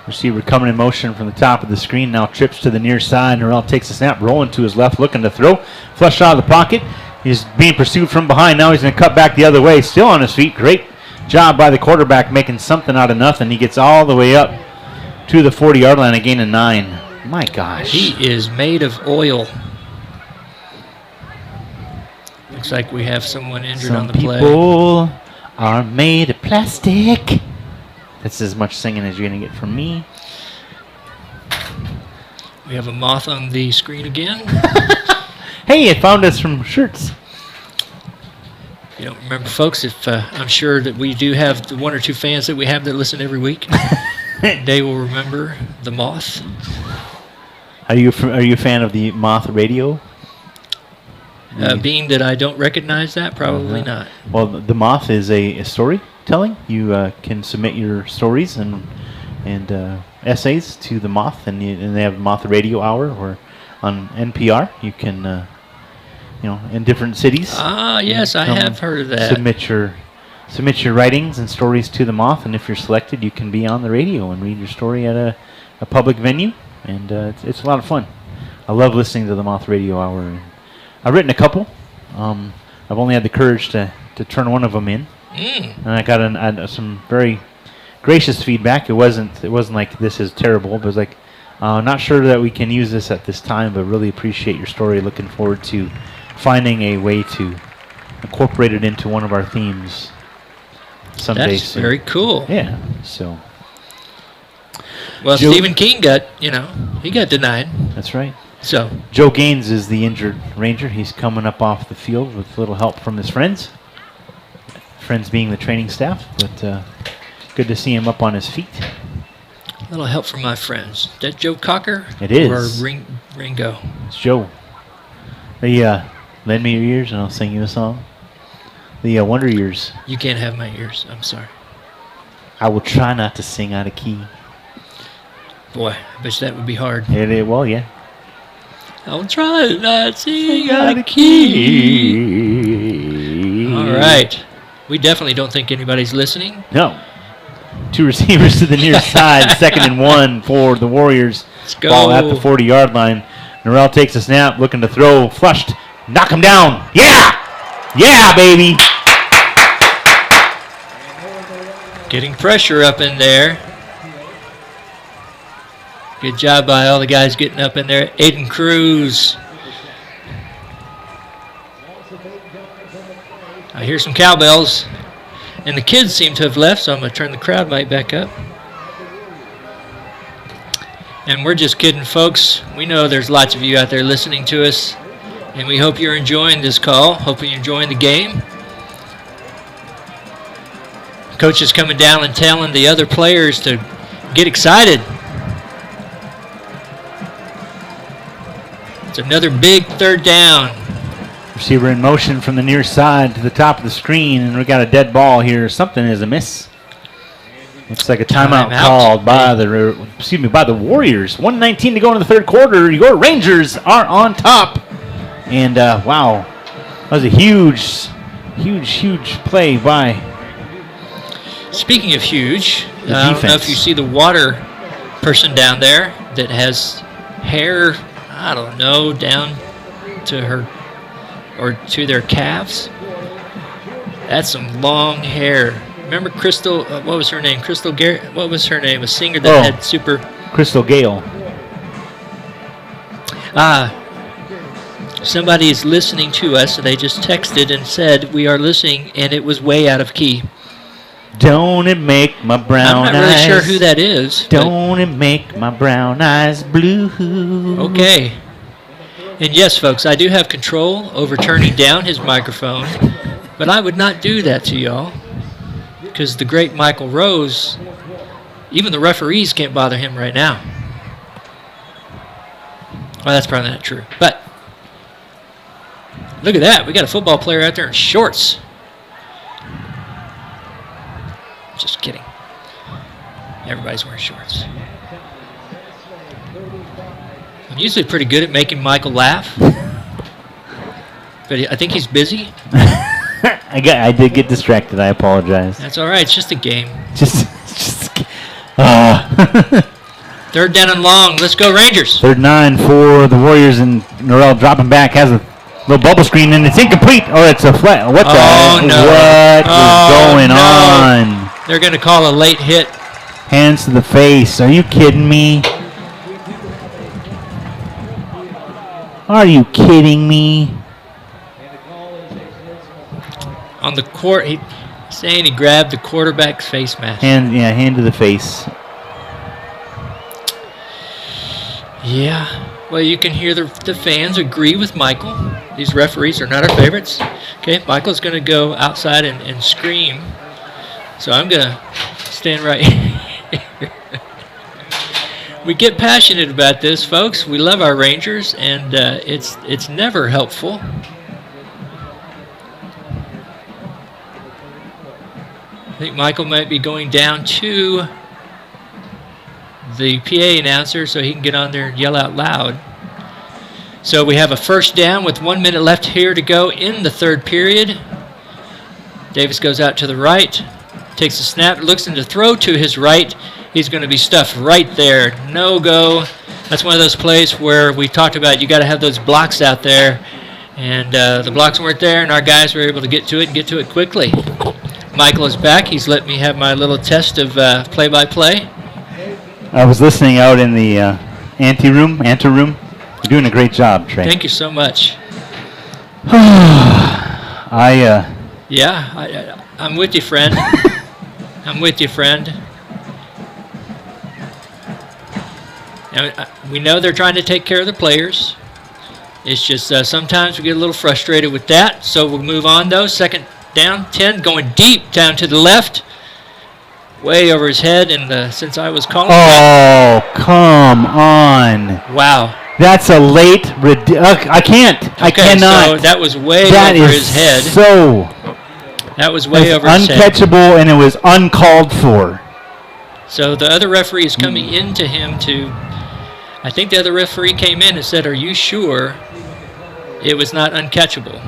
Receiver coming in motion from the top of the screen, now trips to the near side. Norrell takes a snap, rolling to his left, looking to throw. Flush out of the pocket. He's being pursued from behind. Now he's going to cut back the other way. Still on his feet. Great job by the quarterback making something out of nothing. He gets all the way up to the 40-yard line, a gain of 9. My gosh. He is made of oil. Looks like we have someone injured on the play. Some people are made of plastic. That's as much singing as you're going to get from me. We have a moth on the screen again. Hey, it found us from shirts. You don't remember, folks, if I'm sure that we do have the 1 or 2 fans that we have that listen every week. They will remember the moth. Are you a fan of the Moth Radio? Being that I don't recognize that, probably not. Well, the Moth is a storytelling. You can submit your stories and essays to the Moth, and they have Moth Radio Hour, or on NPR. You can, in different cities. Ah, yes, I have heard of that. Submit your writings and stories to the Moth, and if you're selected, you can be on the radio and read your story at a public venue, and it's a lot of fun. I love listening to the Moth Radio Hour. I've written a couple. I've only had the courage to turn one of them in, and I got some very gracious feedback. It wasn't like this is terrible, but it was like, not sure that we can use this at this time, but really appreciate your story. Looking forward to finding a way to incorporate it into one of our themes someday. That's soon. very cool. Yeah. So. Well, Stephen King he got denied. That's right. So Joe Gaines is the injured Ranger. He's coming up off the field with a little help from his friends. Friends being the training staff, but good to see him up on his feet. A little help from my friends. Is that Joe Cocker? It is. Or Ringo? It's Joe. Lend me your ears and I'll sing you a song. The Wonder Years. You can't have my ears. I'm sorry. I will try not to sing out of key. Boy, I bet that would be hard. Well, yeah. I'll try not seeing a key. All right. We definitely don't think anybody's listening. No. 2 receivers to the near side. 2nd and 1 for the Warriors. Let's go. Ball at the 40-yard line. Norrell takes a snap, looking to throw. Flushed. Knock him down. Yeah! Yeah, baby! Getting pressure up in there. Good job by all the guys getting up in there. Aiden Cruz. I hear some cowbells. And the kids seem to have left, so I'm going to turn the crowd mic back up. And we're just kidding, folks. We know there's lots of you out there listening to us. And we hope you're enjoying this call. Hope you're enjoying the game. Coach is coming down and telling the other players to get excited. It's another big 3rd down. Receiver in motion from the near side to the top of the screen, and we got a dead ball here. Something is amiss. Looks like a timeout called by the Warriors. 1:19 to go in the 3rd quarter. Your Rangers are on top. And wow, that was a huge play by. Speaking of huge, The I don't know defense. if you see the water person down there that has hair, I don't know, down to her or to their calves. That's some long hair. Remember Crystal, what was her name? Crystal Garrett, what was her name? A singer that had super... Crystal Gale. Somebody is listening to us, and they just texted and said, we are listening, and it was way out of key. Don't it make my brown eyes... I'm not really sure who that is. Don't it make my brown eyes blue? Okay. And yes, folks, I do have control over turning down his microphone, but I would not do that to y'all because the great Michael Rose, even the referees can't bother him right now. Well, that's probably not true, but look at that. We got a football player out there in shorts. Just kidding. Everybody's wearing shorts. I'm usually pretty good at making Michael laugh, but I think he's busy. I did get distracted. I apologize. That's all right. It's just a game. Just 3rd down and long. Let's go Rangers. 3rd and 9 for the Warriors, and Norrell dropping back, has a little bubble screen, and it's incomplete. Oh, it's a flat. What Oh, the? no. What is going on? They're going to call a late hit. Hands to the face. Are you kidding me? Are you kidding me? On the court, he's saying he grabbed the quarterback's face mask. Hand to the face. Yeah. Well, you can hear the fans agree with Michael. These referees are not our favorites. Okay, Michael's going to go outside and scream. So I'm going to stand right here. We get passionate about this, folks. We love our Rangers, and it's never helpful. I think Michael might be going down to the PA announcer so he can get on there and yell out loud. So we have a 1st down with 1 minute left here to go in the 3rd period. Davis goes out to the right, takes a snap, looks into throw to his right. He's going to be stuffed right there. No go. That's one of those plays where we talked about you got to have those blocks out there. And the blocks weren't there, and our guys were able to get to it and get to it quickly. Michael is back. He's let me have my little test of play-by-play. I was listening out in the ante room. You're doing a great job, Trey. Thank you so much. Yeah, I'm with you, friend. I'm with you, friend. Now, we know they're trying to take care of the players. It's just sometimes we get a little frustrated with that. So we'll move on, though. 2nd down, 10, going deep down to the left. Way over his head, and since I was calling Oh, come on. Wow. That's a late... I can't. I cannot. So that was way over his head. So... That was way over his head. Uncatchable, and it was uncalled for. So the other referee is coming into him to, I think the other referee came in and said, "Are you sure it was not uncatchable?"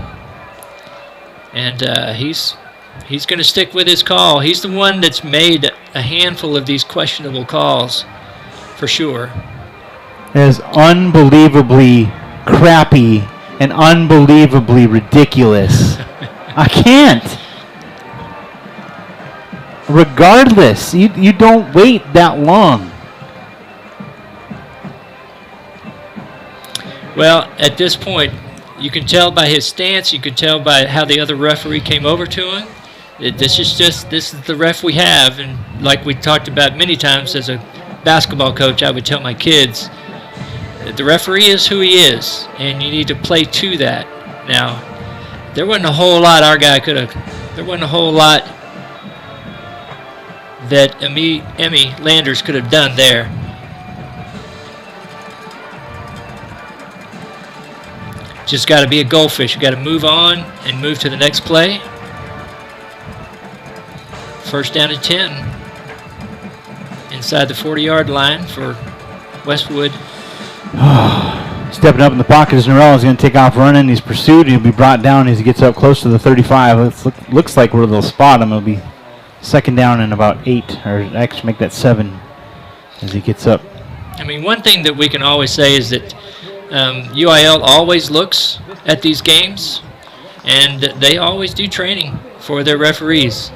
And he's going to stick with his call. He's the one that's made a handful of these questionable calls, for sure. It is unbelievably crappy and unbelievably ridiculous. I can't. Regardless, you don't wait that long. Well, at this point, you can tell by his stance, you can tell by how the other referee came over to him. This is the ref we have, and like we talked about many times as a basketball coach, I would tell my kids, the referee is who he is, and you need to play to that. Now, there wasn't a whole lot there wasn't a whole lot that Emmy Landers could have done there. Just got to be a goldfish. You got to move on and move to the next play. First down and 10. Inside the 40-yard line for Westwood. Stepping up in the pocket as Norell is going to take off running. He's pursued. He'll be brought down as he gets up close to the 35. It looks like they'll spot him. It'll be second down and about 8, or actually make that 7 as he gets up. I mean, one thing that we can always say is that UIL always looks at these games, and they always do training for their referees.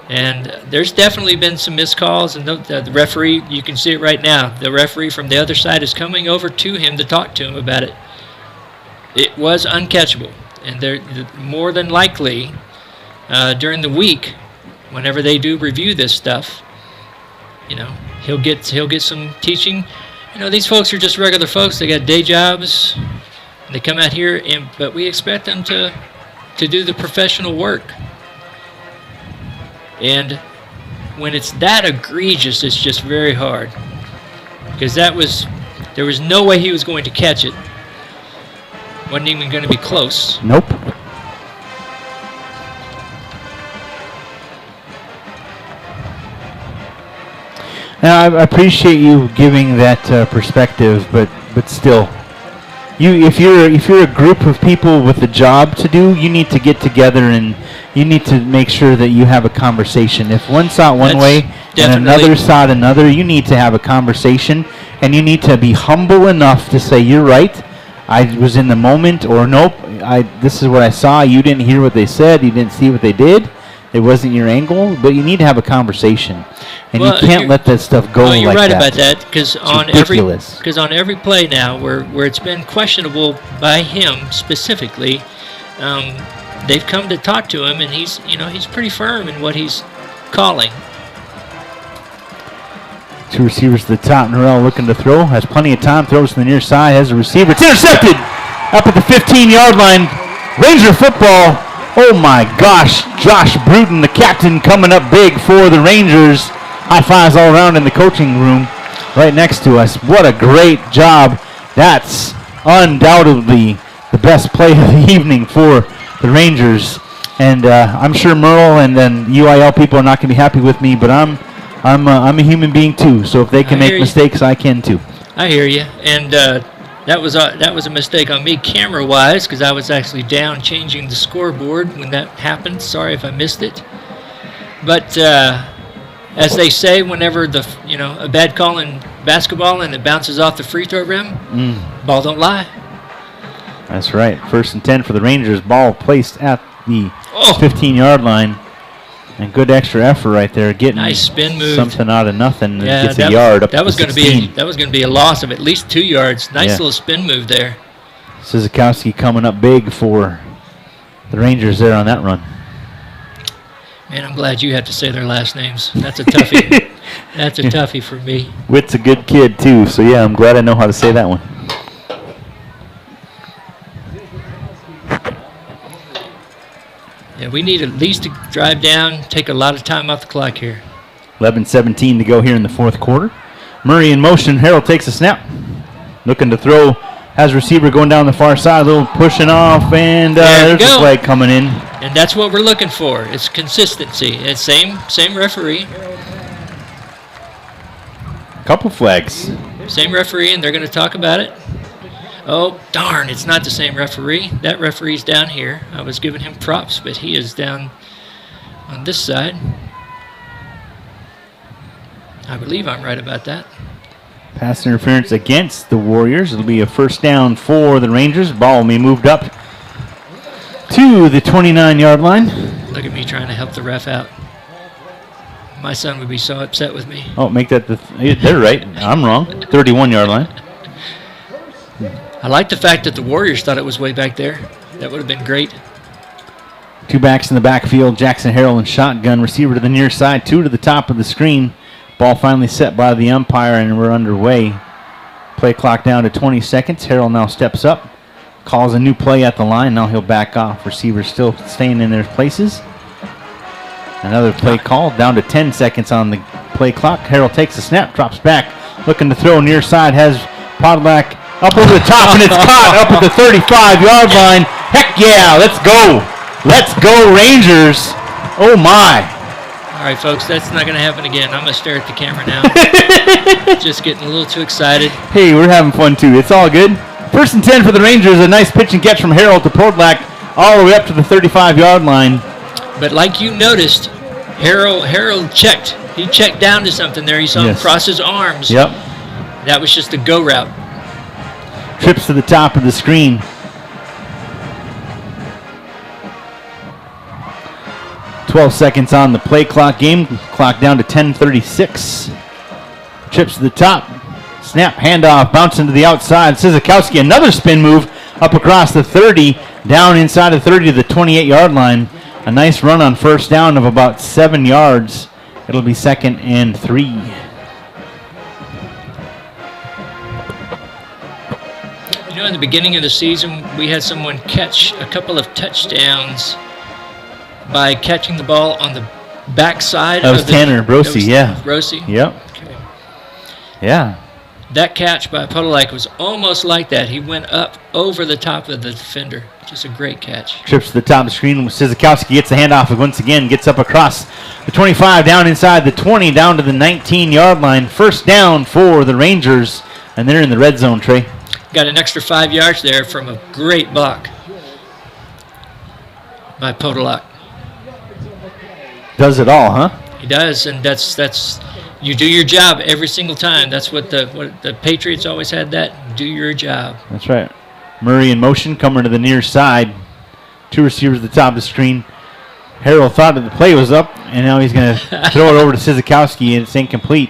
And there's definitely been some missed calls, and the referee, you can see it right now. The referee from the other side is coming over to him to talk to him about it. It was uncatchable, and they're more than likely during the week, whenever they do review this stuff, he'll get some teaching. These folks are just regular folks. They got day jobs. They come out here, but we expect them to do the professional work. And when it's that egregious, it's just very hard. Because there was no way he was going to catch it. Wasn't even going to be close. Nope. Now, I appreciate you giving that perspective, but still, if you're a group of people with a job to do, you need to get together and you need to make sure that you have a conversation. If one saw it one way and another saw it another, you need to have a conversation, and you need to be humble enough to say, "You're right. I was in the moment," or "Nope, this is what I saw. You didn't hear what they said. You didn't see what they did. It wasn't your angle." But you need to have a conversation, and you can't let that stuff go like that. You're right about that, because on every play now where it's been questionable by him specifically, they've come to talk to him, and he's pretty firm in what he's calling. 2 receivers to the top. Norell looking to throw. Has plenty of time. Throws to the near side. Has a receiver. It's intercepted up at the 15-yard line. Ranger football. Oh, my gosh. Josh Bruton, the captain, coming up big for the Rangers. High fives all around in the coaching room right next to us. What a great job. That's undoubtedly the best play of the evening for the Rangers. And I'm sure Merle and then UIL people are not going to be happy with me, but I'm a human being too. So if they can make mistakes, I can too. I hear you. And that was a mistake on me camera-wise, because I was actually down changing the scoreboard when that happened. Sorry if I missed it. But as they say, whenever a bad call in basketball and it bounces off the free throw rim, ball don't lie. That's right. 1st and 10 for the Rangers. Ball placed at the 15-yard line. And good extra effort right there, getting nice spin move. Something out of nothing. Yeah, gets a yard up that was to going 16. That was going to be a loss of at least 2 yards. Nice little spin move there. Sizikowski coming up big for the Rangers there on that run. Man, I'm glad you had to say their last names. That's a toughie. That's a toughie for me. Witt's a good kid too, so yeah, I'm glad I know how to say that one. Yeah, we need at least to drive down, take a lot of time off the clock here. 11:17 to go here in the 4th quarter. Murray in motion. Harold takes a snap. Looking to throw. Has receiver going down the far side. A little pushing off, and there's a flag coming in. And that's what we're looking for. It's consistency. It's same referee. Couple flags. Same referee, and they're going to talk about it. Oh, darn, it's not the same referee. That referee's down here. I was giving him props, but he is down on this side. I believe I'm right about that. Pass interference against the Warriors. It'll be a first down for the Rangers. Ball will be moved up to the 29-yard line. Look at me trying to help the ref out. My son would be so upset with me. Oh, make that they're right. I'm wrong. 31-yard line. I like the fact that the Warriors thought it was way back there. That would have been great. Two backs in the backfield. Jackson Harrell in shotgun. Receiver to the near side. Two to the top of the screen. Ball finally set by the umpire, and we're underway. Play clock down to 20 seconds. Harrell now steps up. Calls a new play at the line. Now he'll back off. Receivers still staying in their places. Another play call. Down to 10 seconds on the play clock. Harrell takes the snap. Drops back. Looking to throw near side. Has Podolak up over the top, and it's caught up at the 35-yard line. Heck yeah. Let's go. Let's go, Rangers. Oh, my. All right, folks, that's not going to happen again. I'm going to stare at the camera now. Just getting a little too excited. Hey, we're having fun, too. It's all good. First and 10 for the Rangers. A nice pitch and catch from Harrell to Podolak all the way up to the 35-yard line. But like you noticed, Harrell checked. He checked down to something there. You saw him cross his arms. Yep. That was just a go route. Trips to the top of the screen. "12 seconds on the play clock. Game clock down to 10:36. Trips to the top. Snap, handoff, bouncing to the outside. Sizikowski, another spin move up across the 30, down inside the 30 to the 28-yard line. A nice run on first down of about 7 yards. It'll be 2nd and 3. You know, in the beginning of the season, we had someone catch a couple of touchdowns by catching the ball on the backside. That was Tanner Brosey, yeah. Brosey? Yep. Okay. Yeah. That catch by Podolak was almost like that. He went up over the top of the defender. Just a great catch. Trips to the top of the screen. Sizikowski gets the handoff once again. Gets up across the 25, down inside the 20, down to the 19-yard line. First down for the Rangers, and they're in the red zone, Trey. Got an extra 5 yards there from a great block by Podolak. Does it all, huh? He does, and that's you do your job every single time. That's what the Patriots always had, that do your job. That's right. Murray in motion, coming to the near side. Two receivers at the top of the screen. Harrell thought that the play was up, and now he's going to throw it over to Sizikowski, and it's incomplete.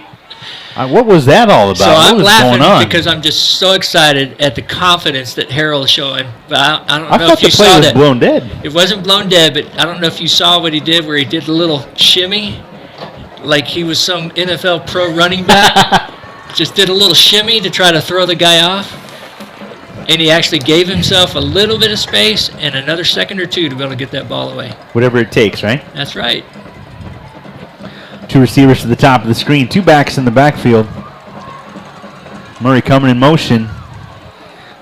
What was that all about? So I'm laughing because I'm just so excited at the confidence that Harrell is showing. But I don't know if you saw that. I thought the play was blown dead. It wasn't blown dead, but I don't know if you saw what he did, where he did a little shimmy, like he was some NFL pro running back. Just did a little shimmy to try to throw the guy off. And he actually gave himself a little bit of space and another second or two to be able to get that ball away. Whatever it takes, right? That's right. Two receivers to the top of the screen. Two backs in the backfield. Murray coming in motion.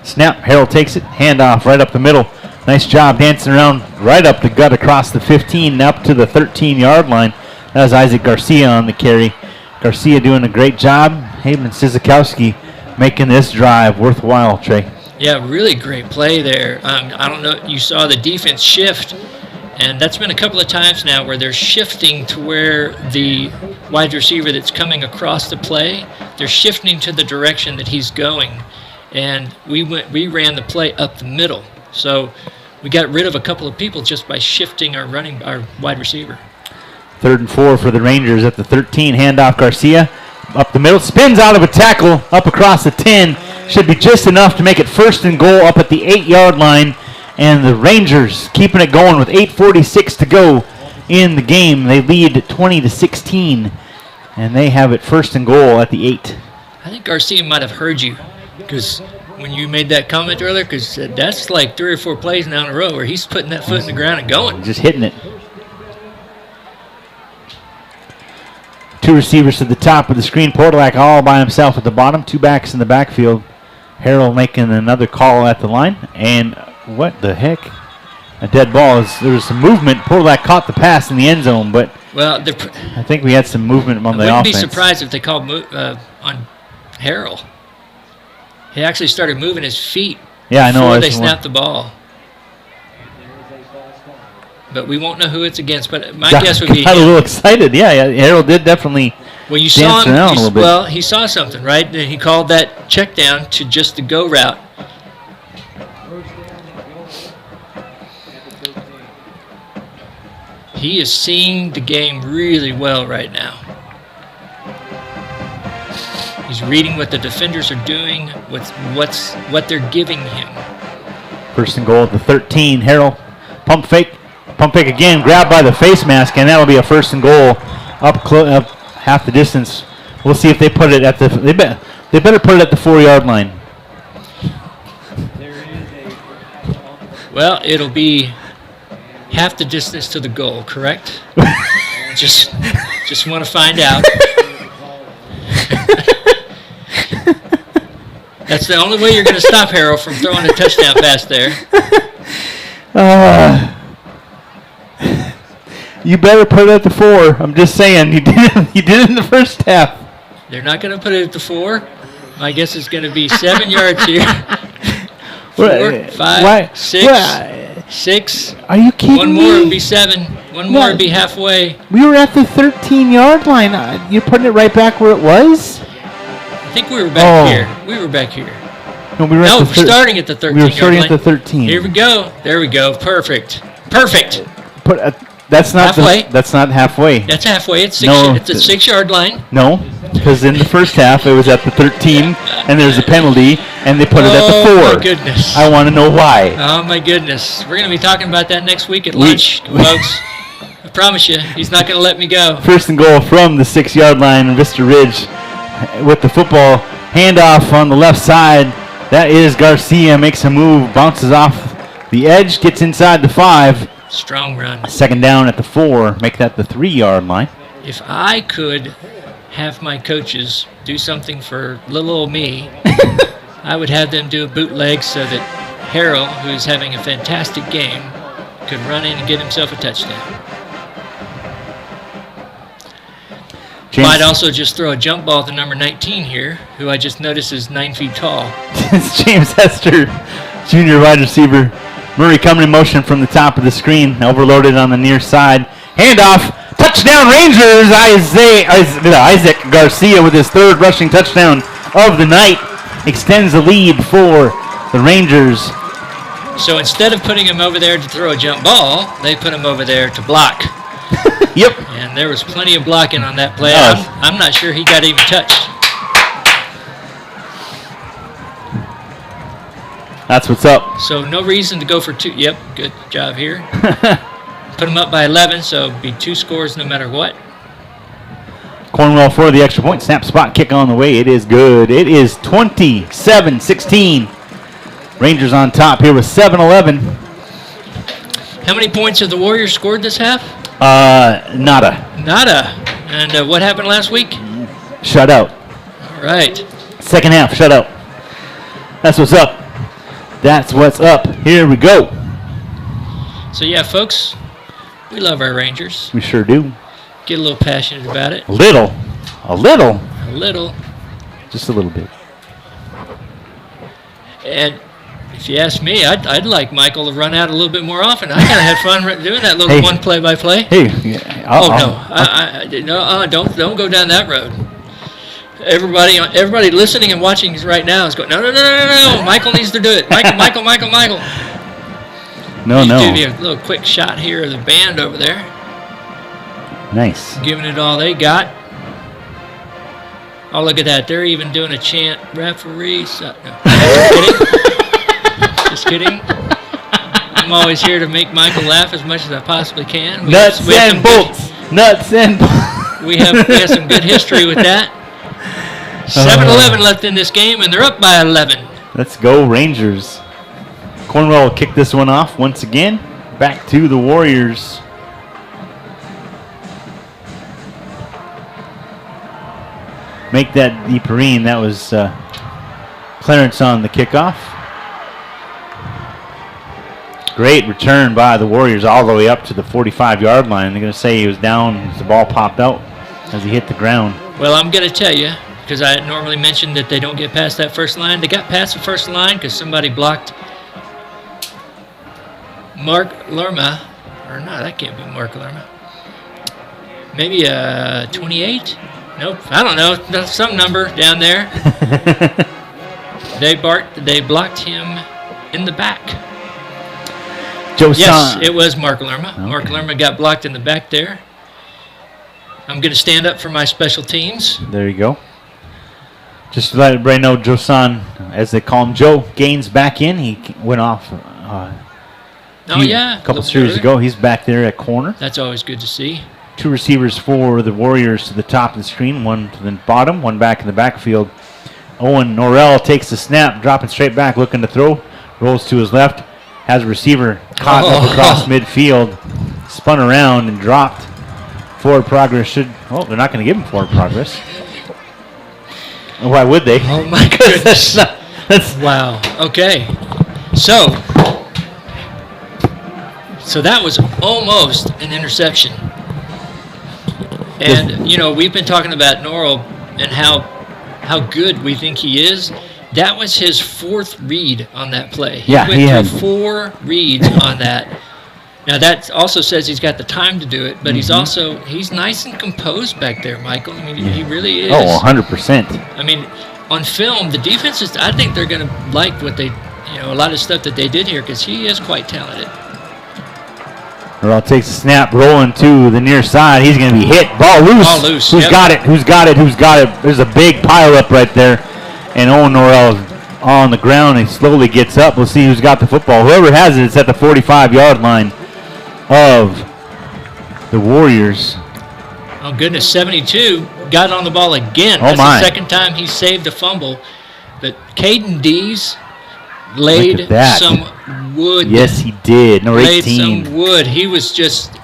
Snap. Harrell takes it. Handoff right up the middle. Nice job dancing around right up the gut across the 15 and up to the 13-yard line. That was Isaac Garcia on the carry. Garcia doing a great job. Hayden Sizikowski making this drive worthwhile, Trey. Yeah, really great play there. I don't know, you saw the defense shift, and that's been a couple of times now where they're shifting to where the wide receiver that's coming across the play, they're shifting to the direction that he's going. And we ran the play up the middle. So we got rid of a couple of people just by shifting our wide receiver. 3rd and 4 for the Rangers at the 13. Handoff Garcia. Up the middle, spins out of a tackle, up across the 10. Should be just enough to make it 1st and goal up at the 8-yard line. And the Rangers keeping it going with 8:46 to go in the game. They lead 20-16, and they have it 1st and goal at the 8. I think Garcia might have heard you, because when you made that comment earlier, because that's like 3 or 4 plays now in a row where he's putting that foot in the ground and going. Just hitting it. Two receivers to the top of the screen. Podolak all by himself at the bottom. Two backs in the backfield. Harrell making another call at the line. And what the heck? A dead ball. There was some movement. Podolak caught the pass in the end zone, but well, I think we had some movement on the offense. I wouldn't be surprised if they called on Harrell. He actually started moving his feet Yeah, I know. before they snapped the ball. But we won't know who it's against. But my guess would be got a him. little excited. Yeah, Harold did definitely Well, you dance saw him. around a little bit. Well, he saw something, right? And he called that check down to just the go route. He is seeing the game really well right now. He's reading what the defenders are doing, what they're giving him. First and goal at the 13. Harold, pump fake again, grabbed by the face mask, and that'll be a first and goal up half the distance. We'll see if they put it at the. They better put it at the 4-yard line. Well, it'll be half the distance to the goal, correct? just want to find out. That's the only way you're going to stop Harold from throwing a touchdown pass there. You better put it at the 4. I'm just saying. You did it in the first half. They're not going to put it at the 4. My guess is going to be 7 yards here. 4, 5, 6. Are you kidding One more me? would be 7. One more would be halfway. We were at the 13-yard line. You're putting it right back where it was? I think we were back here. We were back here. No, we were No, we're starting at the 13. We were starting at the 13. Here we go. There we go. Perfect. That's not halfway. That's not halfway. That's halfway. It's No. It's a 6-yard line. No, because in the first half it was at the 13, and there's a penalty, and they put it at the 4. Oh my goodness. I want to know why. Oh my goodness. We're going to be talking about that next week at lunch, folks. I promise you, he's not going to let me go. First and goal from the 6-yard line in Vista Ridge with the football handoff on the left side. That is Garcia, makes a move, bounces off the edge, gets inside the 5. Strong run. Second down at the 4, make that the 3-yard line. If I could have my coaches do something for little old me, I would have them do a bootleg so that Harold, who's having a fantastic game, could run in and get himself a touchdown. Might also just throw a jump ball to number 19 here, who I just noticed is 9 feet tall. It's James Hester, junior wide receiver. Murray coming in motion from the top of the screen, overloaded on the near side. Handoff, touchdown Rangers! Isaac Garcia with his 3rd rushing touchdown of the night extends the lead for the Rangers. So instead of putting him over there to throw a jump ball, they put him over there to block. Yep. And there was plenty of blocking on that play. Oh. I'm not sure he got even touched. That's what's up. So no reason to go for 2. Yep, good job here. Put him up by 11, so it'll be 2 scores no matter what. Cornwell for the extra point. Snap, spot, kick on the way. It is good. It is 27-16. Rangers on top here with 7-11. How many points have the Warriors scored this half? Nada. And what happened last week? Shutout. All right. Second half, shutout. That's what's up. That's what's up. Here we go. So yeah, folks, we love our Rangers. We sure do. Get a little passionate about it. A little. A little. Just a little bit. And if you ask me, I'd like Michael to run out a little bit more often. I kind of had fun doing that little one play-by-play. Hey. Don't go down that road. Everybody listening and watching right now is going, no. Michael needs to do it. Michael. No. Give you a little quick shot here of the band over there. Nice. Giving it all they got. Oh, look at that. They're even doing a chant. Referee. Just kidding. I'm always here to make Michael laugh as much as I possibly can. Nuts and bolts. We have some good history with that. 7-11 left in this game, and they're up by 11. Let's go, Rangers. Cornwell will kick this one off once again. Back to the Warriors. Make that deep arena. That was Clarence on the kickoff. Great return by the Warriors all the way up to the 45-yard line. They're going to say he was down as the ball popped out as he hit the ground. Well, I'm going to tell you, because I normally mention that they don't get past that first line. They got past the first line because somebody blocked Mark Lerma. Or no, that can't be Mark Lerma. Maybe 28? Nope, I don't know. That's some number down there. They blocked him in the back. Yes, it was Mark Lerma. Okay. Mark Lerma got blocked in the back there. I'm going to stand up for my special teams. There you go. Just to let everybody know, Josan, as they call him, Joe Gaines back in. He went off a couple series ago. He's back there at corner. That's always good to see. 2 receivers for the Warriors to the top of the screen, 1 to the bottom, 1 back in the backfield. Owen Norrell takes the snap, dropping straight back, looking to throw. Rolls to his left. Has a receiver caught up across midfield. Spun around and dropped. Forward progress they're not going to give him forward progress. Why would they? Oh, my goodness. Wow. Okay. So that was almost an interception. And, we've been talking about Norrell and how good we think he is. That was his 4th read on that play. He went through 4 reads on that. Now, that also says he's got the time to do it, but he's nice and composed back there, Michael. I mean, he really is. Oh, 100%. I mean, on film, the defenses, I think they're going to like what they, a lot of stuff that they did here because he is quite talented. Norrell takes a snap, rolling to the near side. He's going to be hit. Ball loose. Who's got it? There's a big pile up right there. And Owen Norrell is on the ground and slowly gets up. We'll see who's got the football. Whoever has it, it's at the 45-yard line of the Warriors. Oh, goodness. 72 got on the ball again. That's the second time he saved a fumble. But Caden Dees laid some wood. Yes, he did. Number 18. Laid some wood. He was just...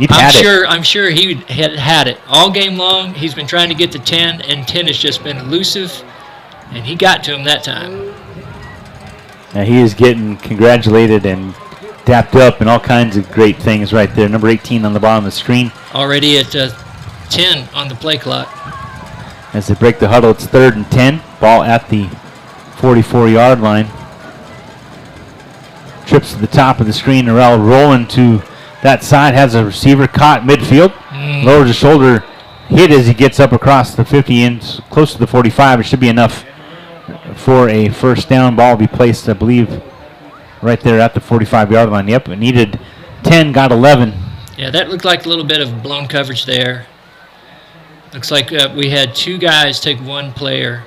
I'm sure he had it all game long. He's been trying to get to 10, and 10 has just been elusive. And he got to him that time. Now he is getting congratulated and dapped up and all kinds of great things right there. Number 18 on the bottom of the screen. Already at 10 on the play clock. As they break the huddle, it's 3rd and 10. Ball at the 44-yard line. Trips to the top of the screen. Norrell rolling to that side. Has a receiver caught midfield. Lowers his shoulder. Hit as he gets up across the 50 and close to the 45. It should be enough for a first down. Ball will be placed, I believe, right there at the 45-yard line. Yep, it needed 10, got 11. Yeah, that looked like a little bit of blown coverage there. Looks like we had 2 guys take 1 player.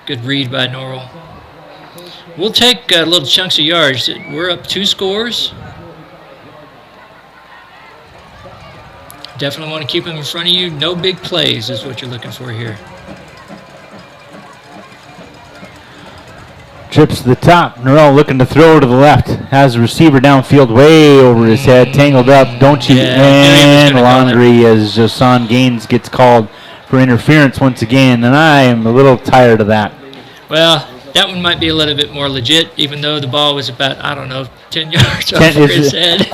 Good read by Norrell. We'll take little chunks of yards. We're up 2 scores. Definitely want to keep him in front of you. No big plays is what you're looking for here. Trips to the top. Norrell looking to throw to the left. Has a receiver downfield way over his head. Tangled up. Don't you? And laundry as Josan Gaines gets called for interference once again. And I am a little tired of that. Well, that one might be a little bit more legit, even though the ball was about, 10 yards over his head.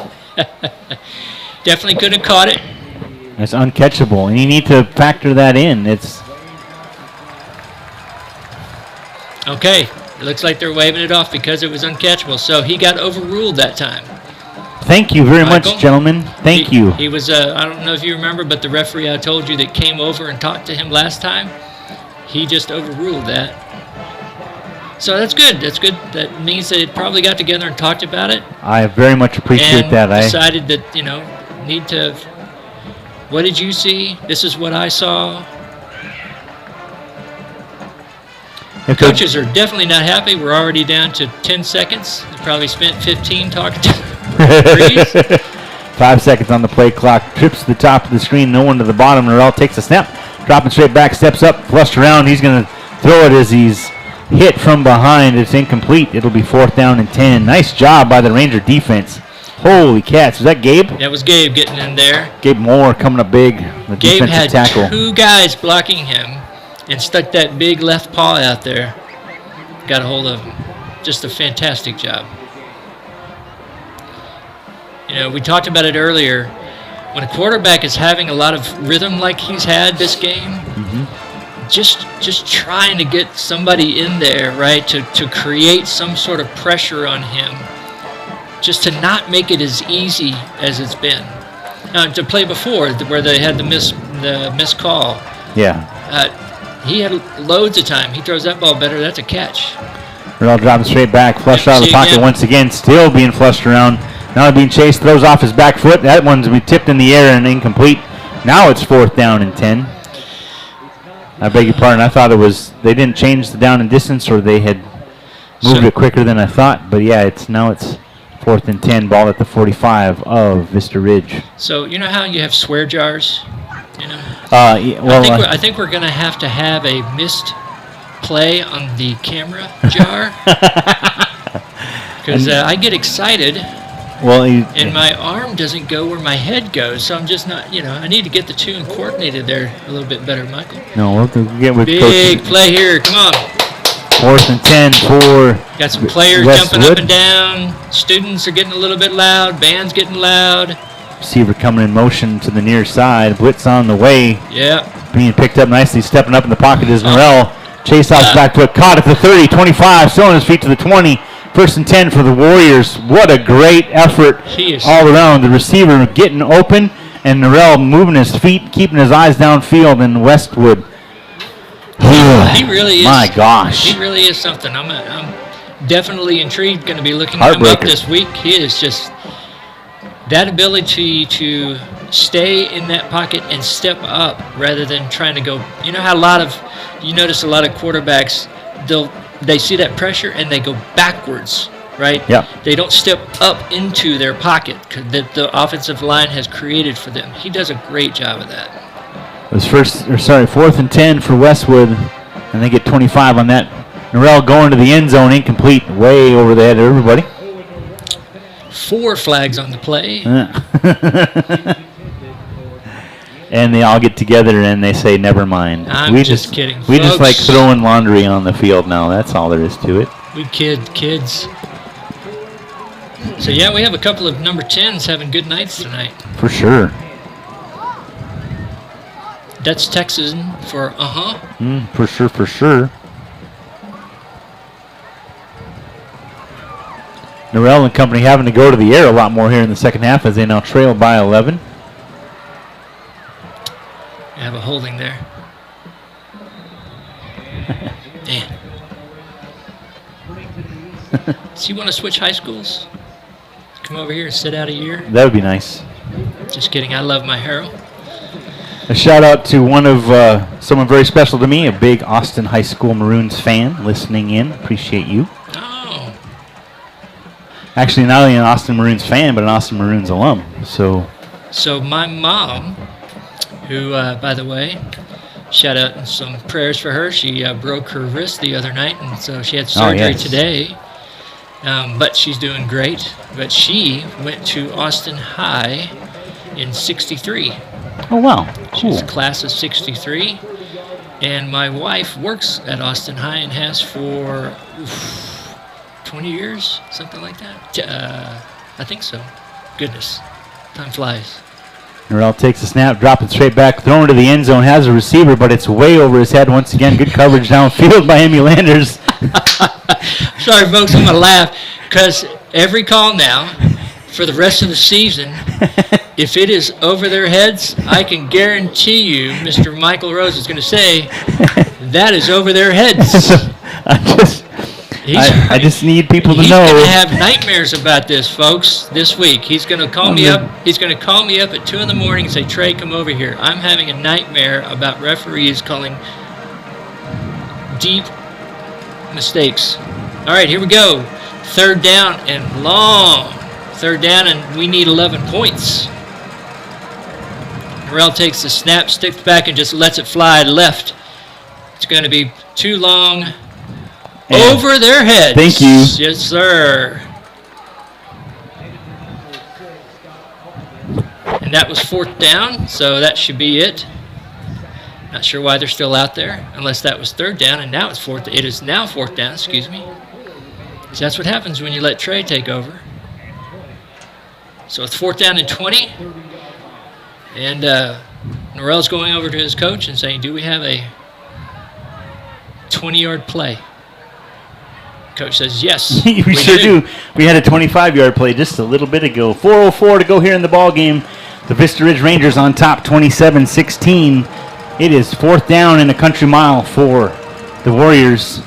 Definitely could have caught it. It's uncatchable, and you need to factor that in. It's okay. It looks like they're waving it off because it was uncatchable. So he got overruled that time. Thank you very much, gentlemen. Thank you. He was, I don't know if you remember, but the referee I told you that came over and talked to him last time, he just overruled that. So that's good. That's good. That means they probably got together and talked about it. I very much appreciate that. I decided that, need to... What did you see? This is what I saw. The coaches are definitely not happy. We're already down to 10 seconds. They probably spent 15 talking to referees. 5 seconds on the play clock. Trips to the top of the screen. No one to the bottom. Norrell takes a snap. Dropping straight back. Steps up. Flushed around. He's going to throw it as he's hit from behind. It's incomplete. It'll be 4th down and 10. Nice job by the Ranger defense. Holy cats. Was that Gabe? That was Gabe getting in there. Gabe Moore coming up big. The Gabe had tackle. 2 guys blocking him and stuck that big left paw out there. Got a hold of him. Just a fantastic job. We talked about it earlier. When a quarterback is having a lot of rhythm like he's had this game, just trying to get somebody in there, right, to create some sort of pressure on him, just to not make it as easy as it's been. To play before, where they had the missed call. Yeah. He had loads of time. He throws that ball better. That's a catch. Norrell dropping straight back, flushed out of the pocket once again, still being flushed around. Now being chased, throws off his back foot. That one's been tipped in the air and incomplete. Now it's 4th down and 10. I beg your pardon. I thought they didn't change the down and distance, or they had moved it quicker than I thought. But yeah, now it's 4th and 10, ball at the 45 of Vista Ridge. So you know how you have swear jars? You know. I think we're gonna have to have a missed play on the camera jar, because I get excited. And my arm doesn't go where my head goes, so I'm just not, I need to get the tune coordinated there a little bit better, Michael. No, we'll get with big Coach. Play here, come on. 4th and 10 for Got some players Westwood. Jumping up and down. Students are getting a little bit loud. Band's getting loud. Receiver coming in motion to the near side. Blitz on the way. Yeah. Being picked up nicely. Stepping up in the pocket is Norrell. Chase off his back foot. Caught at the 30, 25. Still on his feet to the 20. 1st and 10 for the Warriors. What a great effort all around. The receiver getting open, and Norrell moving his feet, keeping his eyes downfield, and Westwood. He really is. My gosh. He really is something. I'm definitely intrigued. Going to be looking him up this week. He is just that ability to stay in that pocket and step up rather than trying to go. You know how you notice a lot of quarterbacks, they see that pressure and they go backwards, right? Yeah. They don't step up into their pocket that the offensive line has created for them. He does a great job of that. It was 4th and 10 for Westwood, and they get 25 on that. Norrell going to the end zone, incomplete, way over the head of everybody. 4 flags on the play. And they all get together and they say, never mind. I'm just kidding. We just like throwing laundry on the field now. That's all there is to it. We kids. So, yeah, we have a couple of number 10s having good nights tonight. For sure. That's Texan for For sure. Norrell and company having to go to the air a lot more here in the second half as they now trail by 11. I have a holding there. Man. So you want to switch high schools? Come over here and sit out a year? That would be nice. Just kidding. I love my Harrell. A shout out to one of someone very special to me, a big Austin High School Maroons fan listening in. Appreciate you. Oh. Actually, not only an Austin Maroons fan, but an Austin Maroons alum. So my mom, who, by the way, shout out and some prayers for her. She broke her wrist the other night, and so she had surgery today. But she's doing great. But she went to Austin High in '63. Oh, wow. Cool. She's class of '63. And my wife works at Austin High and has for 20 years, something like that. I think so. Goodness, time flies. Norrell takes the snap, dropping straight back, throwing to the end zone, has a receiver, but it's way over his head once again. Good coverage downfield by Emmy Landers. Sorry, folks, I'm going to laugh because every call now for the rest of the season, if it is over their heads, I can guarantee you Mr. Michael Rose is going to say, that is over their heads. I just need people to know. He's going to have nightmares about this, folks, this week. He's going to call me up. He's going to call me up at 2 in the morning and say, Trey, come over here. I'm having a nightmare about referees calling deep mistakes. All right, here we go. 3rd down and long. 3rd down, and we need 11 points. Norrell takes the snap, sticks back, and just lets it fly left. It's going to be too long. Over their heads. Thank you. Yes, sir. And that was 4th down, so that should be it. Not sure why they're still out there, unless that was 3rd down, and now it's 4th. It is now 4th down, excuse me. So that's what happens when you let Trey take over. So it's 4th down and 20. And Norrell's going over to his coach and saying, do we have a 20-yard play? Coach says, yes. we sure do. We had a 25-yard play just a little bit ago. 4:04 to go here in the ball game. The Vista Ridge Rangers on top, 27-16. It is 4th down and a country mile for the Warriors.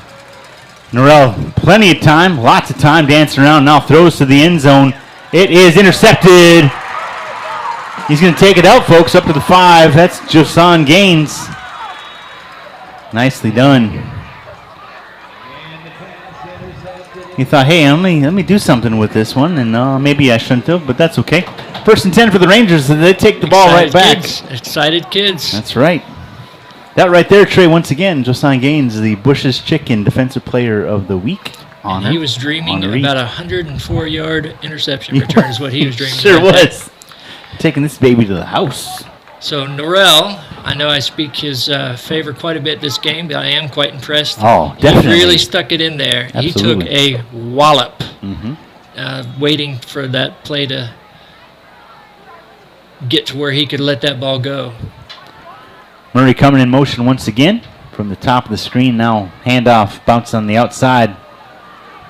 Norrell, plenty of time, lots of time dancing around. Now throws to the end zone. It is intercepted. He's going to take it out, folks, up to the 5. That's Josan Gaines. Nicely done. He thought, hey, let me do something with this one, and maybe I shouldn't have, but that's okay. 1st and 10 for the Rangers, and they take the ball right back. Excited kids. That's right. That right there, Trey, once again, Josan Gaines, the Bush's Chicken Defensive Player of the Week. Honor. And he was dreaming about a 104-yard interception return is what he was dreaming Sure about. was. Taking this baby to the house. So Norrell, I know I speak his favor quite a bit this game, but I am quite impressed. Oh, definitely. He really stuck it in there. Absolutely. He took a wallop, waiting for that play to get to where he could let that ball go. Murray coming in motion once again from the top of the screen. Now handoff, bounce on the outside.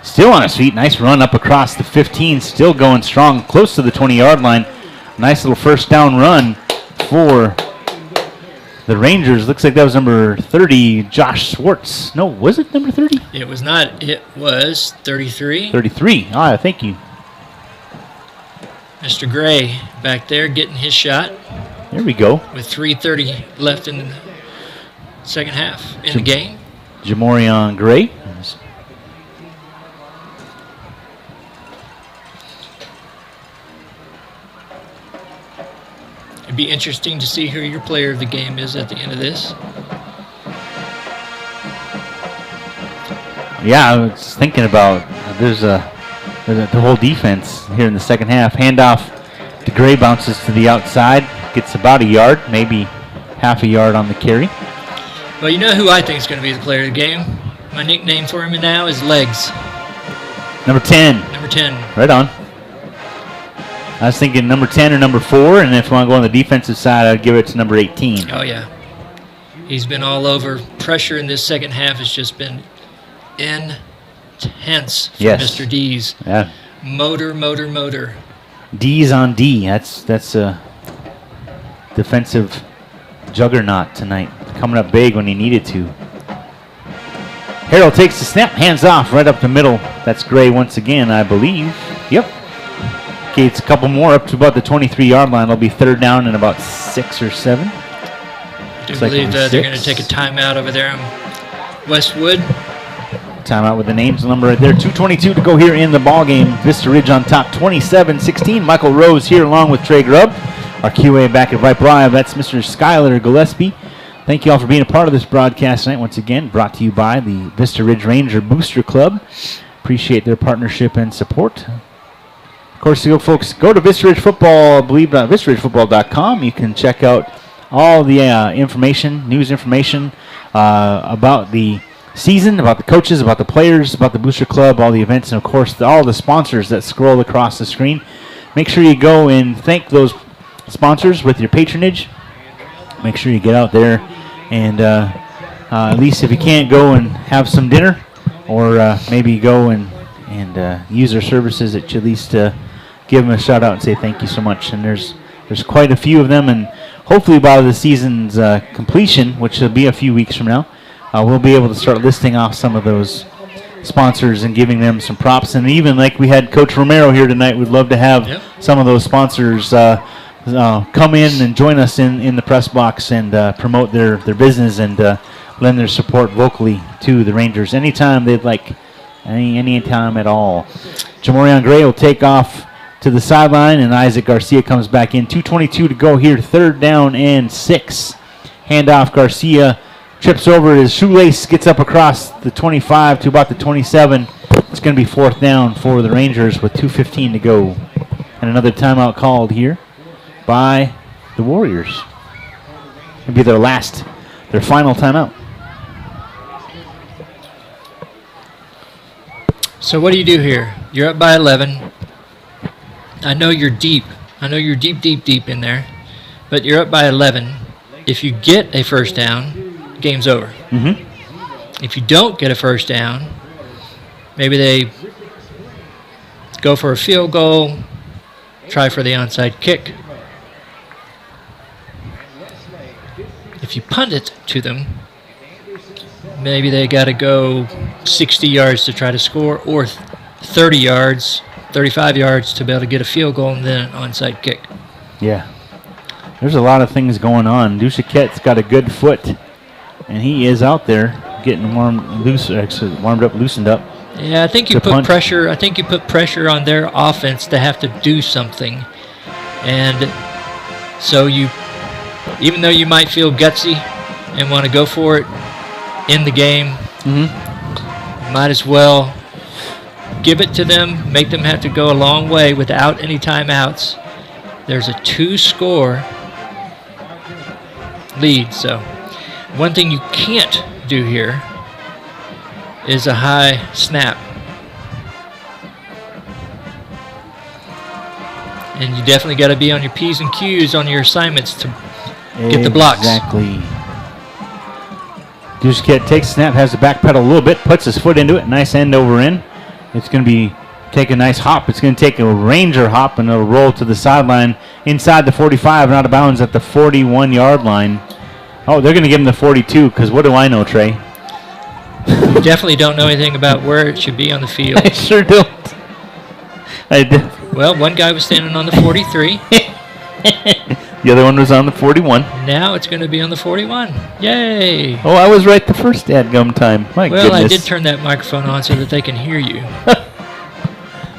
Still on his feet. Nice run up across the 15. Still going strong, close to the 20-yard line. Nice little 1st down run for the Rangers. Looks like that was number 30, Josh Swartz. No, was it number 30? It was not. It was 33. 33. Ah, thank you. Mr. Gray back there getting his shot. There we go. With 3:30 left in the second half in the game. Jamorion Gray. It'd be interesting to see who your player of the game is at the end of this. Yeah, I was thinking about there's the whole defense here in the second half. Handoff to Gray, bounces to the outside, gets about a yard, maybe half a yard on the carry. Well, you know who I think is going to be the player of the game? My nickname for him now is Legs. Number 10. Number 10. Right on. I was thinking number 10 or number 4, and if I want to go on the defensive side, I'd give it to number 18. Oh, yeah. He's been all over. Pressure in this second half has just been intense for Mr. D's. Yeah. Motor. D's on D. That's a defensive juggernaut tonight. Coming up big when he needed to. Harrell takes the snap, hands off right up the middle. That's Gray once again, I believe. Yep. Okay, it's a couple more up to about the 23-yard line. It'll be 3rd down and about 6 or 7. I do believe they're going to take a timeout over there on Westwood. Timeout with the names number right there. 2:22 to go here in the ball game. Vista Ridge on top, 27-16. Michael Rose here along with Trey Grubb. Our QA back at Vype Live. That's Mr. Skylar Gillespie. Thank you all for being a part of this broadcast tonight. Once again, brought to you by the Vista Ridge Ranger Booster Club. Appreciate their partnership and support. Of course, you folks, go to Vista Ridge Football, I believe, VistaRidgeFootball.com. You can check out all the news information about the season, about the coaches, about the players, about the Booster Club, all the events, and, of course, all the sponsors that scroll across the screen. Make sure you go and thank those sponsors with your patronage. Make sure you get out there and at least if you can't go and have some dinner or maybe go and use their services, that you at least give them a shout out and say thank you so much. And there's quite a few of them, and hopefully by the season's completion, which will be a few weeks from now, we'll be able to start listing off some of those sponsors and giving them some props. And even like we had Coach Romero here tonight, we'd love to have some of those sponsors come in and join us in the press box and promote their business and lend their support vocally to the Rangers anytime they'd like, any time at all. Jamorion Gray will take off to the sideline, and Isaac Garcia comes back in. 2:22 to go here, 3rd down and 6. Handoff, Garcia trips over his shoelace, gets up across the 25 to about the 27. It's going to be 4th down for the Rangers with 2:15 to go. And another timeout called here by the Warriors. It'll be their final timeout. So what do you do here? You're up by 11. I know you're deep. I know you're deep in there. But you're up by 11. If you get a 1st down, game's over. If you don't get a first down, maybe they go for a field goal, try for the onside kick. If you punt it to them, maybe they got to go 60 yards to try to score, or 30 yards, 35 yards to be able to get a field goal and then an onside kick. Yeah. There's a lot of things going on. Duchesquette's got a good foot, and he is out there getting warmed up, loosened up. Yeah, I think you put pressure. I think you put pressure on their offense to have to do something, and so you, even though you might feel gutsy and want to go for it in the game, might as well give it to them, make them have to go a long way without any timeouts. There's a 2-score lead, so one thing you can't do here is a high snap. And you definitely got to be on your P's and Q's on your assignments to get the blocks. Exactly. Duchesquette takes a snap, has to backpedal a little bit, puts his foot into it, nice end over in. It's going to be take a nice hop. It's going to take a Ranger hop, and it'll roll to the sideline inside the 45 and out of bounds at the 41-yard line. Oh, they're going to give him the 42, because what do I know, Trey? You definitely don't know anything about where it should be on the field. I sure don't. I did. Well, one guy was standing on the 43. The other one was on the 41. Now it's going to be on the 41. Yay! Oh, I was right the first dadgum time. My well, goodness. I did turn that microphone on so that they can hear you.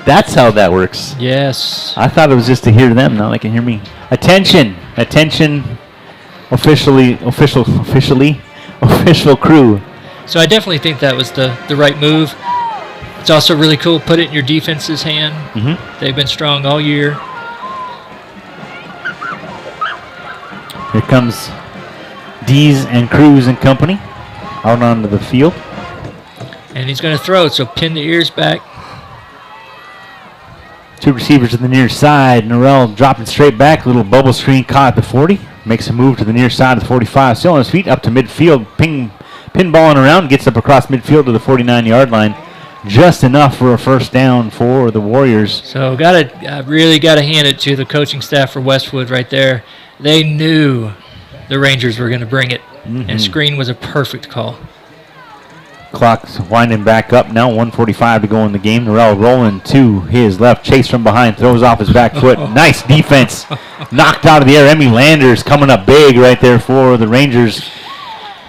That's how that works. Yes. I thought it was just to hear them. Now they can hear me. Attention. Attention. Official crew. So I definitely think that was the right move. It's also really cool. Put it in your defense's hand. They've been strong all year. Here comes Dees and Cruz and company out onto the field. And he's going to throw it, so pin the ears back. Two receivers to the near side. Norrell dropping straight back. Little bubble screen caught at the 40. Makes a move to the near side of the 45. Still on his feet up to midfield. Pinballing around. Gets up across midfield to the 49-yard line. Just enough for a first down for the Warriors. So really got to hand it to the coaching staff for Westwood right there. They knew the Rangers were going to bring it, and screen was a perfect call. Clock's winding back up now. 1:45 to go in the game. Norrell rolling to his left. Chase from behind. Throws off his back foot. Nice defense. Knocked out of the air. Emmy Landers coming up big right there for the Rangers.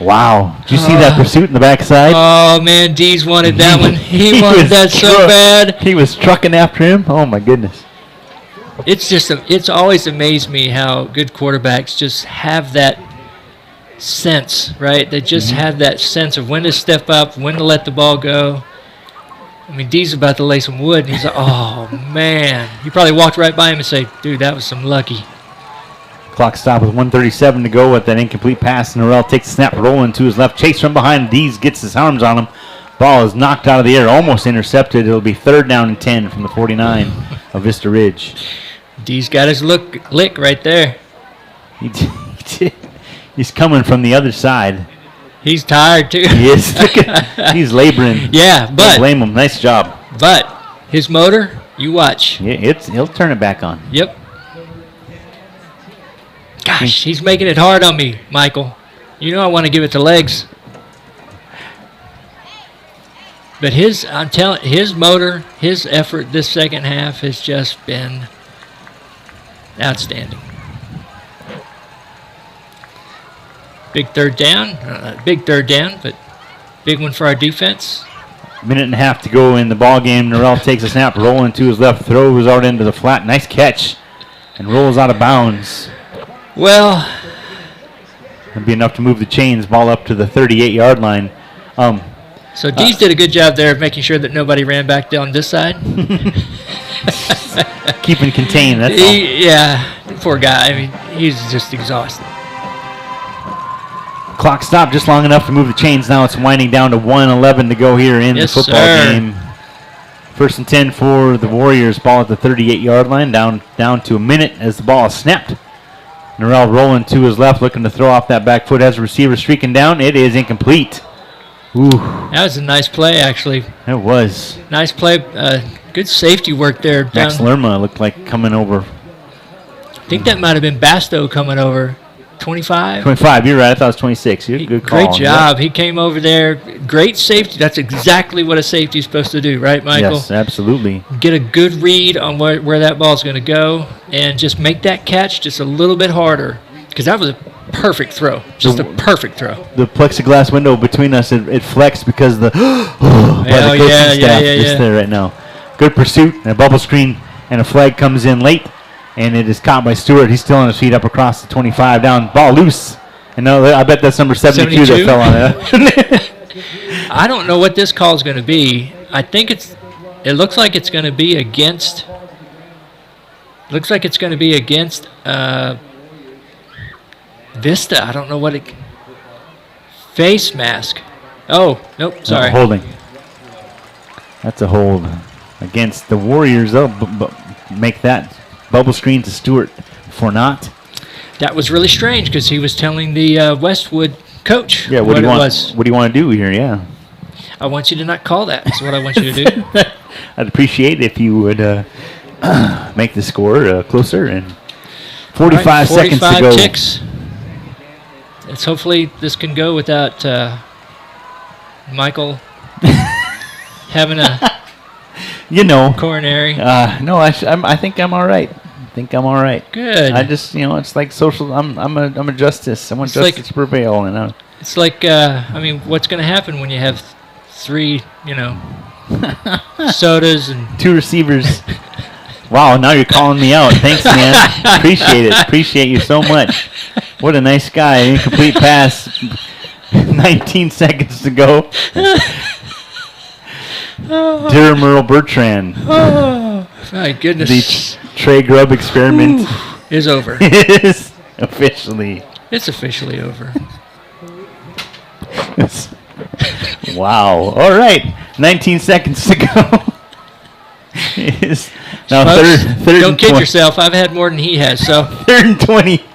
Wow. Did you see that pursuit in the backside? Oh, man, Dees wanted that one. He wanted that so bad. He was trucking after him. Oh, my goodness. It's always amazed me how good quarterbacks just have that sense, right? They just have that sense of when to step up, when to let the ball go. I mean, Dee's about to lay some wood, and he's like, oh, man. You probably walked right by him and say, dude, that was some lucky. Clock stop with 1:37 to go with that incomplete pass. Norrell takes the snap, rolling to his left. Chase from behind. Dees gets his arms on him. Ball is knocked out of the air, almost intercepted. It'll be 3rd down and 10 from the 49 of Vista Ridge. Dee's got his lick right there. He's coming from the other side. He's tired, too. He is. He's laboring. Yeah, but don't blame him. Nice job. But his motor, you watch. Yeah, he'll turn it back on. Yep. Gosh, he's making it hard on me, Michael. You know I want to give it to legs. But his motor, his effort this second half has just been outstanding. Big third down, but big one for our defense. Minute and a half to go in the ball game. Norrell takes a snap, rolling to his left, throws out into the flat. Nice catch, and rolls out of bounds. Well, it'll be enough to move the chains. Ball up to the 38-yard line. So Dees did a good job there of making sure that nobody ran back down this side. Keeping contained, that's all. Yeah, poor guy. I mean, he's just exhausted. Clock stopped just long enough to move the chains. Now it's winding down to 1:11 to go here in the football game. 1st and 10 for the Warriors. Ball at the 38-yard line. Down to a minute as the ball is snapped. Norrell rolling to his left, looking to throw off that back foot as a receiver streaking down. It is incomplete. Ooh, That was a nice play, actually. it was. Nice play. Good safety work there. Max Lerma looked like coming over. I think that might have been Basto coming over. 25? 25, you're right. I thought it was 26. You're good call. Great job. He came over there. Great safety. That's exactly what a safety is supposed to do, right, Michael? Yes, absolutely. Get a good read on where that ball's going to go and just make that catch just a little bit harder, because that was a perfect throw. Just a perfect throw. The plexiglass window between us, it flexed because the by the coaching staff just there right now. Good pursuit and a bubble screen, and a flag comes in late, and it is caught by Stewart. He's still on his feet up across the 25, down, ball loose. And no, I bet that's number 72 that fell on it. I don't know what this call is going to be. I think it looks like it's going to be against. Looks like it's going to be against Vista. I don't know what it. Face mask. Oh, nope, sorry. No, holding. That's a hold against the Warriors. They'll make that bubble screen to Stewart for not. That was really strange because he was telling the Westwood coach what it was. What do you want to do here? Yeah. I want you to not call that. That's what I want you to do. I'd appreciate it if you would make the score closer. And 45 seconds to go. Ticks. It's hopefully this can go without Michael having a coronary. No, I think I'm all right. Good. I just, it's like social. I'm a justice. I want justice to prevail. And it's like, what's going to happen when you have 3, sodas and 2 receivers? Wow, now you're calling me out. Thanks, man. Appreciate it. Appreciate you so much. What a nice guy. Incomplete pass. 19 seconds to go. Dear Merle Bertrand. Oh, my goodness. The Trey Grubb experiment is over. Is officially. It's officially over. Wow. All right. 19 seconds to go. Is now Folks, third don't and kid 20. yourself. I've had more than he has. So 3rd and 20.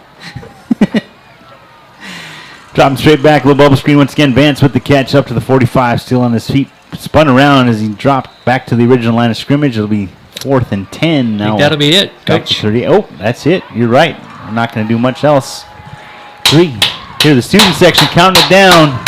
Drop him straight back. Little bubble screen once again. Vance with the catch up to the 45. Still on his feet. Spun around as he dropped back to the original line of scrimmage. It'll be 4th and 10 now. I think that'll be it, Coach. 30. Oh, that's it. You're right. We're not going to do much else. 3. Here, the student section counting it down.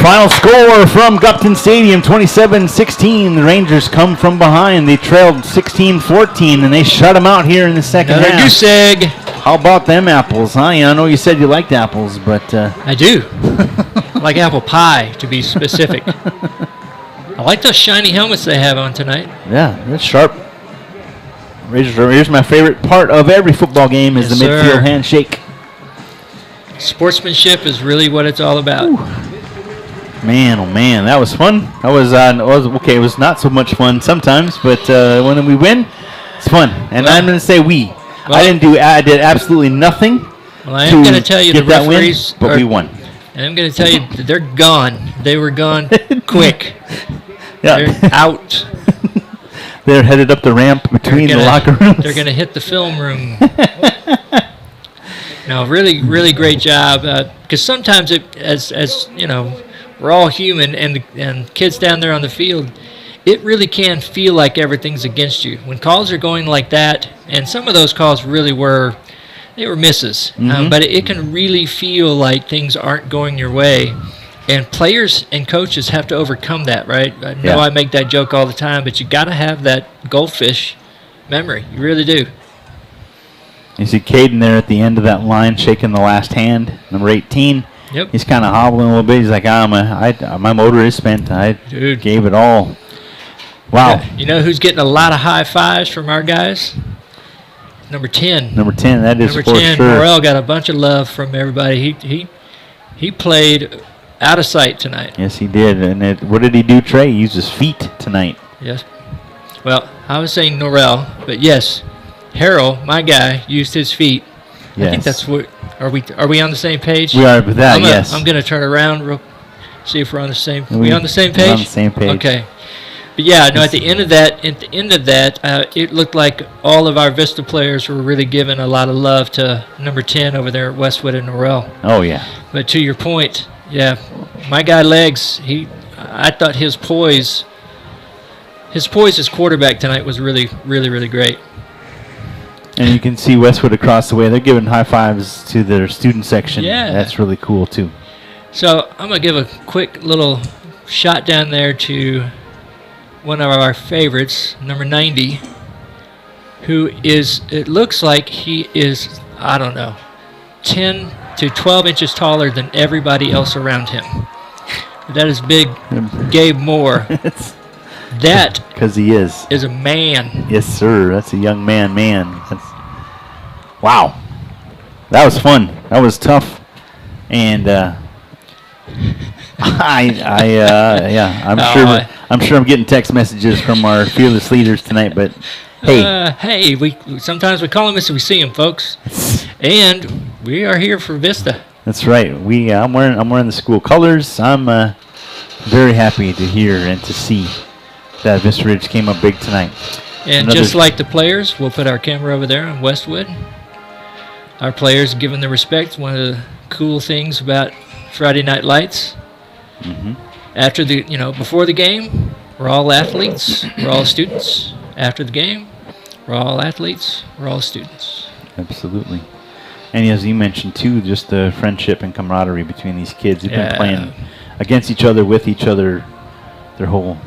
Final score from Gupton Stadium, 27-16. The Rangers come from behind. They trailed 16-14, and they shut them out here in the second half. Another goose egg. How about them apples, huh? Yeah, I know you said you liked apples, but... I do. I like apple pie, to be specific. I like those shiny helmets they have on tonight. Yeah, that's sharp. Here's my favorite part of every football game is the midfield handshake. Sportsmanship is really what it's all about. Ooh. Man, oh man, that was fun. That was okay. It was not so much fun sometimes, but when we win, it's fun. And I'm going to say we. I did absolutely nothing. Well, I am going to tell you the referees, but we won. And I'm going to tell you that they're gone. They were gone quick. Yeah. They're out. They're headed up the ramp between the locker rooms. They're going to hit the film room. No, really, really great job. Because sometimes, as you know, we're all human, and kids down there on the field, it really can feel like everything's against you. When calls are going like that, and some of those calls really were misses, but it can really feel like things aren't going your way. And players and coaches have to overcome that, right? I know I make that joke all the time, but you got to have that goldfish memory. You really do. You see Caden there at the end of that line shaking the last hand, number 18. Yep. He's kind of hobbling a little bit. He's like, my motor is spent. I gave it all. Wow. You know who's getting a lot of high fives from our guys? Number 10. Number 10, that is Number for 10, sure. Morrell got a bunch of love from everybody. He played out of sight tonight. Yes, he did. And what did he do, Trey? He used his feet tonight. Yes. Well, I was saying Norrell, but yes, Harrell, my guy, used his feet. Yes. I think that's what. Are we on the same page? We are with that, yes. I'm going to turn around, see if we're on the same. Are we on the same page? We're on the same page. Okay. But yeah, no. At the end of that, it looked like all of our Vista players were really giving a lot of love to number 10 over there at Westwood and Norrell. Oh yeah. But to your point, yeah, my guy Legs, I thought his poise as quarterback tonight was really, really, really great. And you can see Westwood across the way. They're giving high fives to their student section. Yeah. That's really cool, too. So I'm going to give a quick little shot down there to one of our favorites, number 90, who is, it looks like he is, I don't know, 10 to 12 inches taller than everybody else around him. That is big Gabe Moore. That because he is a man. Yes, sir. That's a young man. Wow. That was fun. That was tough. And I'm sure I'm getting text messages from our fearless leaders tonight, but hey. Sometimes we call him as we see him, folks. And we are here for Vista. That's right. I'm wearing the school colors. I'm very happy to hear and to see that Vista Ridge came up big tonight. And just like the players, we'll put our camera over there on Westwood. Our players giving the respect. One of the cool things about Friday Night Lights. Mm-hmm. After before the game, we're all athletes. We're all students. After the game, we're all athletes. We're all students. Absolutely. And as you mentioned too, just the friendship and camaraderie between these kids. They've been playing against each other, with each other, their whole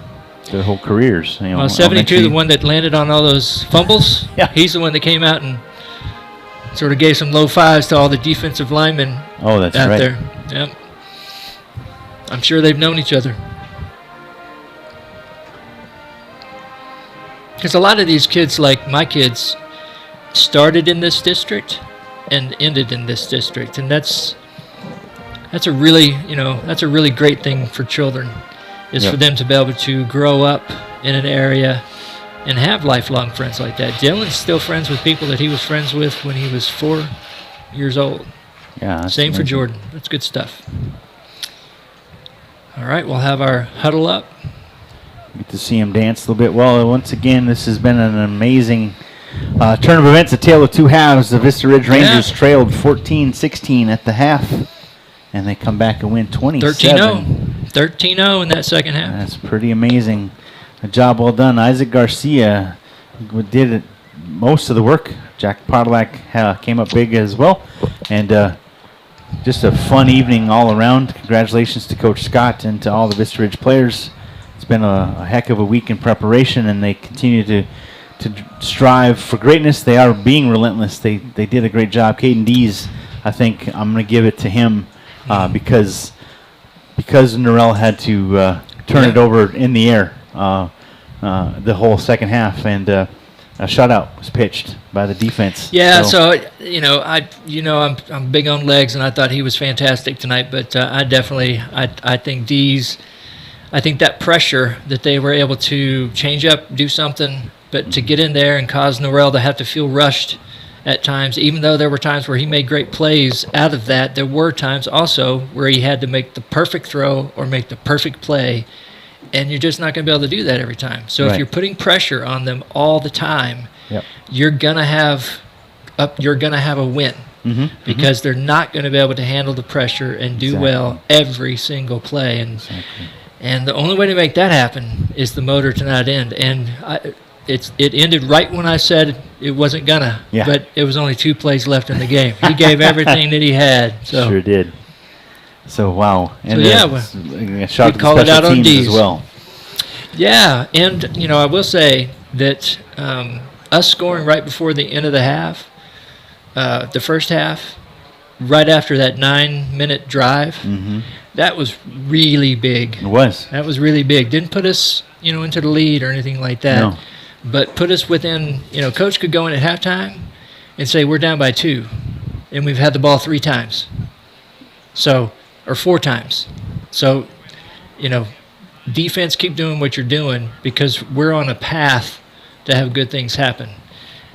careers. Well, 72, the one that landed on all those fumbles, he's the one that came out and sort of gave some low fives to all the defensive linemen out there. Yep. I'm sure they've known each other. Because a lot of these kids, like my kids, started in this district and ended in this district, and that's a really great thing for children. Is for them to be able to grow up in an area and have lifelong friends like that. Dylan's still friends with people that he was friends with when he was 4 years old. Yeah. Same amazing for Jordan. That's good stuff. All right, we'll have our huddle up. Get to see him dance a little bit. Well, once again, this has been an amazing turn of events, a tale of two halves. The Vista Ridge Rangers trailed 14-16 at the half, and they come back and win 27. 13-0 in that second half. That's pretty amazing. A job well done. Isaac Garcia did most of the work. Jack Podolak came up big as well. And just a fun evening all around. Congratulations to Coach Scott and to all the Vista Ridge players. It's been a heck of a week in preparation, and they continue to strive for greatness. They are being relentless. They did a great job. Caden Dees, I think I'm going to give it to him because Norrell had to turn it over in the air the whole second half, and a shutout was pitched by the defense. Yeah, so I'm big on Legs, and I thought he was fantastic tonight. But I think Dees, I think that pressure that they were able to change up, do something, but to get in there and cause Norrell to have to feel rushed at times, even though there were times where he made great plays out of that, there were times also where he had to make the perfect throw or make the perfect play, and you're just not going to be able to do that every time. So if you're putting pressure on them all the time, you're going to have a win because they're not going to be able to handle the pressure and do well every single play. And the only way to make that happen is the motor to not end. And it ended right when I said it wasn't gonna. Yeah. But it was only 2 plays left in the game. He gave everything that he had. So. Sure did. So wow. And we shout call to it out special on teams D's as well. Yeah, and I will say that us scoring right before the end of the half, the first half, right after that 9-minute drive, that was really big. It was. That was really big. Didn't put us, into the lead or anything like that. No. But put us within, Coach could go in at halftime and say, we're down by 2, and we've had the ball 3 times. Or 4 times. So, defense, keep doing what you're doing because we're on a path to have good things happen.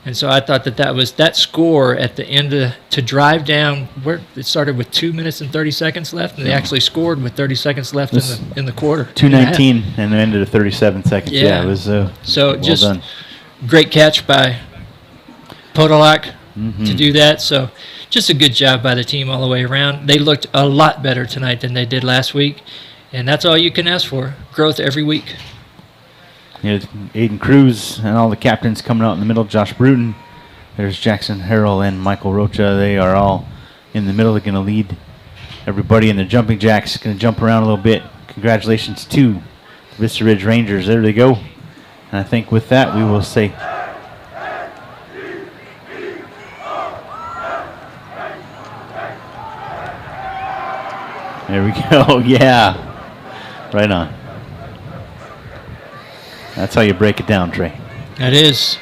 And so I thought that score at the end to drive down where it started with 2 minutes and 30 seconds left, and they actually scored with 30 seconds left in the quarter. 2:19 and it ended at 37 seconds. Yeah. It was so well just done. Great catch by Podolak to do that. So just a good job by the team all the way around. They looked a lot better tonight than they did last week, and that's all you can ask for, growth every week. Aiden Cruz and all the captains coming out in the middle. Josh Bruton, there's Jackson Harrell and Michael Rocha. They are all in the middle. They're going to lead everybody in the jumping jacks. Going to jump around a little bit. Congratulations to the Vista Ridge Rangers. There they go. And I think with that we will say there we go. Yeah. Right on. That's how you break it down, Trey. That is.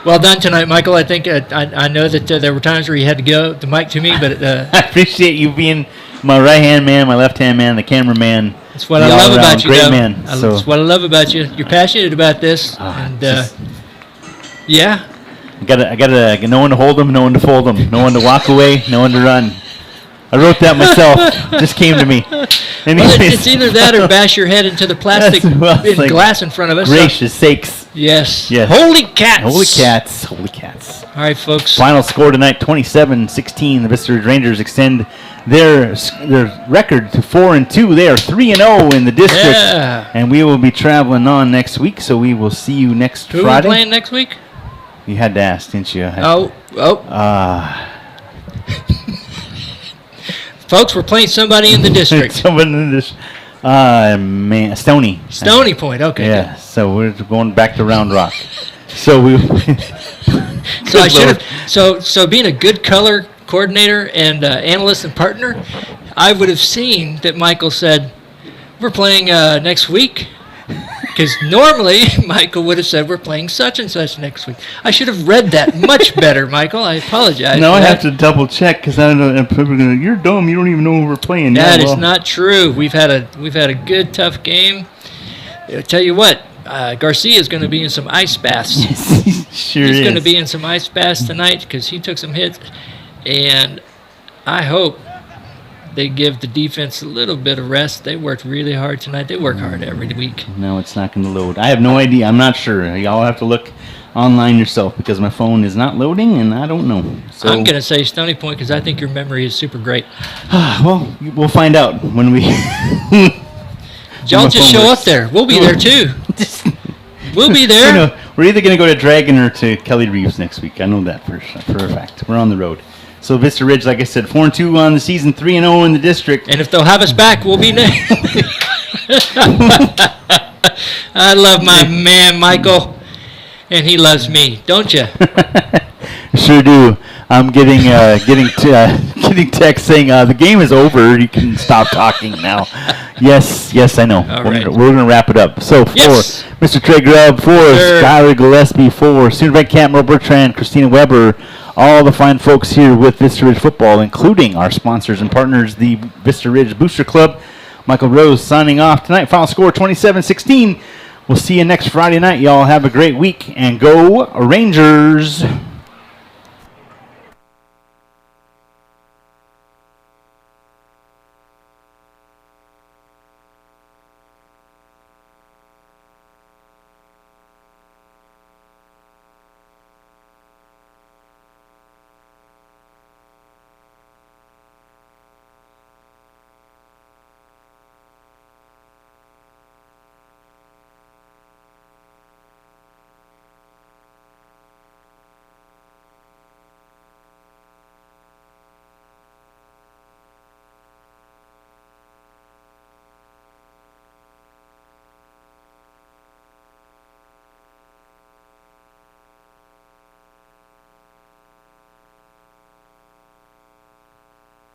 Well done tonight, Michael. I think I know that there were times where you had to go the mic to me, but I appreciate you being my right-hand man, my left-hand man, the cameraman. That's what I love about you, great man. That's what I love about you. You're passionate about this, and yeah. I gotta know when to hold them, know when to fold them, know when to walk away, know when to run. I wrote that myself. Just came to me. Well, it's either that or bash your head into the plastic glass in front of us. Gracious sakes. Yes. Holy cats. Holy cats. Holy cats. All right, folks. Final score tonight, 27-16. The Vista Ridge Rangers extend their record to 4-2. They are 3-0 in the district. Yeah. And we will be traveling on next week, so we will see you next Friday. Who are we playing next week? You had to ask, didn't you? Folks, we're playing somebody in the district. Somebody in the district. Stony. Stony Point, okay. Yeah, good. So we're going back to Round Rock. So we. So I should have. So being a good color coordinator and analyst and partner, I would have seen that Michael said, "We're playing next week." Because normally Michael would have said we're playing such and such next week. I should have read that much better, Michael. I apologize. No, I have to double check because I don't know. You're dumb. You don't even know who we're playing. That is not true. We've had a good tough game. I'll tell you what, Garcia is going to be in some ice baths. He's going to be in some ice baths tonight because he took some hits, and I hope they give the defense a little bit of rest. They worked really hard tonight. They work hard every week. No, it's not going to load. I have no idea. I'm not sure. Y'all have to look online yourself because my phone is not loading, and I don't know. So I'm going to say Stony Point because I think your memory is super great. Well, we'll find out when we... Y'all just show up there. We'll be there, too. We'll be there. We're either going to go to Dragon or to Kelly Reeves next week. I know that for a fact. We're on the road. So Vista Ridge, like I said, 4-2 on the season, 3-0 in the district. And if they'll have us back, we'll be next. I love my man, Michael, and he loves me, don't you? Sure do. I'm getting text saying the game is over. You can stop talking now. Yes, I know. We're gonna wrap it up. So for Mr. Trey Grubb, for Skylar Gillespie, for Student Bank Camp, Merle Bertrand, Christina Weber, all the fine folks here with Vista Ridge Football, including our sponsors and partners, the Vista Ridge Booster Club. Michael Rose signing off tonight. Final score 27-16. We'll see you next Friday night. Y'all have a great week and go Rangers.